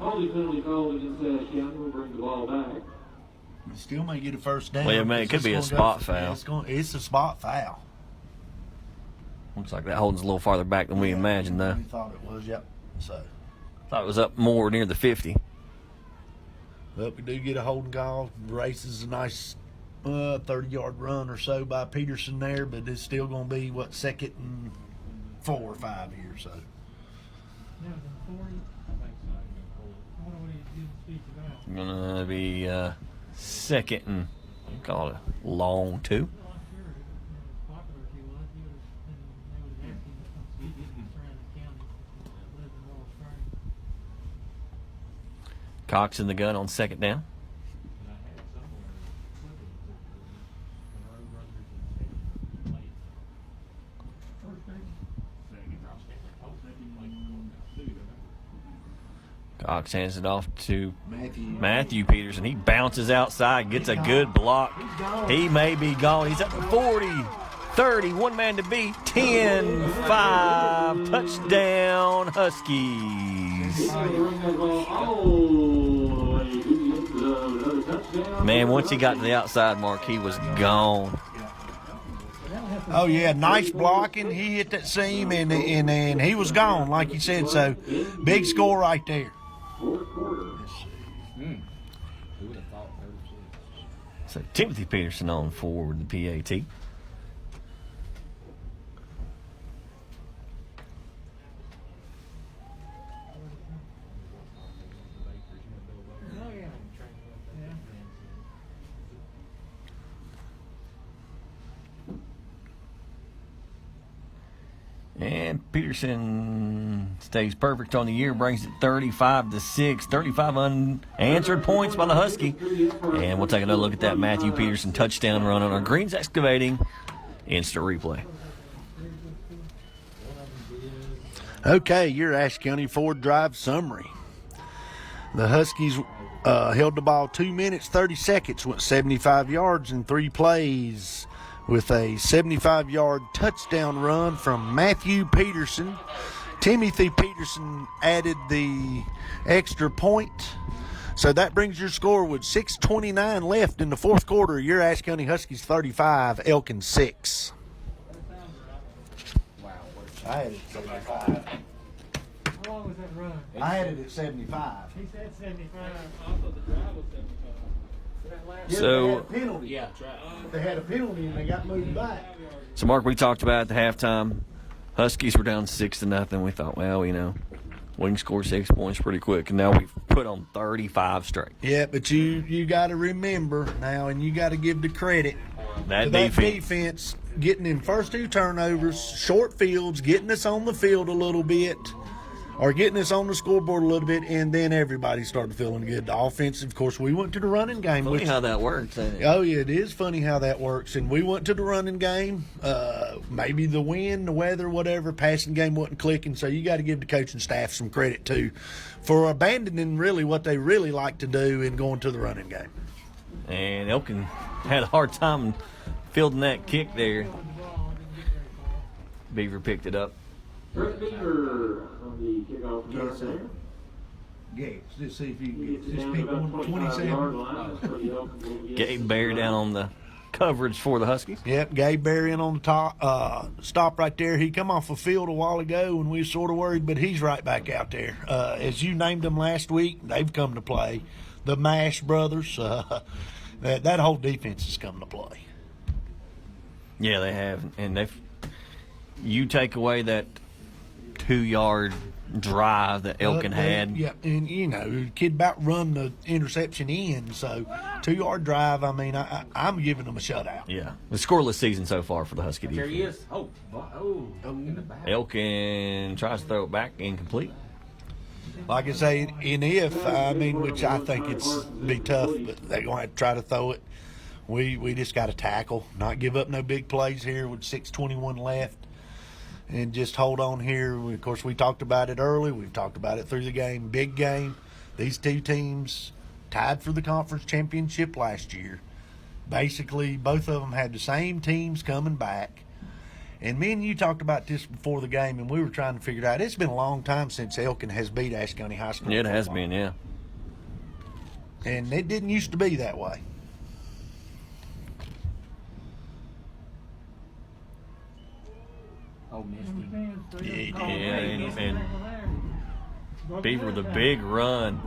Holding penalty called against Ashe County. We'll bring the ball back. You still may get a first down. Well, man, it could be a spot foul. It's a spot foul. Looks like that holding's a little farther back than we imagined, though. We thought it was, yep. So, Thought it was up more near the 50. but we do get a holding call. Races a nice 30-yard run or so by Peterson there, but it's still going to be, what, 2nd and 4 or 5 here, so. That was in 40. I wonder what he did speak about. Gonna be 2nd and call it a long 2. Well, I'm sure it was popular if he was. He would have, they would have asked him to come speak surrounding the county. Live in Laurel Springs. Cox in the gun on 2nd down. Cox hands it off to Matthew Peterson. He bounces outside, gets a good block. He may be gone. He's at the 40, 30, one man to beat, 10, 5, touchdown Huskies. Man, once he got to the outside mark, he was gone. Oh, yeah, nice blocking. He hit that seam, and he was gone, like you said. So, big score right there. So Timothy Peterson on forward, the PAT. Oh, yeah. Yeah. And Peterson stays perfect on the year, brings it 35-6, 35 unanswered points by the Husky. And we'll take another look at that Matthew Peterson touchdown run on our Greens Excavating instant replay. Okay, your Ashe County Ford Drive summary. The Huskies held the ball 2 minutes, 30 seconds, went 75 yards in 3 plays with a 75-yard touchdown run from Matthew Peterson. Timothy Peterson added the extra point. So that brings your score with 6:29 left in the fourth quarter. Your Ashe County Huskies 35, Elkin 6. I had it at 75. How long was that run? I had it at 75. He said 75. So- they had a penalty. Yeah, that's right. They had a penalty and they got moved back. So, Mark, we talked about at the halftime, Huskies were down 6-0. We thought, well, we can score 6 points pretty quick. And now we've put on 35 straight. Yeah, but you got to remember now, and you got to give the credit That to that defense. defense getting in first 2 turnovers, short fields, getting us on the field a little bit, or getting us on the scoreboard a little bit, and then everybody started feeling good. The offense, of course, we went to the running game. Funny how that works, ain't it? Oh, yeah, it is funny how that works. And we went to the running game. Maybe the wind, the weather, whatever, passing game wasn't clicking. So you got to give the coaching staff some credit, too, for abandoning really what they really like to do and going to the running game. And Elkin had a hard time fielding that kick there. Beaver picked it up. Trent Beaver on the kickoff return there. Gabe, let's see if you He gets it down to about 25-yard line. That's pretty open. Gabe Bear down on the coverage for the Huskies. Yep, Gabe Berrien on the top, stop right there. He come off the field a while ago and we were sort of worried, but he's right back out there. As you named them last week, they've come to play. The Mash brothers, that whole defense has come to play. Yeah, they have. And you take away that 2-yard drive that Elkin had. Yeah, and the kid about run the interception in, so 2-yard drive. I mean, I'm giving them a shutout. Yeah. The scoreless season so far for the Husky There defense. he is. Oh, in the back. Elkin tries to throw it back, incomplete. Like I say, which I think it's be tough, but they're going to have to try to throw it. We just got to tackle, not give up no big plays here with 6:21 left, and just hold on here. Of course, we talked about it early. We've talked about it through the game. Big game. These two teams tied for the conference championship last year. Basically, both of them had the same teams coming back. And me and you talked about this before the game, and we were trying to figure it out. It's been a long time since Elkin has beat Ashe County High School. It has football. been, yeah. And it didn't used to be that way. Oh, Misty. Yeah, and Beaver with a big run.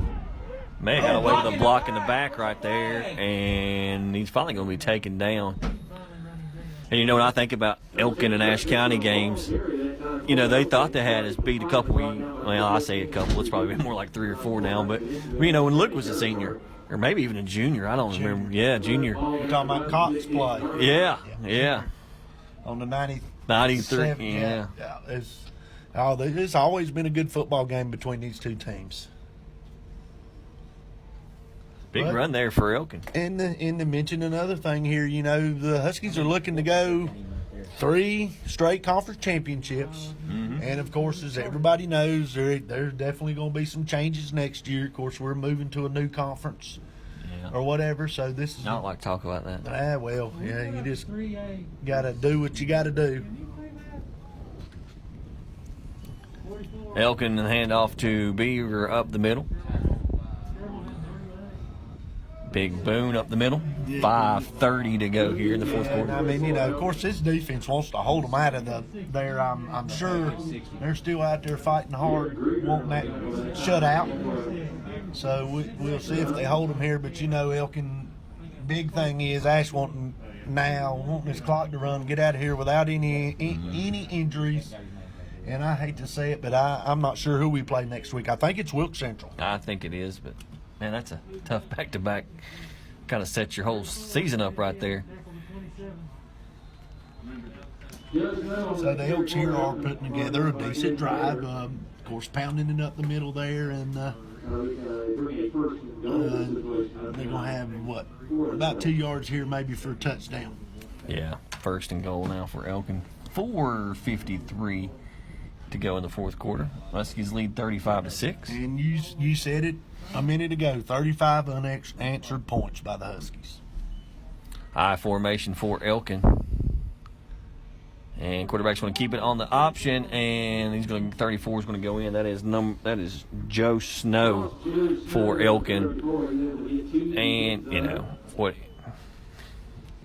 Man, got away with a block in the back right there, and he's finally going to be taken down. And you know, when I think about Elkin and Ashe County games, you know, they thought they had us beat a couple. Well, I say a couple. It's probably been more like 3 or 4 now. But, you know, when Luke was a senior, or maybe even a junior, I don't remember. Yeah, junior. You're talking about Cotton's play. Yeah. On the 93. 93, yeah. It's always been a good football game between these two teams. Big run there for Elkin. And to mention another thing here, you know, the Huskies are looking to go 3 straight conference championships. Mm-hmm. And, of course, as everybody knows, there's definitely going to be some changes next year. Of course, we're moving to a new conference or whatever, so this is... I don't like to talk about that. You just got to do what you got to do. Elkin and hand off to Beaver up the middle. Big Boone up the middle. 5:30 to go here in the fourth quarter. I mean, you know, of course, this defense wants to hold them out of there. I'm sure they're still out there fighting hard, wanting that shutout. So we'll see if they hold them here. But, you know, Elkin, big thing is Ashe wanting this clock to run, get out of here without any injuries. And I hate to say it, but I'm not sure who we play next week. I think it's Wilkes Central. I think it is, but, man, that's a tough back-to-back. Kind of sets your whole season up right there. So the Elks here are putting together a decent drive. Of course, pounding it up the middle there, and they're going to have, about 2 yards here maybe for a touchdown. Yeah, first and goal now for Elkin. 4:53 to go in the fourth quarter. Huskies lead 35-6. And you said it a minute ago, 35 unanswered points by the Huskies. High formation for Elkin. And quarterback's going to keep it on the option, and 34 is going to go in. That is Joe Snow for Elkin. And, you know, what?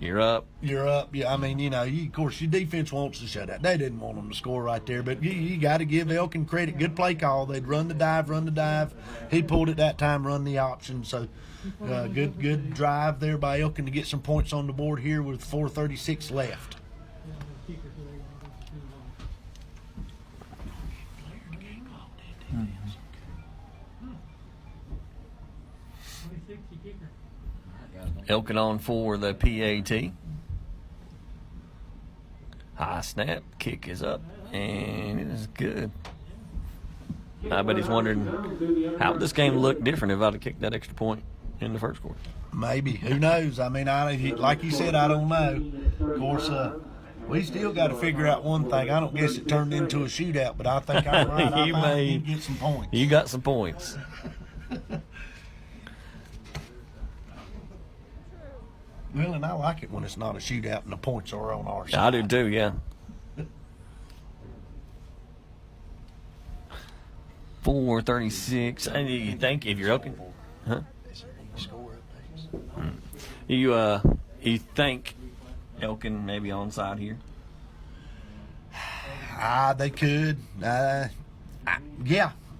You're up. Yeah, I mean, you know, of course, your defense wants to shut out. They didn't want them to score right there, but you got to give Elkin credit. Good play call. They'd run the dive. He pulled it that time, run the option. So good drive there by Elkin to get some points on the board here with 4:36 left. Elkin on for the PAT. High snap, kick is up, and it is good. I bet he's wondering how would this game look different if I'd have kicked that extra point in the first quarter. Maybe. Who knows? I mean, like you said, I don't know. Of course, we still got to figure out one thing. I don't guess it turned into a shootout, but I think I'm right. I think we did get some points. You got some points. Well, and I like it when it's not a shootout and the points are on our side. I do too, yeah. 4:36. And you think if you're Elkin, huh? You think Elkin maybe onside here? They could. Yeah,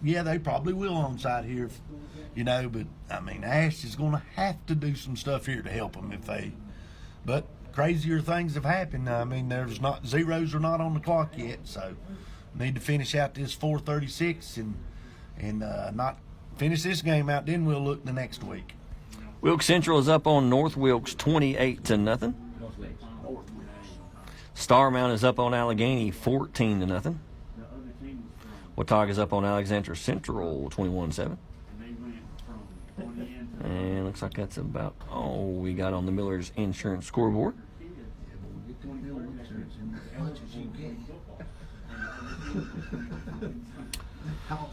they probably will onside here. You know, but I mean, Ashe is going to have to do some stuff here to help them but crazier things have happened. I mean, zeros are not on the clock yet, so need to finish out this 4:36 and not finish this game out. Then we'll look the next week. Wilkes Central is up on North Wilkes 28-0. Starmount is up on Allegheny 14-0. Watauga is up on Alexandria Central 21-7. And looks like that's about all we got on the Miller's Insurance scoreboard.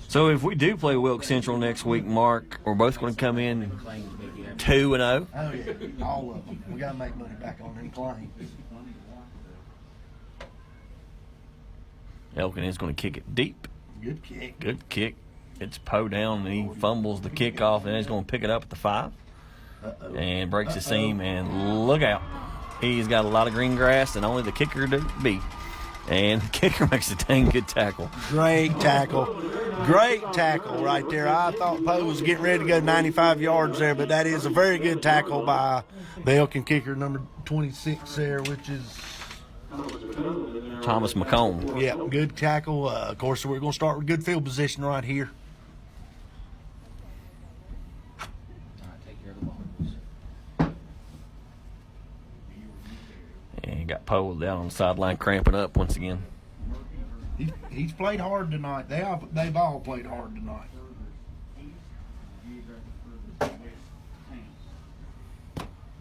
So if we do play Wilkes Central next week, Mark, we're both going to come in 2-0. Oh, yeah, all of them. We got to make money back on them claims. Elkin is going to kick it deep. Good kick. Good kick. It's Poe down, and he fumbles the kickoff, and he's going to pick it up at the 5. And breaks the seam, and look out. He's got a lot of green grass, and only the kicker to beat. And the kicker makes a dang good tackle. Great tackle. Great tackle right there. I thought Poe was getting ready to go 95 yards there, but that is a very good tackle by the Elkin kicker, number 26 there, which is Thomas McComb. Yeah, good tackle. Of course, we're going to start with good field position right here. All right, take care of the ball. And he got Poe down on the sideline cramping up once again. He's played hard tonight. They've all played hard tonight.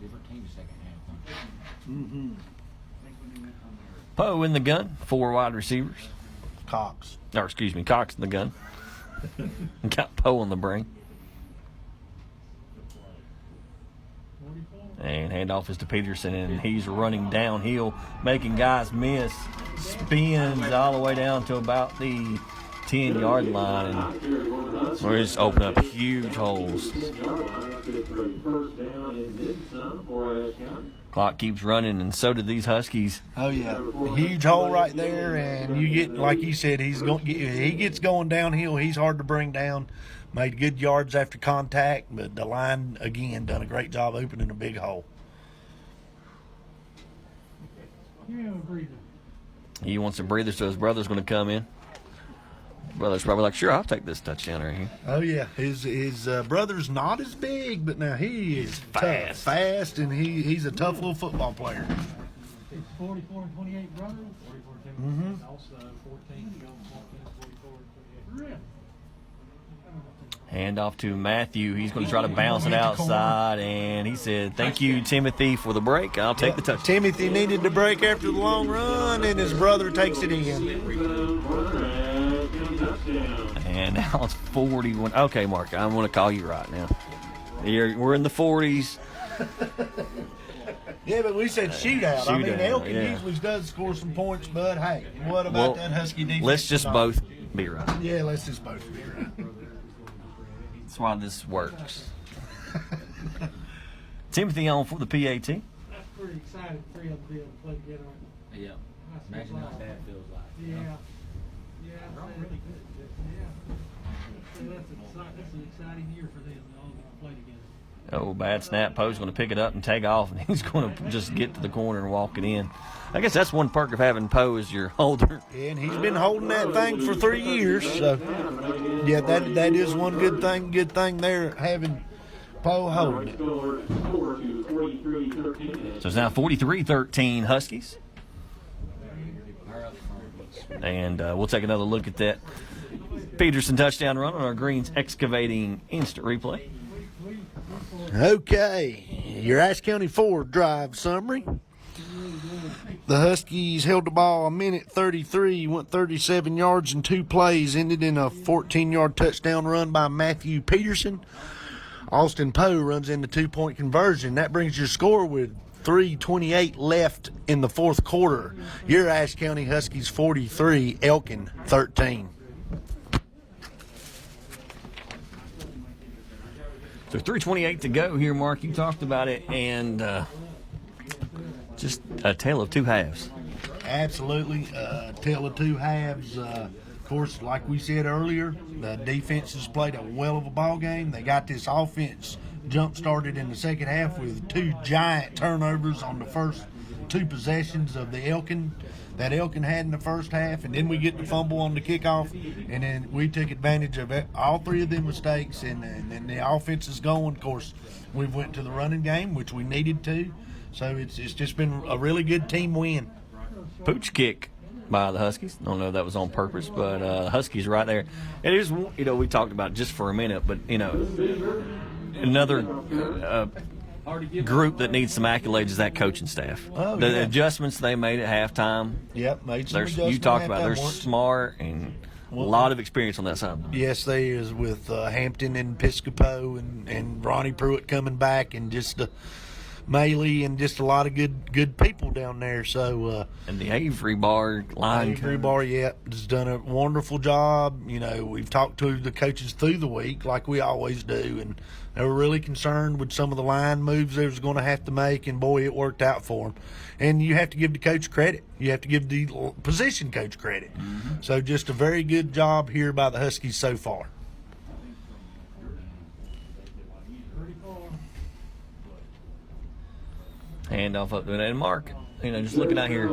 Different team second half. Huh? Mm-hmm. Poe in the gun, 4 wide receivers. Cox. Cox in the gun. Got Poe on the brain. And handoff is to Peterson, and he's running downhill, making guys miss. Spins all the way down to about the 10-yard line, and we're just opening up huge holes. Clock keeps running, and so did these Huskies. Oh yeah, huge hole right there, and you get, like you said, he gets going downhill. He's hard to bring down. Made good yards after contact, but the line again done a great job opening a big hole. Give me a breather. He wants a breather, so his brother's going to come in. Brother's probably like, sure, I'll take this touchdown right here. Oh yeah, his brother's not as big, but now he is fast, and he's a tough little football player. It's 44 and 28 brothers. 44 and 28. Also 14, 44 and 28. Hand off to Matthew. He's going to try to bounce it outside, and he said, thank you, Timothy, for the break. I'll take the touchdown. Timothy needed the break after the long run, and his brother takes it in. And now it's 41. Okay, Mark, I'm going to call you right now. We're in the 40s. Yeah, but we said shootout. I mean, Shootout, Elkin yeah. usually does score some points, but hey, what about that Husky defense? Let's just tonight? both be right. Yeah, let's just both be right. That's why this works. Timothy on for the PAT. That's pretty exciting. 3 of them be able to play together. Yeah. That's Imagine what how I- that feels like. Yeah. Yeah. They're all really good. Yeah. So that's an exciting year for them. They're all going to play together. Oh, bad snap. Poe's going to pick it up and take off, and he's going to just get to the corner and walk it in. I guess that's one perk of having Poe as your holder. And he's been holding that thing for 3 years, so yeah, that is one good thing. Good thing there having Poe holding it. So it's now 43-13 Huskies. And we'll take another look at that Peterson touchdown run on our Greens Excavating instant replay. Okay, your Ashe County Ford drive summary. The Huskies held the ball a minute 33, went 37 yards in 2 plays, ended in a 14-yard touchdown run by Matthew Peterson. Austin Poe runs in the 2-point conversion. That brings your score with 3:28 left in the 4th quarter. Your Ashe County Huskies 43, Elkin 13. So 3:28 to go here, Mark. You talked about it, and just a tale of 2 halves. Absolutely. Tale of 2 halves. Of course, like we said earlier, the defenses played a well of a ball game. They got this offense jump started in the second half with 2 giant turnovers on the first 2 possessions of the Elkin had in the first half, and then we get the fumble on the kickoff, and then we took advantage of it, all 3 of them mistakes, and then the offense is going. Of course, we went to the running game, which we needed to, so it's just been a really good team win. Pooch kick by the Huskies. Don't know if that was on purpose, but Huskies right there. It is, we talked about it just for a minute, but, another group that needs some accolades is that coaching staff. Oh, the yeah. adjustments they made at halftime. Yep, made some adjustments. You talked about at they're halftime. smart and a lot of experience on that side. Yes, they is with Hampton and Piscopo and Ronnie Pruitt coming back, and just Maley and just a lot of good people down there. So And the Avery Bar line Avery coach. Bar, has done a wonderful job. We've talked to the coaches through the week like we always do, and they were really concerned with some of the line moves they was going to have to make, and boy, it worked out for them. And you have to give the coach credit. You have to give the position coach credit. So just a very good job here by the Huskies so far. Hand off up to it. And Mark, just looking out here,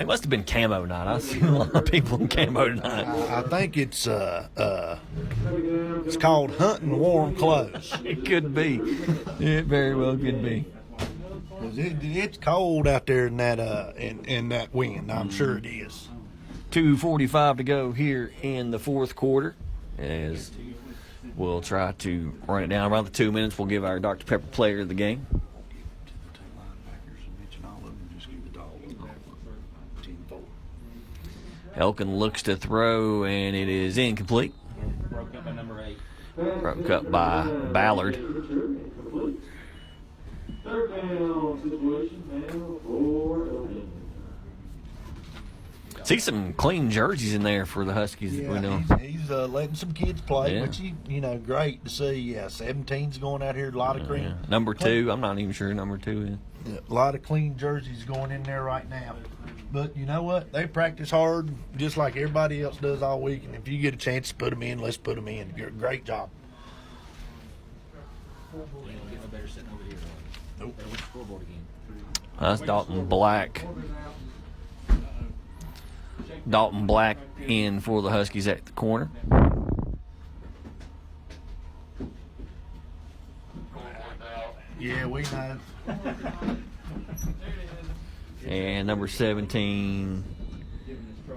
it must have been camo night. I've seen a lot of people in camo tonight. I think it's called hunting warm clothes. It could be. It very well could be. 'Cause it's cold out there in that wind. I'm sure it is. 2:45 to go here in the fourth quarter. As we'll try to run it down around the 2 minutes. We'll give our Dr. Pepper player of the game. Elkin looks to throw, and it is incomplete. Broke up by number 8. Broke up by Ballard. Third down situation now for Elkin. See some clean jerseys in there for the Huskies. We know. He's letting some kids play, Yeah. which great to see. Yeah, 17's going out here. A lot of clean. Number 2, I'm not even sure who number 2 is. Yeah, a lot of clean jerseys going in there right now. But you know what? They practice hard just like everybody else does all week. And if you get a chance to put them in, let's put them in. Great job. You don't get no better sitting over here. Nope. Better with the scoreboard again. That's Dalton Black. Dalton Black in for the Huskies at the corner. Yeah, we know. And number 17,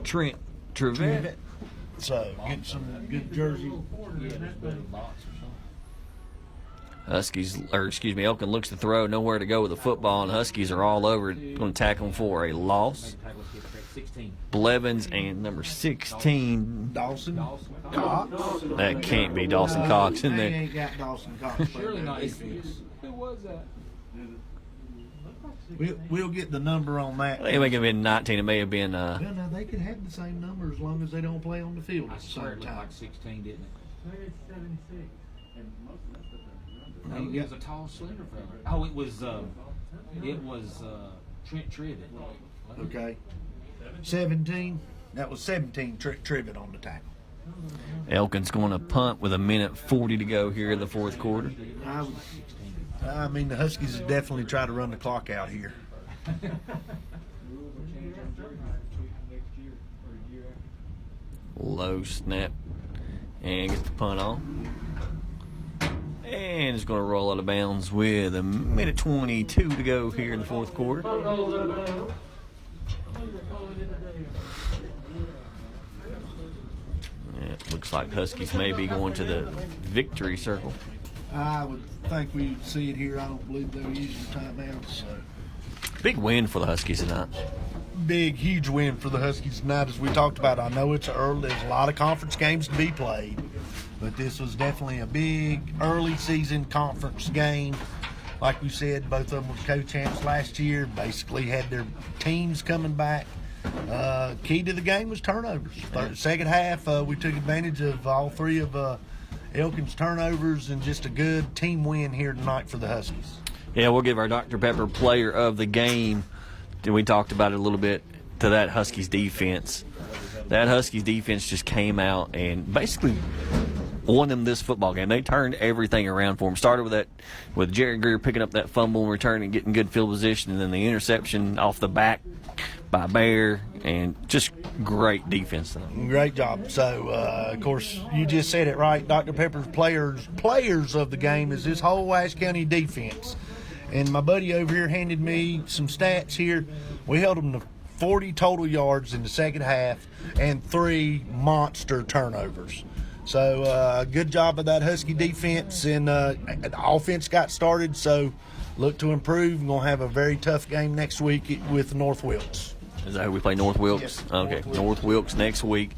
Trent Trevette. So get some good jersey. Elkin looks to throw, nowhere to go with the football, and Huskies are all over it. Going to tackle him for a loss. 16. Blevins and number 16. Dawson Cox. That can't be Dawson Cox in They there. ain't got Dawson Cox. Surely not. Who was that? We'll get the number on that. I think it may have been 19. It may have been. Well, no, they can have the same number as long as they don't play on the field I at the swear same it looked time. like 16, didn't it? Maybe it's 76. No, he was a tall, slender fella. Oh, it was Trent Trivet. Okay. 17. That was 17 Trivet on the tackle. Elkin's going to punt with 1:40 to go here in the fourth quarter. I mean, the Huskies have definitely tried to run the clock out here. Low snap. And gets the punt on. And it's going to roll out of bounds with 1:22 to go here in the fourth quarter. Yeah, it looks like Huskies may be going to the victory circle. I would think we'd see it here. I don't believe they're using timeouts. So. Big win for the Huskies tonight. Big, huge win for the Huskies tonight, as we talked about. I know it's early. There's a lot of conference games to be played, but this was definitely a big early season conference game. Like we said, both of them were co-champs last year. Basically had their teams coming back. Key to the game was turnovers. Second half, we took advantage of all three of Elkin's turnovers and just a good team win here tonight for the Huskies. Yeah, we'll give our Dr. Pepper player of the game. We talked about it a little bit to that Huskies defense. That Huskies defense just came out and basically won them this football game. They turned everything around for them. Started with Jared Greer picking up that fumble and return and getting good field position, and then the interception off the back by Bear, and just great defense tonight. Great job. So, of course, you just said it right. Dr. Pepper's players of the game is this whole Ashe County defense. And my buddy over here handed me some stats here. We held them to 40 total yards in the second half and 3 monster turnovers. So, good job of that Husky defense. And the offense got started, so look to improve. We're going to have a very tough game next week with North Wilkes. Is that who we play, North Wilkes? Yes. Okay, North Wilkes next week.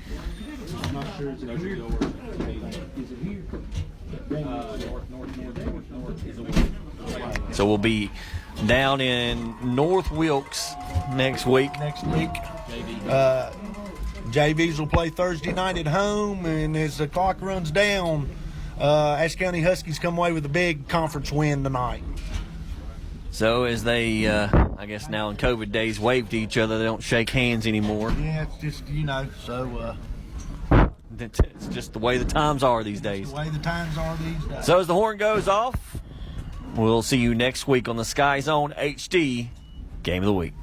I'm not sure it's here. Is it here? North is a win. So we'll be down in North Wilkes next week. JVs will play Thursday night at home, and as the clock runs down, Ashe County Huskies come away with a big conference win tonight. So as they, I guess now in COVID days, wave to each other, they don't shake hands anymore. Yeah, it's just, so It's just the way the times are these days. the way the times are these days. So as the horn goes off, we'll see you next week on the SkyZone HD Game of the Week.